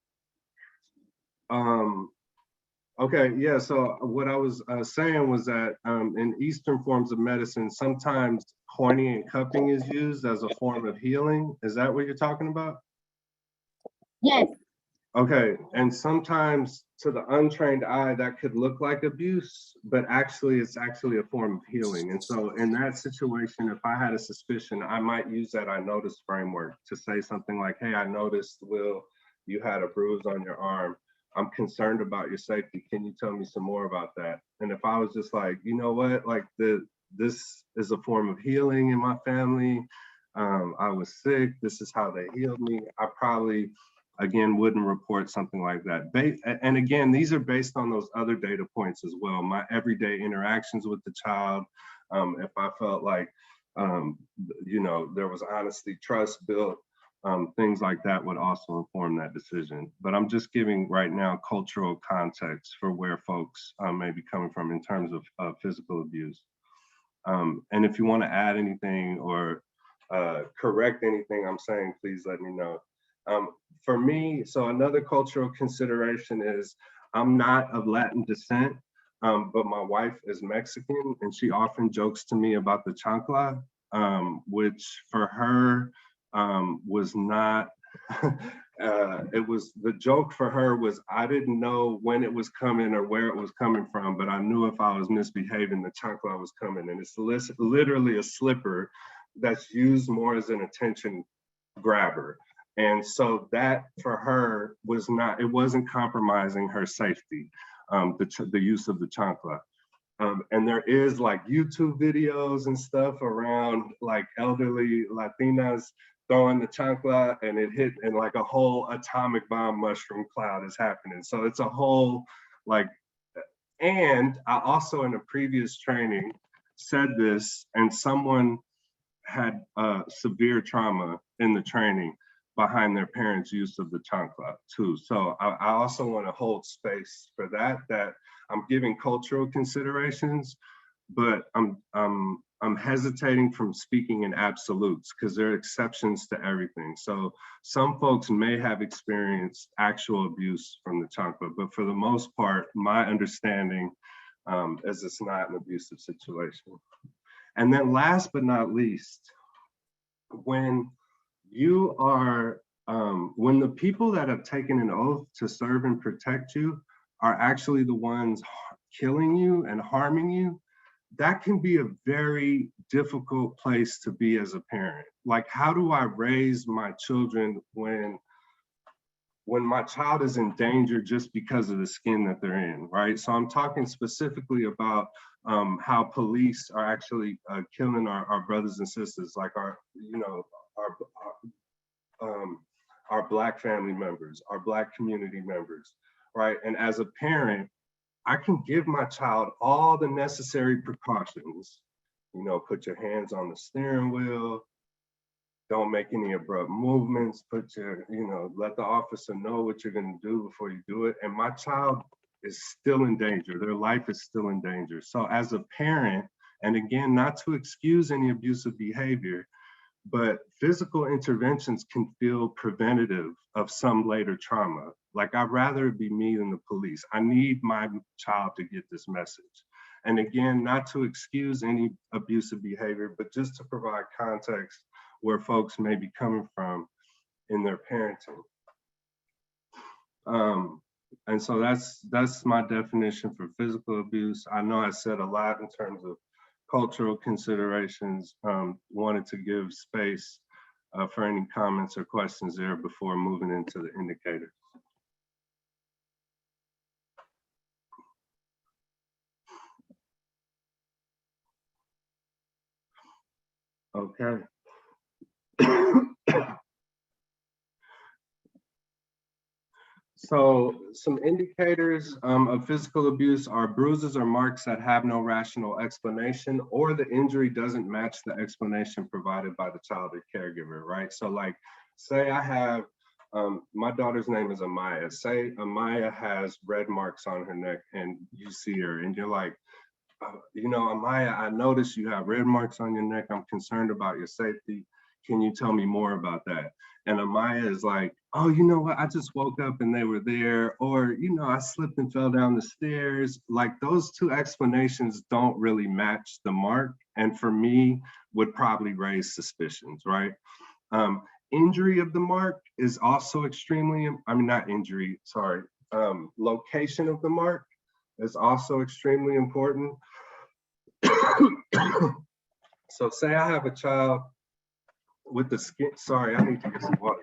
Okay, yeah, so what I was saying was that in Eastern forms of medicine, sometimes coining and cupping is used as a form of healing. Is that what you're talking about?
Yes.
Okay, and sometimes to the untrained eye, that could look like abuse, but actually it's actually a form of healing. And so in that situation, if I had a suspicion, I might use that I noticed framework to say something like, hey, I noticed, Will, you had a bruise on your arm. I'm concerned about your safety. Can you tell me some more about that? And if I was just like, you know what, like this is a form of healing in my family. I was sick. This is how they healed me. I probably, again, wouldn't report something like that. And again, these are based on those other data points as well. My everyday interactions with the child. If I felt like, there was honesty, trust built, things like that would also inform that decision. But I'm just giving right now cultural context for where folks may be coming from in terms of physical abuse. And if you want to add anything or correct anything I'm saying, please let me know. For me, so another cultural consideration is I'm not of Latin descent, but my wife is Mexican, and she often jokes to me about the chancla, which for her was not, the joke for her was I didn't know when it was coming or where it was coming from, but I knew if I was misbehaving, the chancla was coming. And it's literally a slipper that's used more as an attention grabber. And so that for her was not, it wasn't compromising her safety, the use of the chancla. And there is like YouTube videos and stuff around like elderly Latinas throwing the chancla, and it hit, and like a whole atomic bomb mushroom cloud is happening. So it's a whole like, and I also in a previous training said this, and someone had severe trauma in the training behind their parents' use of the chancla too. So I also want to hold space for that I'm giving cultural considerations, but I'm hesitating from speaking in absolutes because there are exceptions to everything. So some folks may have experienced actual abuse from the chancla, but for the most part, my understanding is it's not an abusive situation. And then last but not least, when you are, when the people that have taken an oath to serve and protect you are actually the ones killing you and harming you, that can be a very difficult place to be as a parent. Like, how do I raise my children when my child is in danger just because of the skin that they're in, right? So I'm talking specifically about how police are actually killing our brothers and sisters, like our Black family members, our Black community members, right? And as a parent, I can give my child all the necessary precautions, put your hands on the steering wheel, don't make any abrupt movements, put your, let the officer know what you're gonna do before you do it. And my child is still in danger. Their life is still in danger. So as a parent, and again, not to excuse any abusive behavior, but physical interventions can feel preventative of some later trauma. Like, I'd rather it be me than the police. I need my child to get this message. And again, not to excuse any abusive behavior, but just to provide context where folks may be coming from in their parenting. And so that's my definition for physical abuse. I know I said a lot in terms of cultural considerations. Wanted to give space for any comments or questions there before moving into the indicators. Okay. So some indicators of physical abuse are bruises or marks that have no rational explanation, or the injury doesn't match the explanation provided by the child or caregiver, right? So like, say I have, my daughter's name is Amaya. Say Amaya has red marks on her neck and you see her and you're like, Amaya, I noticed you have red marks on your neck. I'm concerned about your safety. Can you tell me more about that? And Amaya is like, oh, you know what? I just woke up and they were there. Or, I slipped and fell down the stairs. Like, those two explanations don't really match the mark. And for me, would probably raise suspicions, right? Injury of the mark is also extremely, not injury, sorry. Location of the mark is also extremely important. So say I have a child with the skin, sorry, I need to get some water.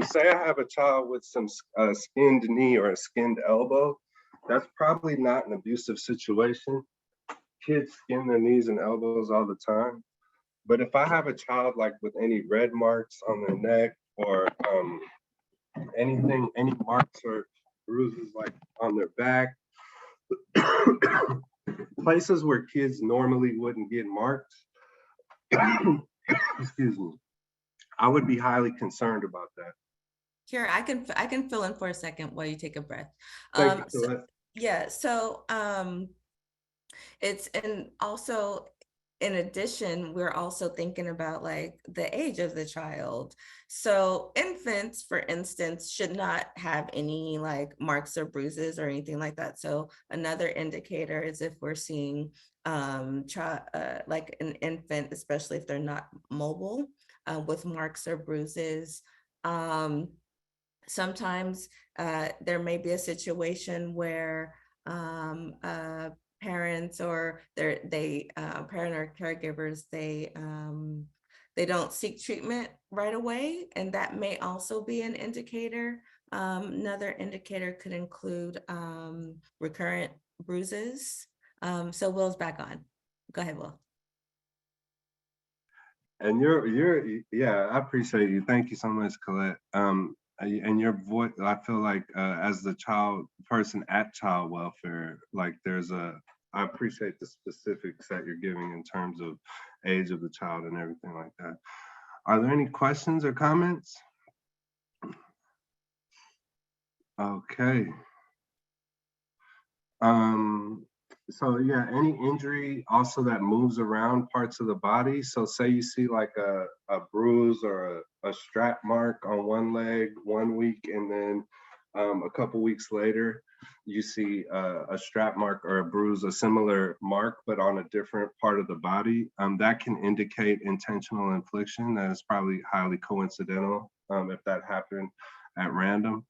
Say I have a child with some skinned knee or a skinned elbow. That's probably not an abusive situation. Kids skin their knees and elbows all the time. But if I have a child like with any red marks on their neck or any marks or bruises like on their back, places where kids normally wouldn't get marked, excuse me, I would be highly concerned about that.
Here, I can fill in for a second while you take a breath.
Thank you, Colette.
Yeah, so it's, and also in addition, we're also thinking about like the age of the child. So infants, for instance, should not have any like marks or bruises or anything like that. So another indicator is if we're seeing like an infant, especially if they're not mobile, with marks or bruises. Sometimes there may be a situation where parents or parent or caregivers, they don't seek treatment right away, and that may also be an indicator. Another indicator could include recurrent bruises. So Will's back on. Go ahead, Will.
And yeah, I appreciate you. Thank you so much, Colette. And your voice, I feel like as the person at child welfare, like I appreciate the specifics that you're giving in terms of age of the child and everything like that. Are there any questions or comments? Okay. So yeah, any injury also that moves around parts of the body. So say you see like a bruise or a strap mark on one leg 1 week, and then a couple weeks later, you see a strap mark or a bruise, a similar mark, but on a different part of the body. That can indicate intentional infliction. That is probably highly coincidental if that happened at random.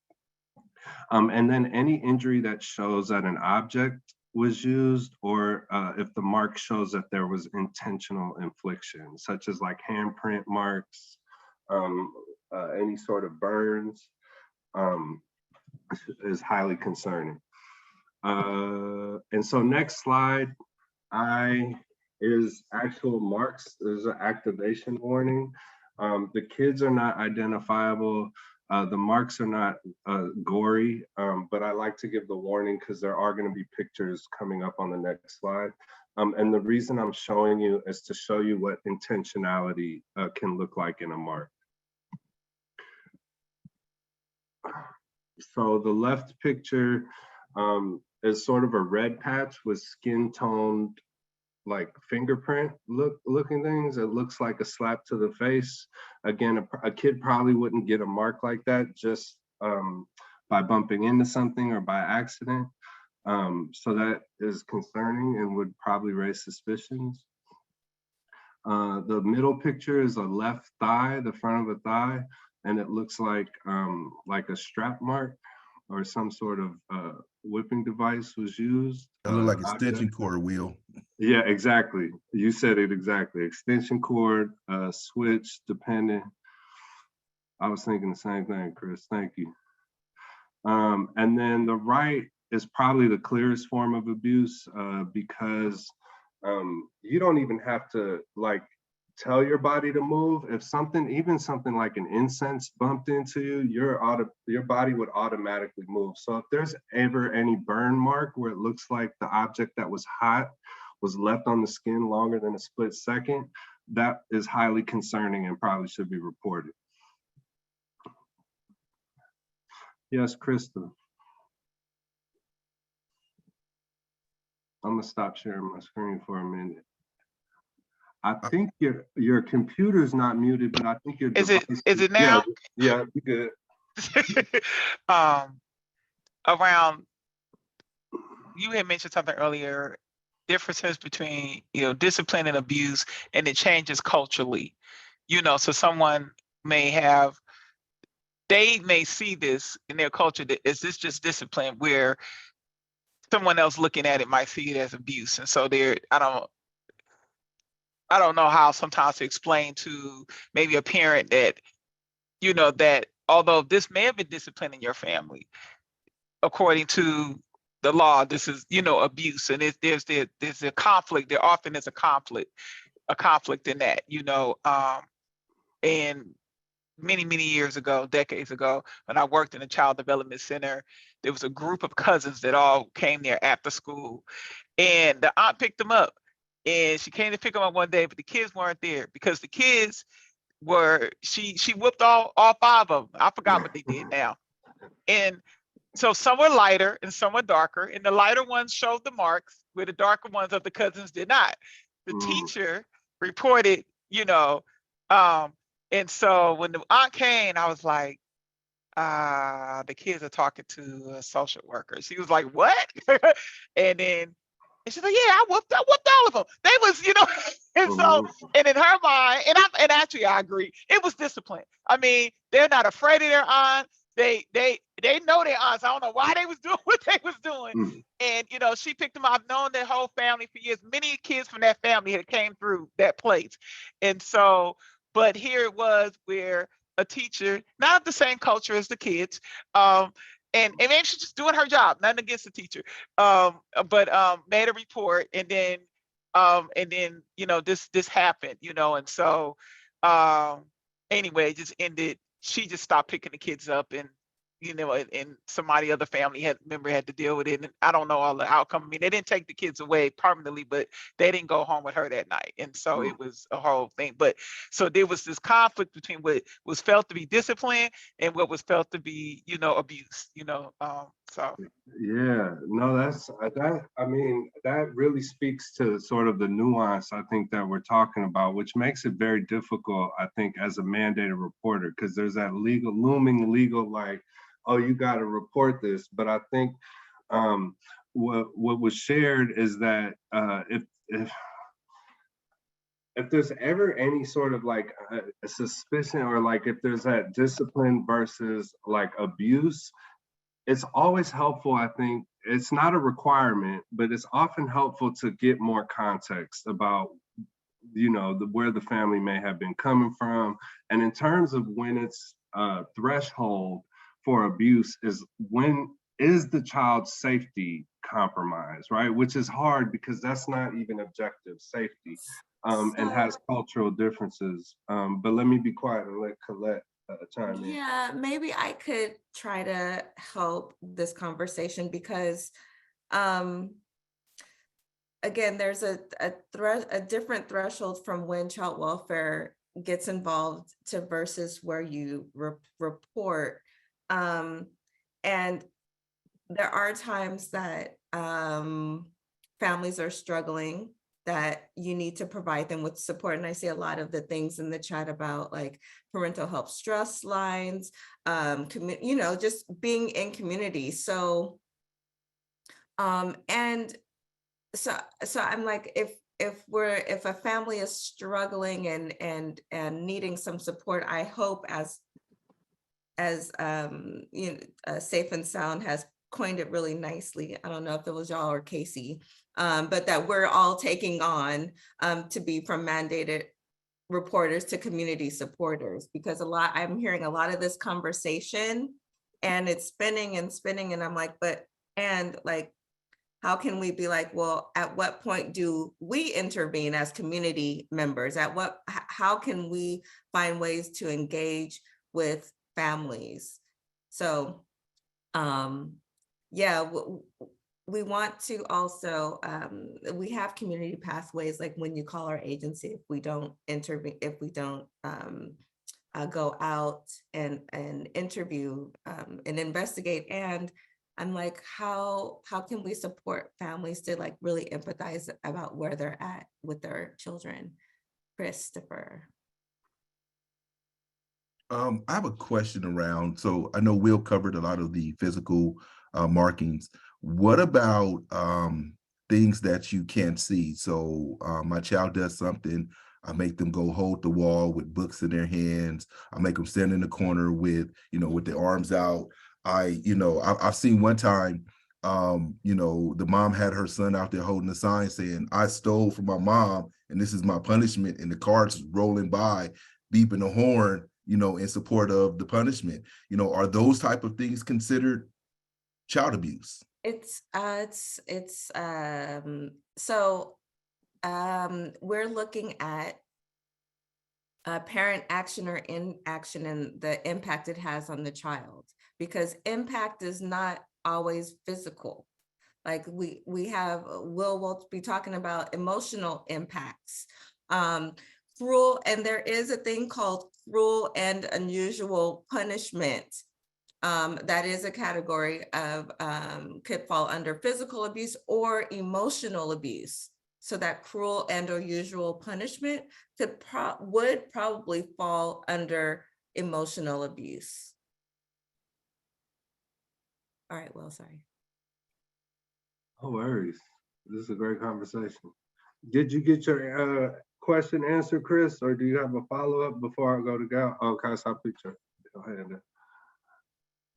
And then any injury that shows that an object was used, or if the mark shows that there was intentional infliction, such as like handprint marks, any sort of burns, is highly concerning. And so next slide, is actual marks. There's an activation warning. The kids are not identifiable. The marks are not gory, but I like to give the warning because there are going to be pictures coming up on the next slide. And the reason I'm showing you is to show you what intentionality can look like in a mark. So the left picture is sort of a red patch with skin toned like fingerprint looking things. It looks like a slap to the face. Again, a kid probably wouldn't get a mark like that just by bumping into something or by accident. So that is concerning and would probably raise suspicions. The middle picture is a left thigh, the front of a thigh, and it looks like a strap mark or some sort of whipping device was used.
It looked like extension cord wheel.
Yeah, exactly. You said it exactly. Extension cord, switch, dependent. I was thinking the same thing, Chris. Thank you. And then the right is probably the clearest form of abuse because you don't even have to like tell your body to move. If something, even something like an incense bumped into you, your body would automatically move. So if there's ever any burn mark where it looks like the object that was hot was left on the skin longer than a split second, that is highly concerning and probably should be reported. Yes, Krista. I'm gonna stop sharing my screen for a minute. I think your computer's not muted, but I think your device
is it now?
Yeah, you're good.
Around, you had mentioned something earlier, differences between discipline and abuse, and it changes culturally. So someone may see this in their culture that is this just discipline, where someone else looking at it might see it as abuse. And so I don't know how sometimes to explain to maybe a parent that, that although this may have been discipline in your family, according to the law, this is, abuse. And there's a conflict. There often is a conflict in that, and many years ago, decades ago, when I worked in a child development center, there was a group of cousins that all came there after school, and the aunt picked them up, and she came to pick them up one day, but the kids weren't there because the kids she whooped all 5 of them. I forgot what they did now. And so some were lighter and some were darker, and the lighter ones showed the marks where the darker ones of the cousins did not. The teacher reported, and so when the aunt came, I was like, the kids are talking to a social worker. She was like, what? And she's like, yeah, I whooped all of them. They was, and so, and in her mind, and actually I agree, it was discipline. I mean, they're not afraid of their aunt. They know their aunts. I don't know why they was doing what they was doing. And, she picked them up. I've known their whole family for years. Many kids from that family had came through that place. And so, but here it was where a teacher, not the same culture as the kids, and maybe she's just doing her job, nothing against the teacher, but made a report, and then this happened, and so anyway, it just ended. She just stopped picking the kids up, and and somebody other family member had to deal with it. And I don't know all the outcome. I mean, they didn't take the kids away permanently, but they didn't go home with her that night. And so it was a whole thing. But so there was this conflict between what was felt to be discipline and what was felt to be, abuse, so.
Yeah, no, I mean, that really speaks to sort of the nuance, I think, that we're talking about, which makes it very difficult, I think, as a mandated reporter, because there's that looming legal, like, oh, you got to report this. But I think what was shared is that if there's ever any sort of like a suspicion, or like if there's that discipline versus like abuse, it's always helpful, I think. It's not a requirement, but it's often helpful to get more context about, where the family may have been coming from. And in terms of when it's threshold for abuse is when is the child's safety compromised, right? Which is hard because that's not even objective safety, and has cultural differences. But let me be quiet and let Colette chime in.
Yeah, maybe I could try to help this conversation because again, there's a different threshold from when child welfare gets involved to versus where you report. And there are times that families are struggling, that you need to provide them with support. And I see a lot of the things in the chat about like parental health stress lines, just being in community. So, and so I'm like, if a family is struggling and needing some support, I hope as Safe and Sound has coined it really nicely. I don't know if it was y'all or Casey, but that we're all taking on to be from mandated reporters to community supporters, because I'm hearing a lot of this conversation and it's spinning and spinning. And I'm like, how can we be like, well, at what point do we intervene as community members? How can we find ways to engage with families? So, yeah, we want to also, we have community pathways, like when you call our agency, if we don't intervene, if we don't go out and interview and investigate. And I'm like, how can we support families to like really empathize about where they're at with their children? Christopher.
I have a question around, so I know Will covered a lot of the physical markings. What about things that you can't see? So my child does something, I make them go hold the wall with books in their hands. I make them stand in the corner with, with their arms out. I've seen one time, the mom had her son out there holding a sign saying, "I stole from my mom and this is my punishment." And the car's rolling by, beeping the horn, in support of the punishment. Are those type of things considered child abuse?
We're looking at parent action or inaction and the impact it has on the child, because impact is not always physical. Like we'll be talking about emotional impacts, cruel, and there is a thing called cruel and unusual punishment. That is a category of could fall under physical abuse or emotional abuse. So that cruel and unusual punishment would probably fall under emotional abuse. All right, well, sorry.
No worries. This is a great conversation. Did you get your question answered, Chris, or do you have a follow-up before I go to Gal? Oh, can I stop picture? Go ahead.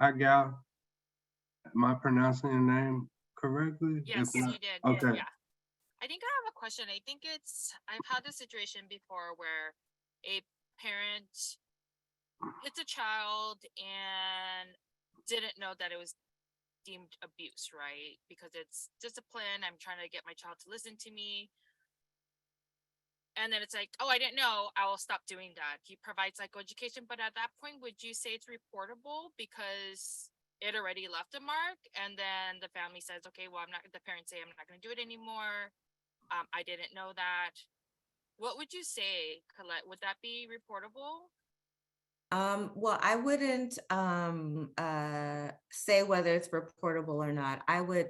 Hi, Gal. Am I pronouncing your name correctly?
Yes, you did.
Okay.
Yeah. I think I have a question. I think I've had this situation before where a parent hits a child and didn't know that it was deemed abuse, right? Because it's discipline. I'm trying to get my child to listen to me. And then it's like, oh, I didn't know, I will stop doing that. He provides psychoeducation, but at that point, would you say it's reportable because it already left a mark? And then the family says, okay, well, the parents say, I'm not going to do it anymore. I didn't know that. What would you say, Colette? Would that be reportable?
Well, I wouldn't say whether it's reportable or not. I would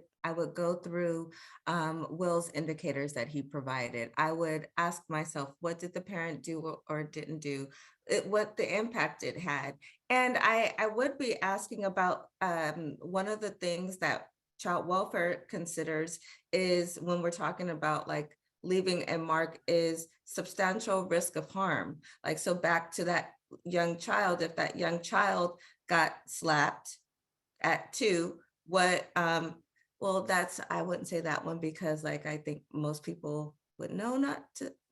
go through Will's indicators that he provided. I would ask myself, what did the parent do or didn't do? What the impact it had. And I would be asking about one of the things that child welfare considers is when we're talking about like leaving a mark is substantial risk of harm. Like, so back to that young child, if that young child got slapped at 2, what well, I wouldn't say that one, because like I think most people would know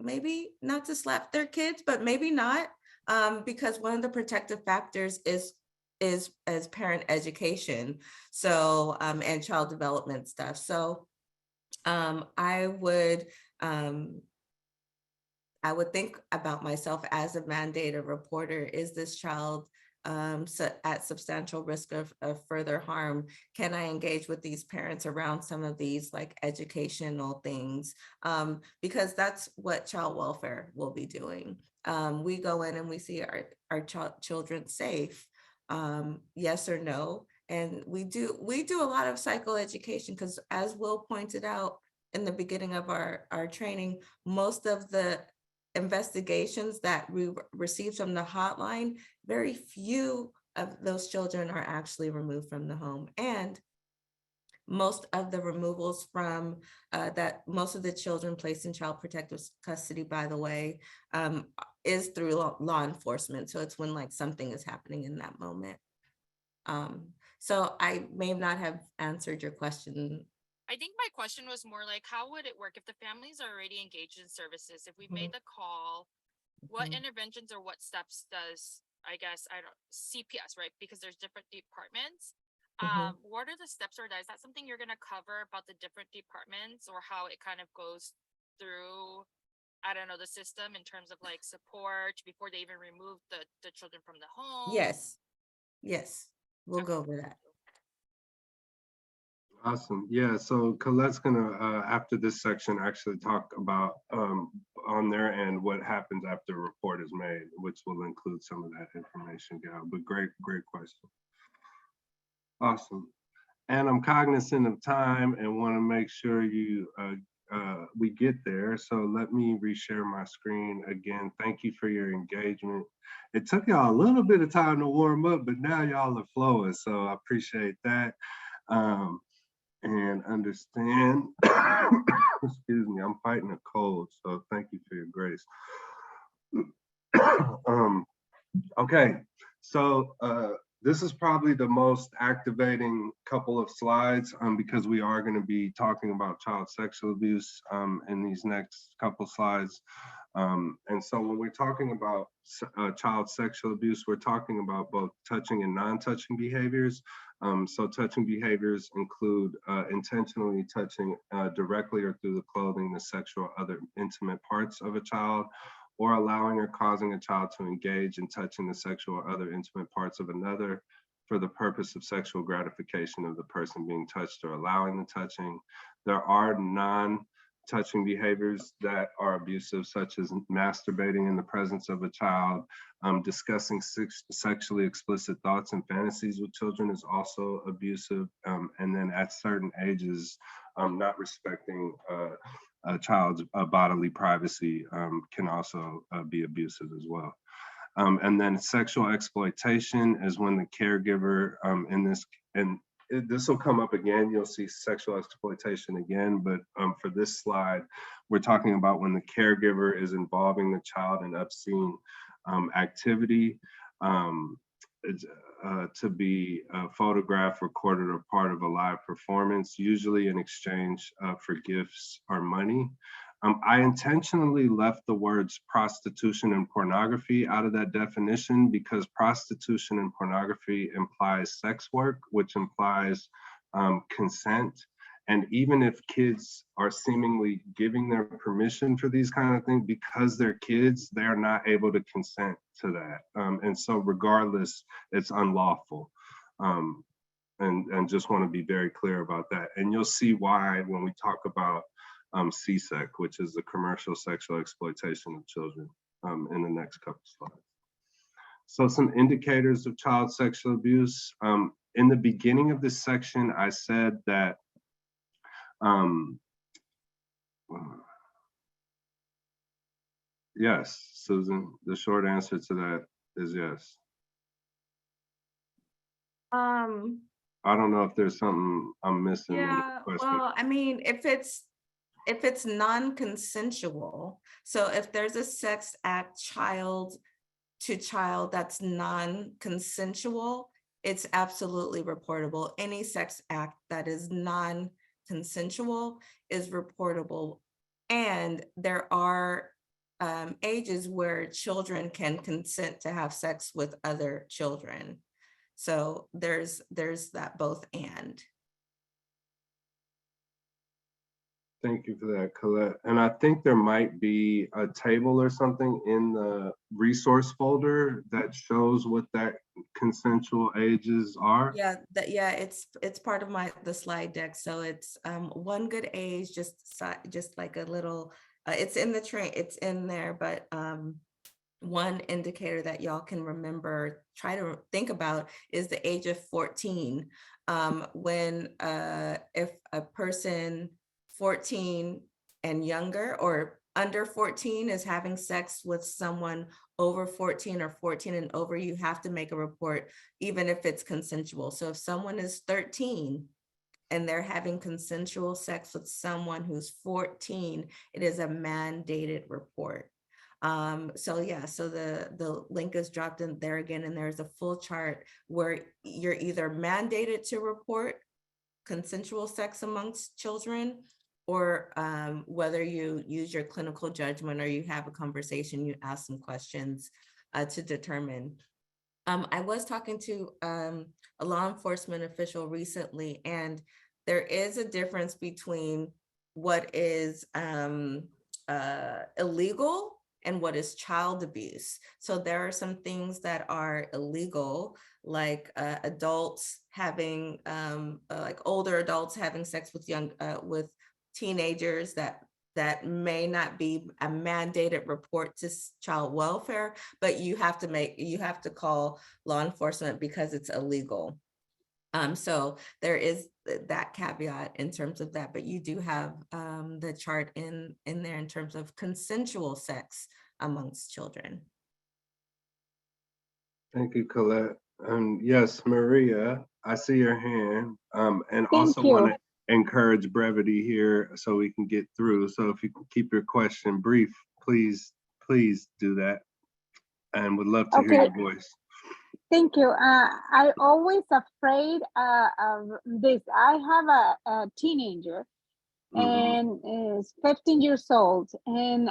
maybe not to slap their kids, but maybe not, because one of the protective factors is as parent education, so and child development stuff. So I would I would think about myself as a mandated reporter. Is this child at substantial risk of further harm? Can I engage with these parents around some of these like educational things? Because that's what child welfare will be doing. We go in and we see our children safe, yes or no. And we do a lot of psychoeducation, because as Will pointed out in the beginning of our training, most of the investigations that we received from the hotline, very few of those children are actually removed from the home. And most of the removals from most of the children placed in child protective custody, by the way, is through law enforcement. So it's when like something is happening in that moment. So I may not have answered your question.
I think my question was more like, how would it work if the families are already engaged in services? If we made the call, what interventions or what steps does, I guess, I don't, CPS, right? Because there's different departments. What are the steps, or is that something you're going to cover about the different departments, or how it kind of goes through, I don't know, the system in terms of like support before they even remove the children from the home?
Yes, we'll go over that.
Awesome. Yeah, so Colette's gonna, after this section, actually talk about on their end what happens after a report is made, which will include some of that information, Gal. But great question. Awesome. And I'm cognizant of time and want to make sure we get there. So let me reshare my screen again. Thank you for your engagement. It took y'all a little bit of time to warm up, but now y'all are flowing. So I appreciate that. And understand, excuse me, I'm fighting a cold, so thank you for your grace. Okay, so this is probably the most activating couple of slides because we are going to be talking about child sexual abuse in these next couple slides. And so when we're talking about child sexual abuse, we're talking about both touching and non-touching behaviors. So touching behaviors include intentionally touching directly or through the clothing, the sexual, other intimate parts of a child, or allowing or causing a child to engage in touching the sexual or other intimate parts of another for the purpose of sexual gratification of the person being touched or allowing the touching. There are non-touching behaviors that are abusive, such as masturbating in the presence of a child. Discussing sexually explicit thoughts and fantasies with children is also abusive. And then at certain ages, not respecting a child's bodily privacy can also be abusive as well. And then sexual exploitation is when the caregiver this will come up again, you'll see sexual exploitation again, but for this slide, we're talking about when the caregiver is involving the child in obscene activity to be photographed, recorded, or part of a live performance, usually in exchange for gifts or money. I intentionally left the words prostitution and pornography out of that definition because prostitution and pornography implies sex work, which implies consent. And even if kids are seemingly giving their permission for these kind of things, because they're kids, they're not able to consent to that. And so regardless, it's unlawful. And just want to be very clear about that. And you'll see why when we talk about CSEC, which is the commercial sexual exploitation of children, in the next couple slides. So some indicators of child sexual abuse. In the beginning of this section, I said that yes, Susan, the short answer to that is yes. I don't know if there's something I'm missing.
Yeah, well, I mean, if it's non-consensual, so if there's a sex act child to child that's non-consensual, it's absolutely reportable. Any sex act that is non-consensual is reportable. And there are ages where children can consent to have sex with other children. So there's that both and.
Thank you for that, Colette. And I think there might be a table or something in the resource folder that shows what that consensual ages are.
Yeah, it's part of the slide deck. So it's one good age, just like a little, it's in the train, it's in there, but one indicator that y'all can remember, try to think about, is the age of 14. When if a person 14 and younger or under 14 is having sex with someone over 14 or 14 and over, you have to make a report, even if it's consensual. So if someone is 13 and they're having consensual sex with someone who's 14, it is a mandated report. So yeah, so the link is dropped in there again, and there's a full chart where you're either mandated to report consensual sex amongst children, or whether you use your clinical judgment or you have a conversation, you ask some questions to determine. I was talking to a law enforcement official recently, and there is a difference between what is illegal and what is child abuse. So there are some things that are illegal, like adults having, like older adults having sex with with teenagers, that may not be a mandated report to child welfare, but you have to call law enforcement because it's illegal. So there is that caveat in terms of that, but you do have the chart in there in terms of consensual sex amongst children.
Thank you, Colette. Yes, Maria, I see your hand. And
Thank
also
you.
want to encourage brevity here so we can get through. So if you can keep your question brief, please do that. And would love to hear your voice.
Thank you. I always afraid of this. I have a teenager and is 15 years old, and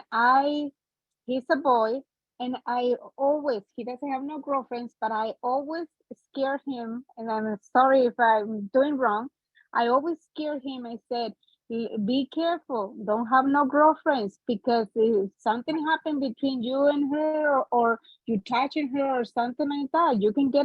he's a boy, and he doesn't have no girlfriends, but I always scare him, and I'm sorry if I'm doing wrong. I always scare him. I said, be careful, don't have no girlfriends, because if something happened between you and her, or you touching her or something like that, you can go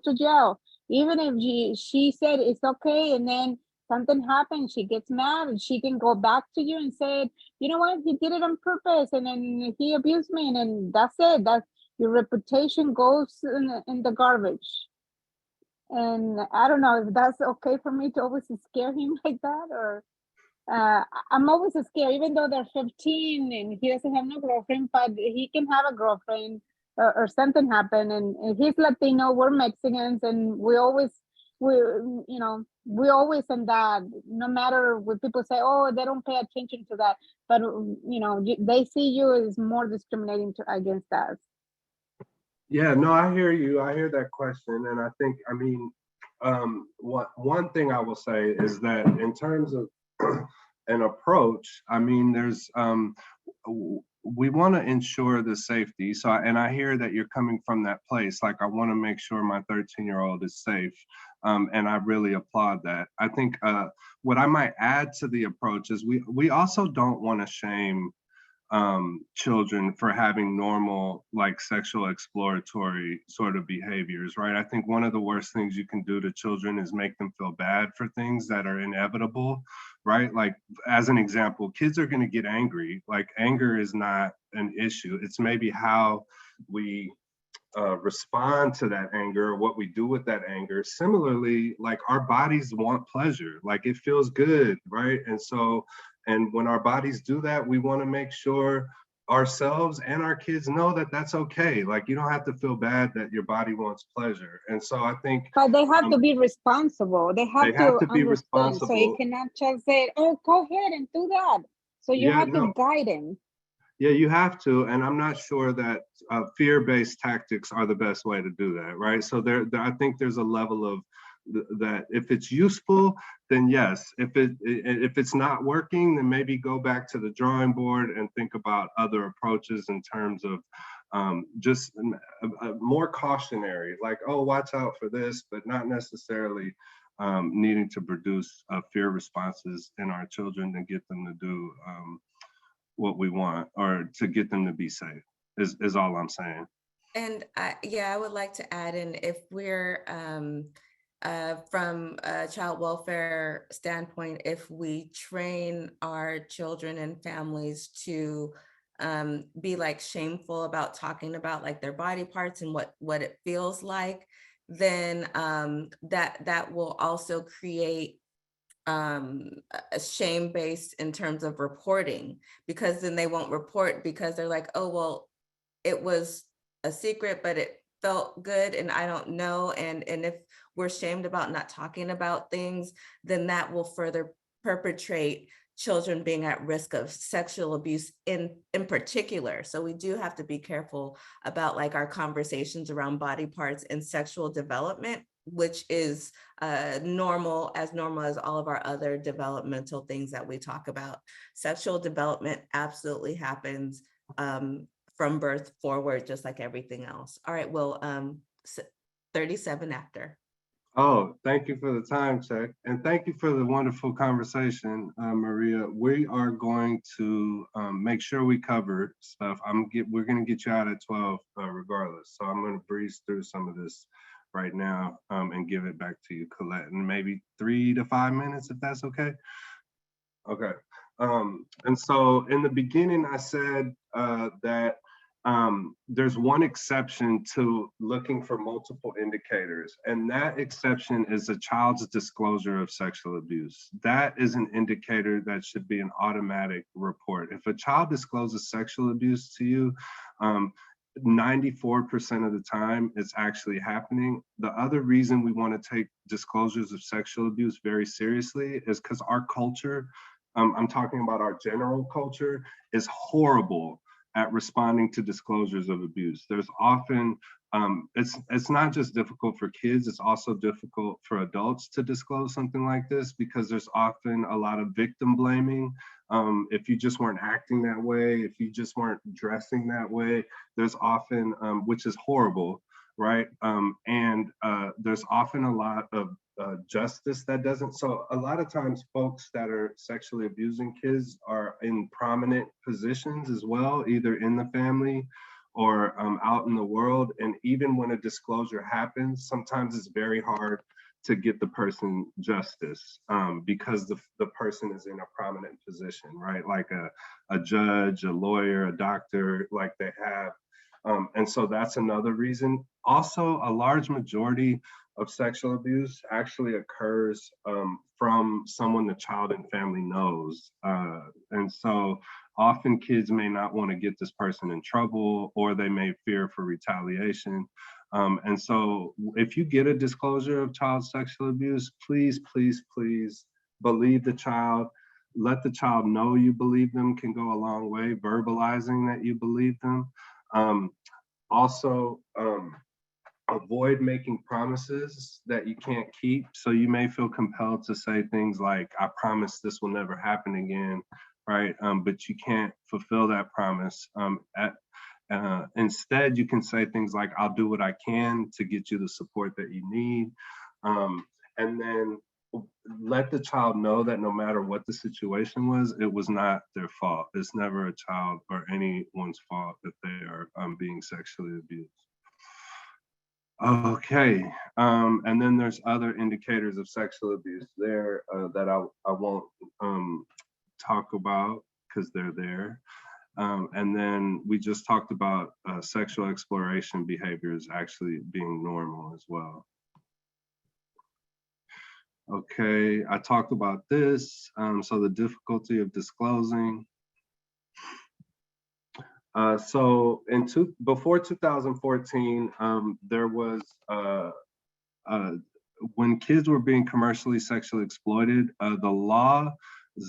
to jail. Even if she said it's okay, and then something happened, she gets mad, and she can go back to you and say, you know what, he did it on purpose, and then he abused me, and then that's it. That's your reputation goes in the garbage. And I don't know if that's okay for me to always scare him like that, or I'm always scared, even though they're 15 and he doesn't have no girlfriend, but he can have a girlfriend, or something happen. And he's Latino, we're Mexicans, and we always in that, no matter what people say, oh, they don't pay attention to that, but they see you as more discriminating against us.
Yeah, no, I hear you. I hear that question. And I think, I mean, one thing I will say is that in terms of an approach, I mean, there's, we want to ensure the safety. So, and I hear that you're coming from that place. Like, I want to make sure my 13-year-old is safe. And I really applaud that. I think what I might add to the approach is we also don't want to shame children for having normal, like, sexual exploratory sort of behaviors, right? I think one of the worst things you can do to children is make them feel bad for things that are inevitable, right? Like, as an example, kids are going to get angry. Like, anger is not an issue. It's maybe how we respond to that anger, or what we do with that anger. Similarly, like, our bodies want pleasure, like, it feels good, right? And when our bodies do that, we want to make sure ourselves and our kids know that that's okay. Like, you don't have to feel bad that your body wants pleasure. And so I think,
but they have to be responsible. They have to be responsible. So you cannot just say, oh, go ahead and do that. So you have to guide them.
Yeah, you have to, and I'm not sure that fear-based tactics are the best way to do that, right? So I think there's a level of that. If it's useful, then yes. If it's not working, then maybe go back to the drawing board and think about other approaches in terms of just more cautionary, like, oh, watch out for this, but not necessarily needing to produce fear responses in our children to get them to do what we want, or to get them to be safe, is all I'm saying.
And yeah, I would like to add in, if we're from a child welfare standpoint, if we train our children and families to be like shameful about talking about like their body parts and what it feels like, then that will also create a shame based in terms of reporting, because then they won't report because they're like, oh, well, it was a secret, but it felt good and I don't know. And if we're shamed about not talking about things, then that will further perpetrate children being at risk of sexual abuse in particular. So we do have to be careful about like our conversations around body parts and sexual development, which is normal as all of our other developmental things that we talk about. Sexual development absolutely happens from birth forward, just like everything else. All right, well, 37 after.
Oh, thank you for the time check. And thank you for the wonderful conversation, Maria. We are going to make sure we cover stuff. We're gonna get you out at 12 regardless. So I'm gonna breeze through some of this right now and give it back to you, Colette, in maybe 3 to 5 minutes, if that's okay. Okay. And so in the beginning, I said that there's one exception to looking for multiple indicators, and that exception is a child's disclosure of sexual abuse. That is an indicator that should be an automatic report. If a child discloses sexual abuse to you, 94% of the time it's actually happening. The other reason we want to take disclosures of sexual abuse very seriously is because our culture, I'm talking about our general culture, is horrible at responding to disclosures of abuse. There's often, it's not just difficult for kids, it's also difficult for adults to disclose something like this, because there's often a lot of victim blaming. If you just weren't acting that way, if you just weren't dressing that way, there's often, which is horrible, right? And there's often a lot of justice that doesn't. So a lot of times folks that are sexually abusing kids are in prominent positions as well, either in the family or out in the world. And even when a disclosure happens, sometimes it's very hard to get the person justice because the person is in a prominent position, right? Like a judge, a lawyer, a doctor, like they have. And so that's another reason. Also, a large majority of sexual abuse actually occurs from someone the child and family knows. And so often kids may not want to get this person in trouble, or they may fear for retaliation. And so if you get a disclosure of child sexual abuse, please, please, please believe the child. Let the child know you believe them can go a long way, verbalizing that you believe them. Also, avoid making promises that you can't keep. So you may feel compelled to say things like, I promise this will never happen again, right? But you can't fulfill that promise. Instead, you can say things like, I'll do what I can to get you the support that you need. And then let the child know that no matter what the situation was, it was not their fault. It's never a child or anyone's fault that they are being sexually abused. Okay, and then there's other indicators of sexual abuse there that I won't talk about because they're there. And then we just talked about sexual exploration behaviors actually being normal as well. Okay, I talked about this. So the difficulty of disclosing. So before 2014, there was, when kids were being commercially sexually exploited, the law's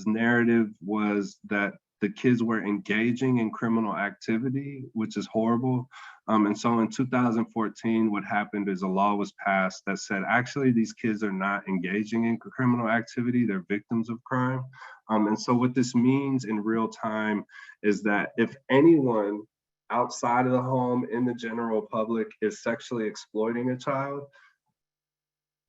narrative was that the kids were engaging in criminal activity, which is horrible. And so in 2014, what happened is a law was passed that said, actually, these kids are not engaging in criminal activity, they're victims of crime. And so what this means in real time is that if anyone outside of the home in the general public is sexually exploiting a child,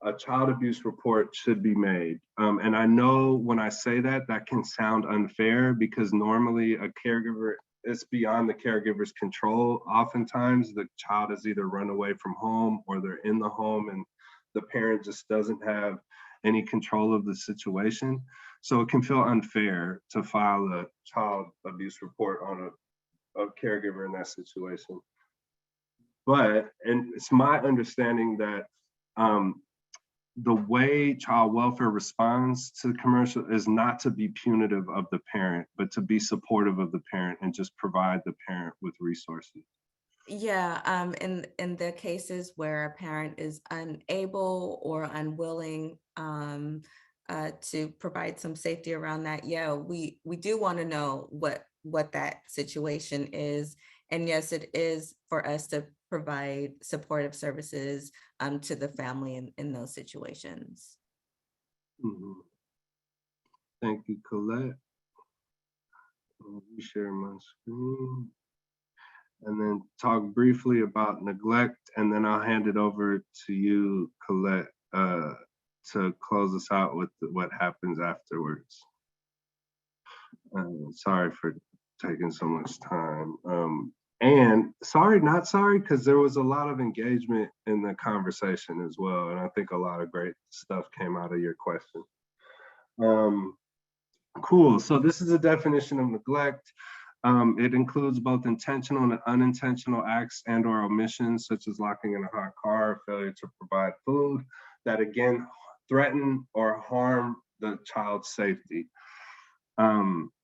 a child abuse report should be made. And I know when I say that, that can sound unfair because normally a caregiver, it's beyond the caregiver's control. Oftentimes the child has either run away from home or they're in the home and the parent just doesn't have any control of the situation. So it can feel unfair to file a child abuse report on a caregiver in that situation. But, and it's my understanding that the way child welfare responds to commercial is not to be punitive of the parent, but to be supportive of the parent and just provide the parent with resources.
Yeah, in the cases where a parent is unable or unwilling to provide some safety around that, yeah, we do want to know what that situation is. And yes, it is for us to provide supportive services to the family in those situations.
Mm-hmm. Thank you, Colette. I'll share my screen. And then talk briefly about neglect, and then I'll hand it over to you, Colette, to close us out with what happens afterwards. Sorry for taking so much time. And sorry, not sorry, because there was a lot of engagement in the conversation as well. And I think a lot of great stuff came out of your question. Cool, so this is a definition of neglect. It includes both intentional and unintentional acts and or omissions, such as locking in a hot car, failure to provide food, that again, threaten or harm the child's safety.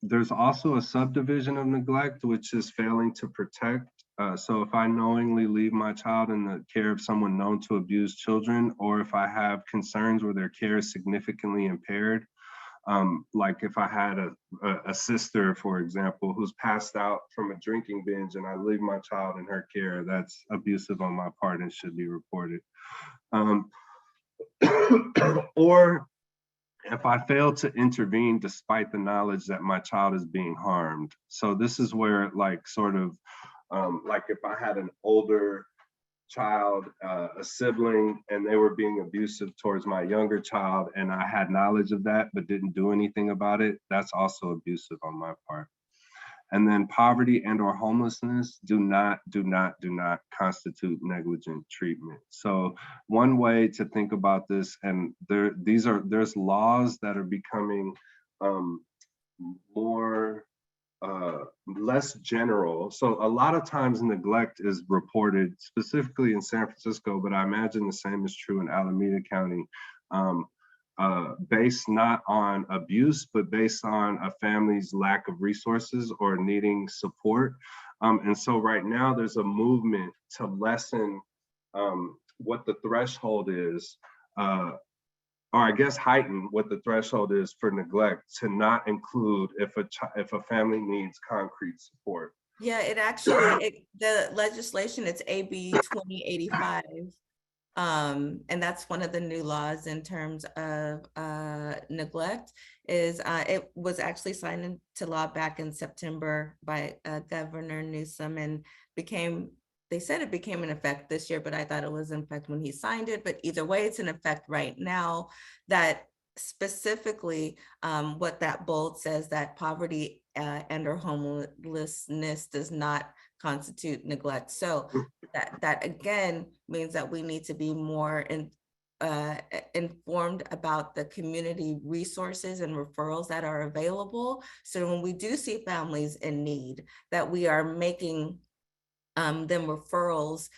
There's also a subdivision of neglect, which is failing to protect. So if I knowingly leave my child in the care of someone known to abuse children, or if I have concerns where their care is significantly impaired, like if I had a sister, for example, who's passed out from a drinking binge and I leave my child in her care, that's abusive on my part and should be reported. Or if I fail to intervene despite the knowledge that my child is being harmed. So this is where like sort of like if I had an older child, a sibling, and they were being abusive towards my younger child and I had knowledge of that but didn't do anything about it, that's also abusive on my part. And then poverty and or homelessness do not constitute negligent treatment. So one way to think about this, and there's laws that are becoming more less general. So a lot of times neglect is reported specifically in San Francisco, but I imagine the same is true in Alameda County, based not on abuse, but based on a family's lack of resources or needing support. And so right now there's a movement to lessen what the threshold is, or I guess heighten what the threshold is for neglect to not include if a family needs concrete support.
Yeah, it actually, the legislation, it's AB 2085. And that's one of the new laws in terms of neglect is it was actually signed into law back in September by Governor Newsom and they said it became in effect this year, but I thought it was in effect when he signed it. But either way, it's in effect right now. That specifically what that bold says, that poverty and or homelessness does not constitute neglect. So that again means that we need to be more informed about the community resources and referrals that are available. So when we do see families in need, that we are making them referrals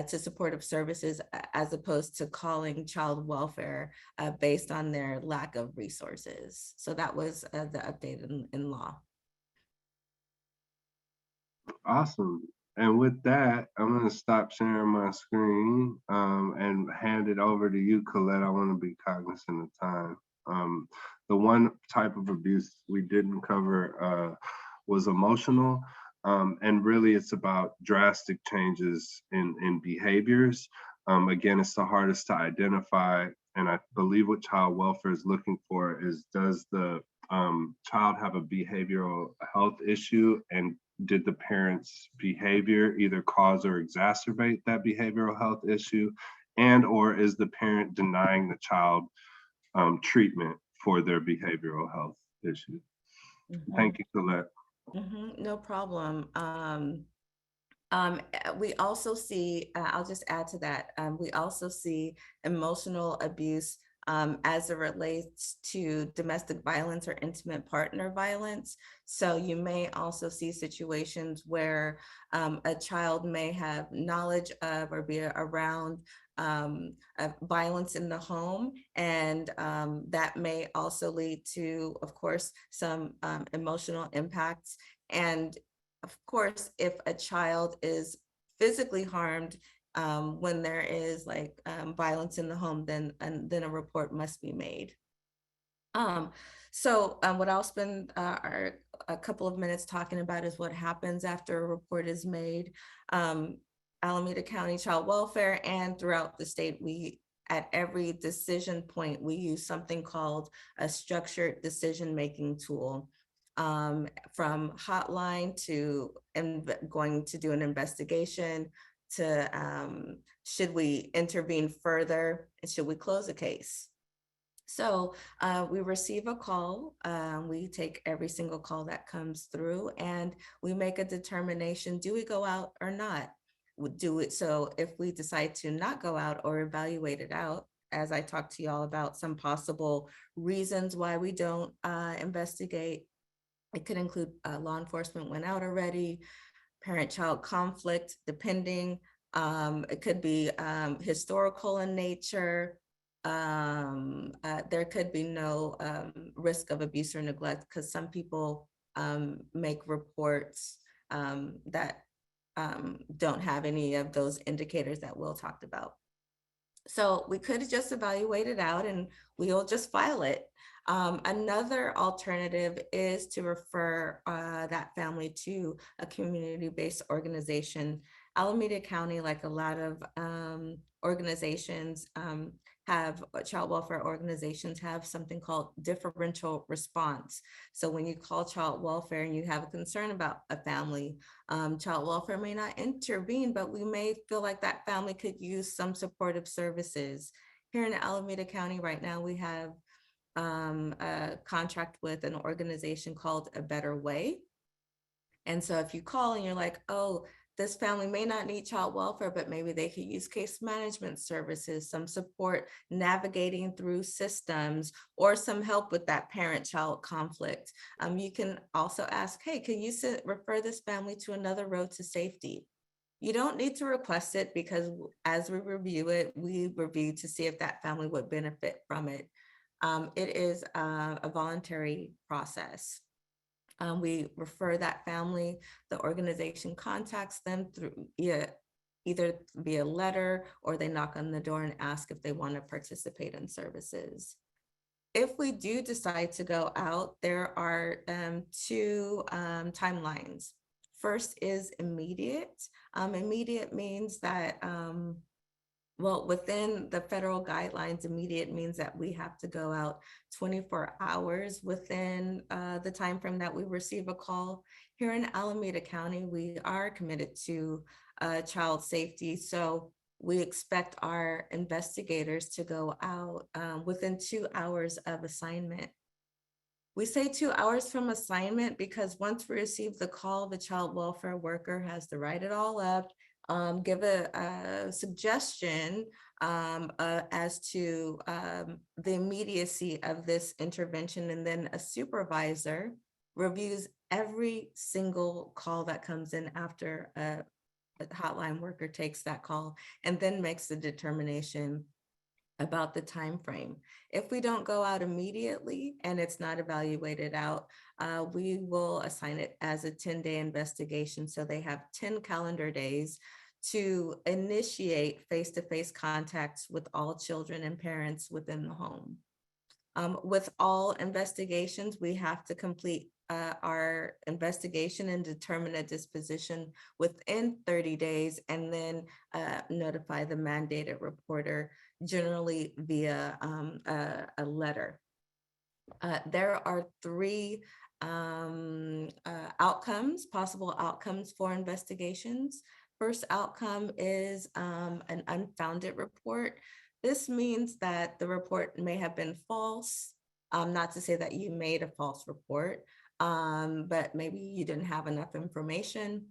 to supportive services as opposed to calling child welfare based on their lack of resources. So that was the update in law.
Awesome. And with that, I'm going to stop sharing my screen and hand it over to you, Colette. I want to be cognizant of time. The one type of abuse we didn't cover was emotional. And really, it's about drastic changes in behaviors. Again, it's the hardest to identify. And I believe what child welfare is looking for is, does the child have a behavioral health issue, and did the parent's behavior either cause or exacerbate that behavioral health issue? and or is the parent denying the child treatment for their behavioral health issues? Thank you, Colette.
No problem. We also see, I'll just add to that, we also see emotional abuse as it relates to domestic violence or intimate partner violence. So you may also see situations where a child may have knowledge of or be around violence in the home, and that may also lead to, of course, some emotional impacts. And of course, if a child is physically harmed when there is like violence in the home, then a report must be made. What I'll spend a couple of minutes talking about is what happens after a report is made. Alameda County Child Welfare and throughout the state, we at every decision point, we use something called a structured decision-making tool. From hotline to going to do an investigation to should we intervene further and should we close a case. So we receive a call, we take every single call that comes through and we make a determination, do we go out or not? Do it. So if we decide to not go out or evaluate it out, as I talked to y'all about some possible reasons why we don't investigate, it could include law enforcement went out already, parent-child conflict, depending. It could be historical in nature. There could be no risk of abuse or neglect because some people make reports that don't have any of those indicators that Will talked about. So we could just evaluate it out and we'll just file it. Another alternative is to refer that family to a community-based organization. Alameda County, like a lot of organizations, have child welfare organizations have something called differential response. So when you call child welfare and you have a concern about a family, child welfare may not intervene, but we may feel like that family could use some supportive services. Here in Alameda County right now, we have a contract with an organization called A Better Way. And so if you call and you're like, oh, this family may not need child welfare, but maybe they could use case management services, some support navigating through systems, or some help with that parent-child conflict. You can also ask, hey, can you refer this family to another road to safety? You don't need to request it because as we review it, we review to see if that family would benefit from it. It is a voluntary process. We refer that family, the organization contacts them through either via letter or they knock on the door and ask if they want to participate in services. If we do decide to go out, there are two timelines. First is immediate. Immediate means that well, within the federal guidelines, immediate means that we have to go out 24 hours within the time frame that we receive a call. Here in Alameda County, we are committed to child safety. So we expect our investigators to go out within 2 hours of assignment. We say 2 hours from assignment because once we receive the call, the child welfare worker has to write it all up, give a suggestion as to the immediacy of this intervention, and then a supervisor reviews every single call that comes in after a hotline worker takes that call and then makes the determination about the time frame. If we don't go out immediately and it's not evaluated out, we will assign it as a 10-day investigation. So they have 10 calendar days to initiate face-to-face contacts with all children and parents within the home. With all investigations, we have to complete our investigation and determine a disposition within 30 days and then notify the mandated reporter, generally via a letter. There are 3 outcomes, possible outcomes for investigations. first outcome is an unfounded report. This means that the report may have been false. Not to say that you made a false report, but maybe you didn't have enough information.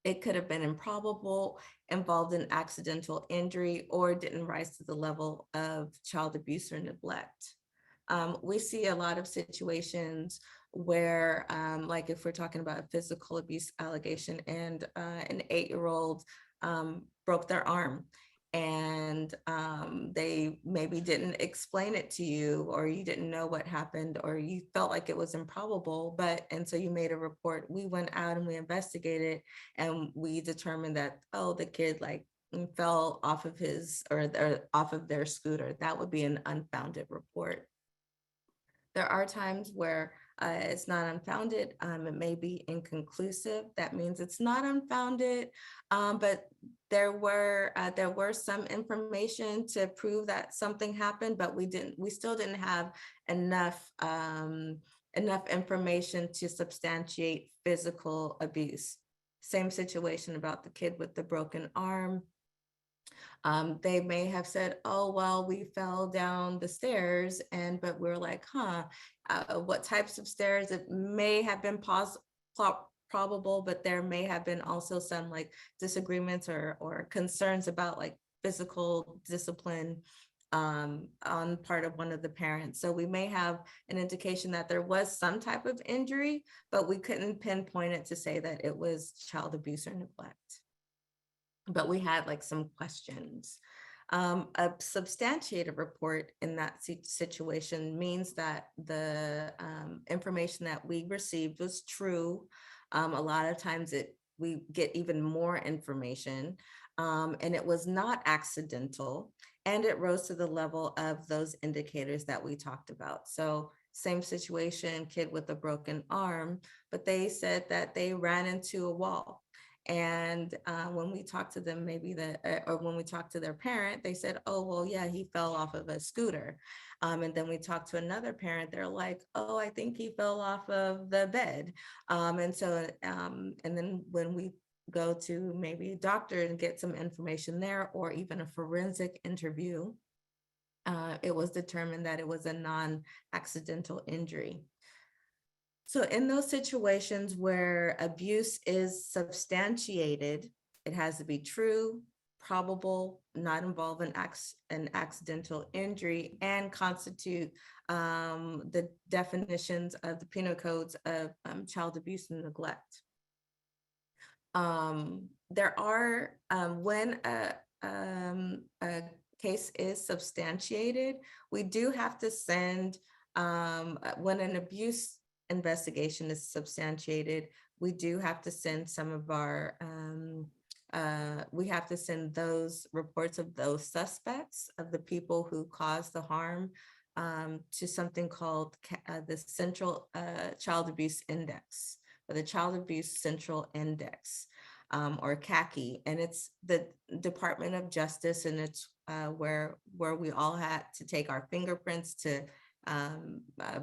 It could have been improbable, involved in accidental injury, or didn't rise to the level of child abuse or neglect. We see a lot of situations where, like if we're talking about a physical abuse allegation and an 8-year-old broke their arm, and they maybe didn't explain it to you, or you didn't know what happened, or you felt like it was improbable, and so you made a report. We went out and we investigated, and we determined that, oh, the kid like fell off of his or off of their scooter. That would be an unfounded report. There are times where it's not unfounded. It may be inconclusive. That means it's not unfounded, but there were some information to prove that something happened, but we still didn't have enough information to substantiate physical abuse. Same situation about the kid with the broken arm. They may have said, oh, well, we fell down the stairs, but we're like, what types of stairs? It may have been probable, but there may have been also some like disagreements or concerns about like physical discipline on part of one of the parents. So we may have an indication that there was some type of injury, but we couldn't pinpoint it to say that it was child abuse or neglect. But we had like some questions. A substantiated report in that situation means that the information that we received was true. A lot of times we get even more information, and it was not accidental, and it rose to the level of those indicators that we talked about. So same situation, kid with a broken arm, but they said that they ran into a wall. And when we talked to them, or when we talked to their parent, they said, oh, well, yeah, he fell off of a scooter. And then we talked to another parent, they're like, oh, I think he fell off of the bed. And then when we go to maybe a doctor and get some information there, or even a forensic interview, it was determined that it was a non-accidental injury. So in those situations where abuse is substantiated, it has to be true, probable, not involve an accidental injury, and constitute the definitions of the penal codes of child abuse and neglect. There are, when a case is substantiated, we do have to send, when an abuse investigation is substantiated, we do have to send some of our, we have to send those reports of those suspects, of the people who caused the harm, to something called the Central Child Abuse Index, or the Child Abuse Central Index, or CACI, and it's the Department of Justice, and it's where we all had to take our fingerprints to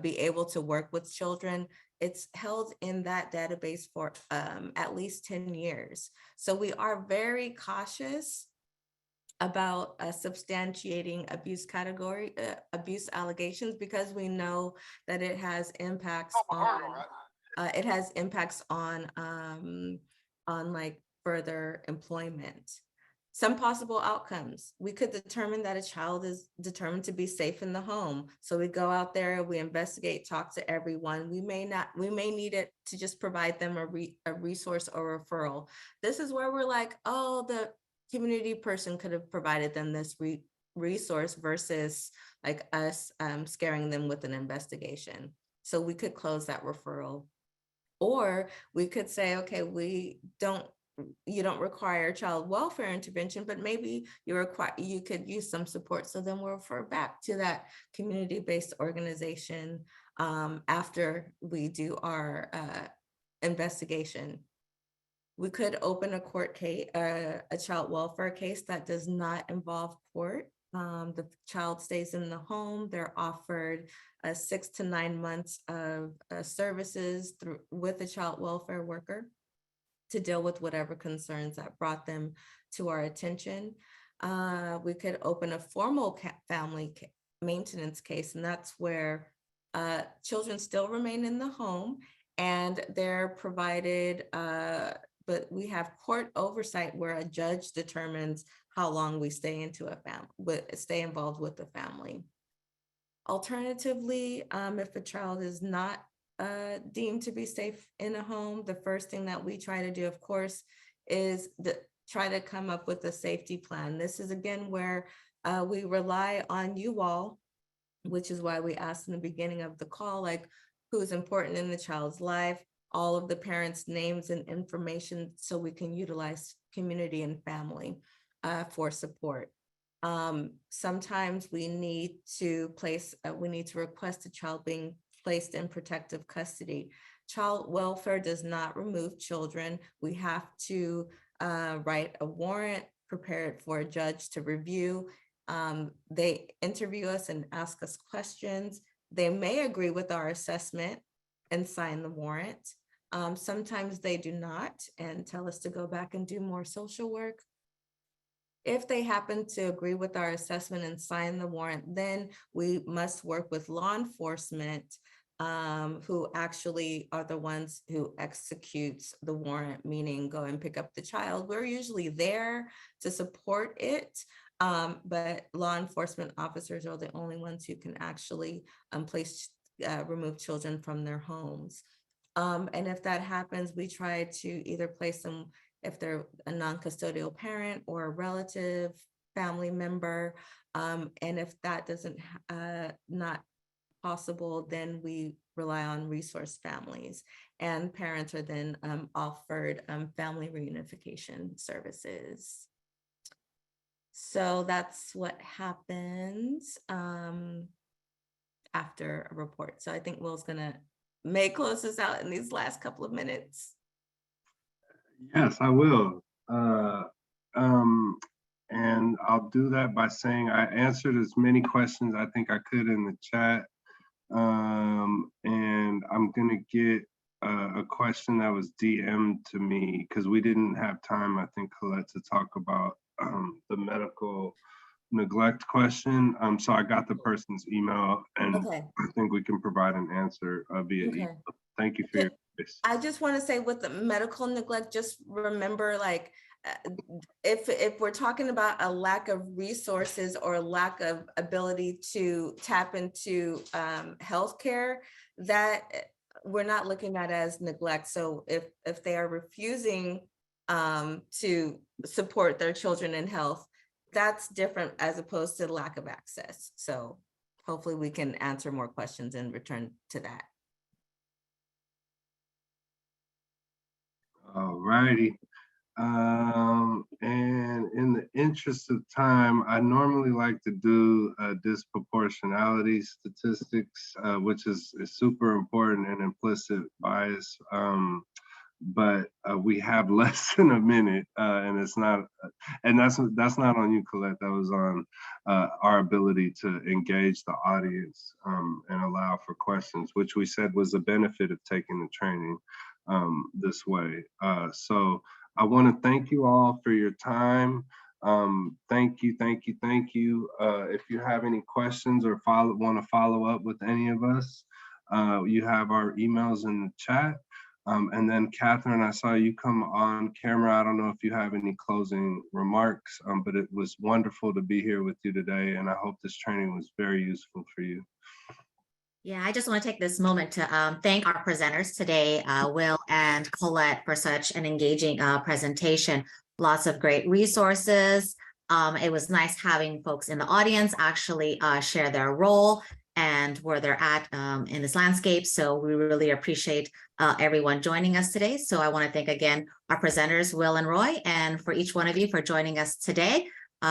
be able to work with children. It's held in that database for at least 10 years. So we are very cautious about substantiating abuse allegations, because we know that it has impacts on like further employment. Some possible outcomes: we could determine that a child is determined to be safe in the home. So we go out there, we investigate, talk to everyone. We may need it to just provide them a resource or referral. This is where we're like, oh, the community person could have provided them this resource versus like us scaring them with an investigation. So we could close that referral. Or we could say, okay, you don't require child welfare intervention, but maybe you could use some support. So then we'll refer back to that community-based organization after we do our investigation. We could open a court case, a child welfare case that does not involve court. The child stays in the home. They're offered 6 to 9 months of services with a child welfare worker. to deal with whatever concerns that brought them to our attention. We could open a formal family maintenance case, and that's where children still remain in the home and they're provided, but we have court oversight where a judge determines how long we stay stay involved with the family. Alternatively, if a child is not deemed to be safe in a home, the first thing that we try to do, of course, is try to come up with a safety plan. This is again where we rely on you all, which is why we asked in the beginning of the call, like who's important in the child's life, all of the parents' names and information, so we can utilize community and family for support. Sometimes we need to request a child being placed in protective custody. Child welfare does not remove children. We have to write a warrant, prepare it for a judge to review. They interview us and ask us questions. They may agree with our assessment and sign the warrant. Sometimes they do not and tell us to go back and do more social work. If they happen to agree with our assessment and sign the warrant, then we must work with law enforcement, who actually are the ones who executes the warrant, meaning go and pick up the child. We're usually there to support it, but law enforcement officers are the only ones who can actually remove children from their homes. And if that happens, we try to either place them, if they're a non-custodial parent or a relative family member. And if that doesn't not possible, then we rely on resource families, and parents are then offered family reunification services. So that's what happens after a report. So I think Will's gonna close us out in these last couple of minutes.
Yes, I will. And I'll do that by saying I answered as many questions I think I could in the chat. And I'm gonna get a question that was DM'd to me because we didn't have time, I think, Colette, to talk about the medical neglect question. So I got the person's email, and
Okay.
I think we can provide an answer via email. Thank you for your advice.
I just want to say with the medical neglect, just remember, like, if we're talking about a lack of resources or lack of ability to tap into healthcare, that we're not looking at as neglect. So if they are refusing to support their children in health, that's different as opposed to lack of access. So hopefully we can answer more questions and return to that.
All righty. And in the interest of time, I normally like to do disproportionality statistics, which is super important and implicit bias. But we have less than a minute, and it's not, and that's not on you, Colette. That was on our ability to engage the audience and allow for questions, which we said was a benefit of taking the training this way. So I want to thank you all for your time. Thank you. If you have any questions or want to follow up with any of us, you have our emails in the chat. And then Catherine, I saw you come on camera. I don't know if you have any closing remarks, but it was wonderful to be here with you today. And I hope this training was very useful for you.
Yeah, I just want to take this moment to thank our presenters today, Will and Colette, for such an engaging presentation. Lots of great resources. It was nice having folks in the audience actually share their role and where they're at in this landscape. So we really appreciate everyone joining us today. So I want to thank again our presenters, Will and Roy, and for each one of you for joining us today.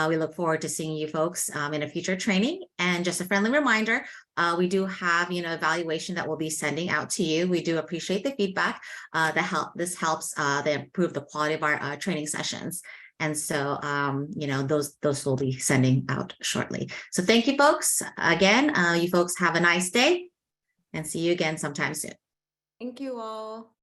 We look forward to seeing you folks in a future training. And just a friendly reminder, we do have, evaluation that we'll be sending out to you. We do appreciate the feedback. This helps improve the quality of our training sessions. And so, those will be sending out shortly. So thank you, folks. Again, you folks have a nice day and see you again sometime soon.
Thank you all.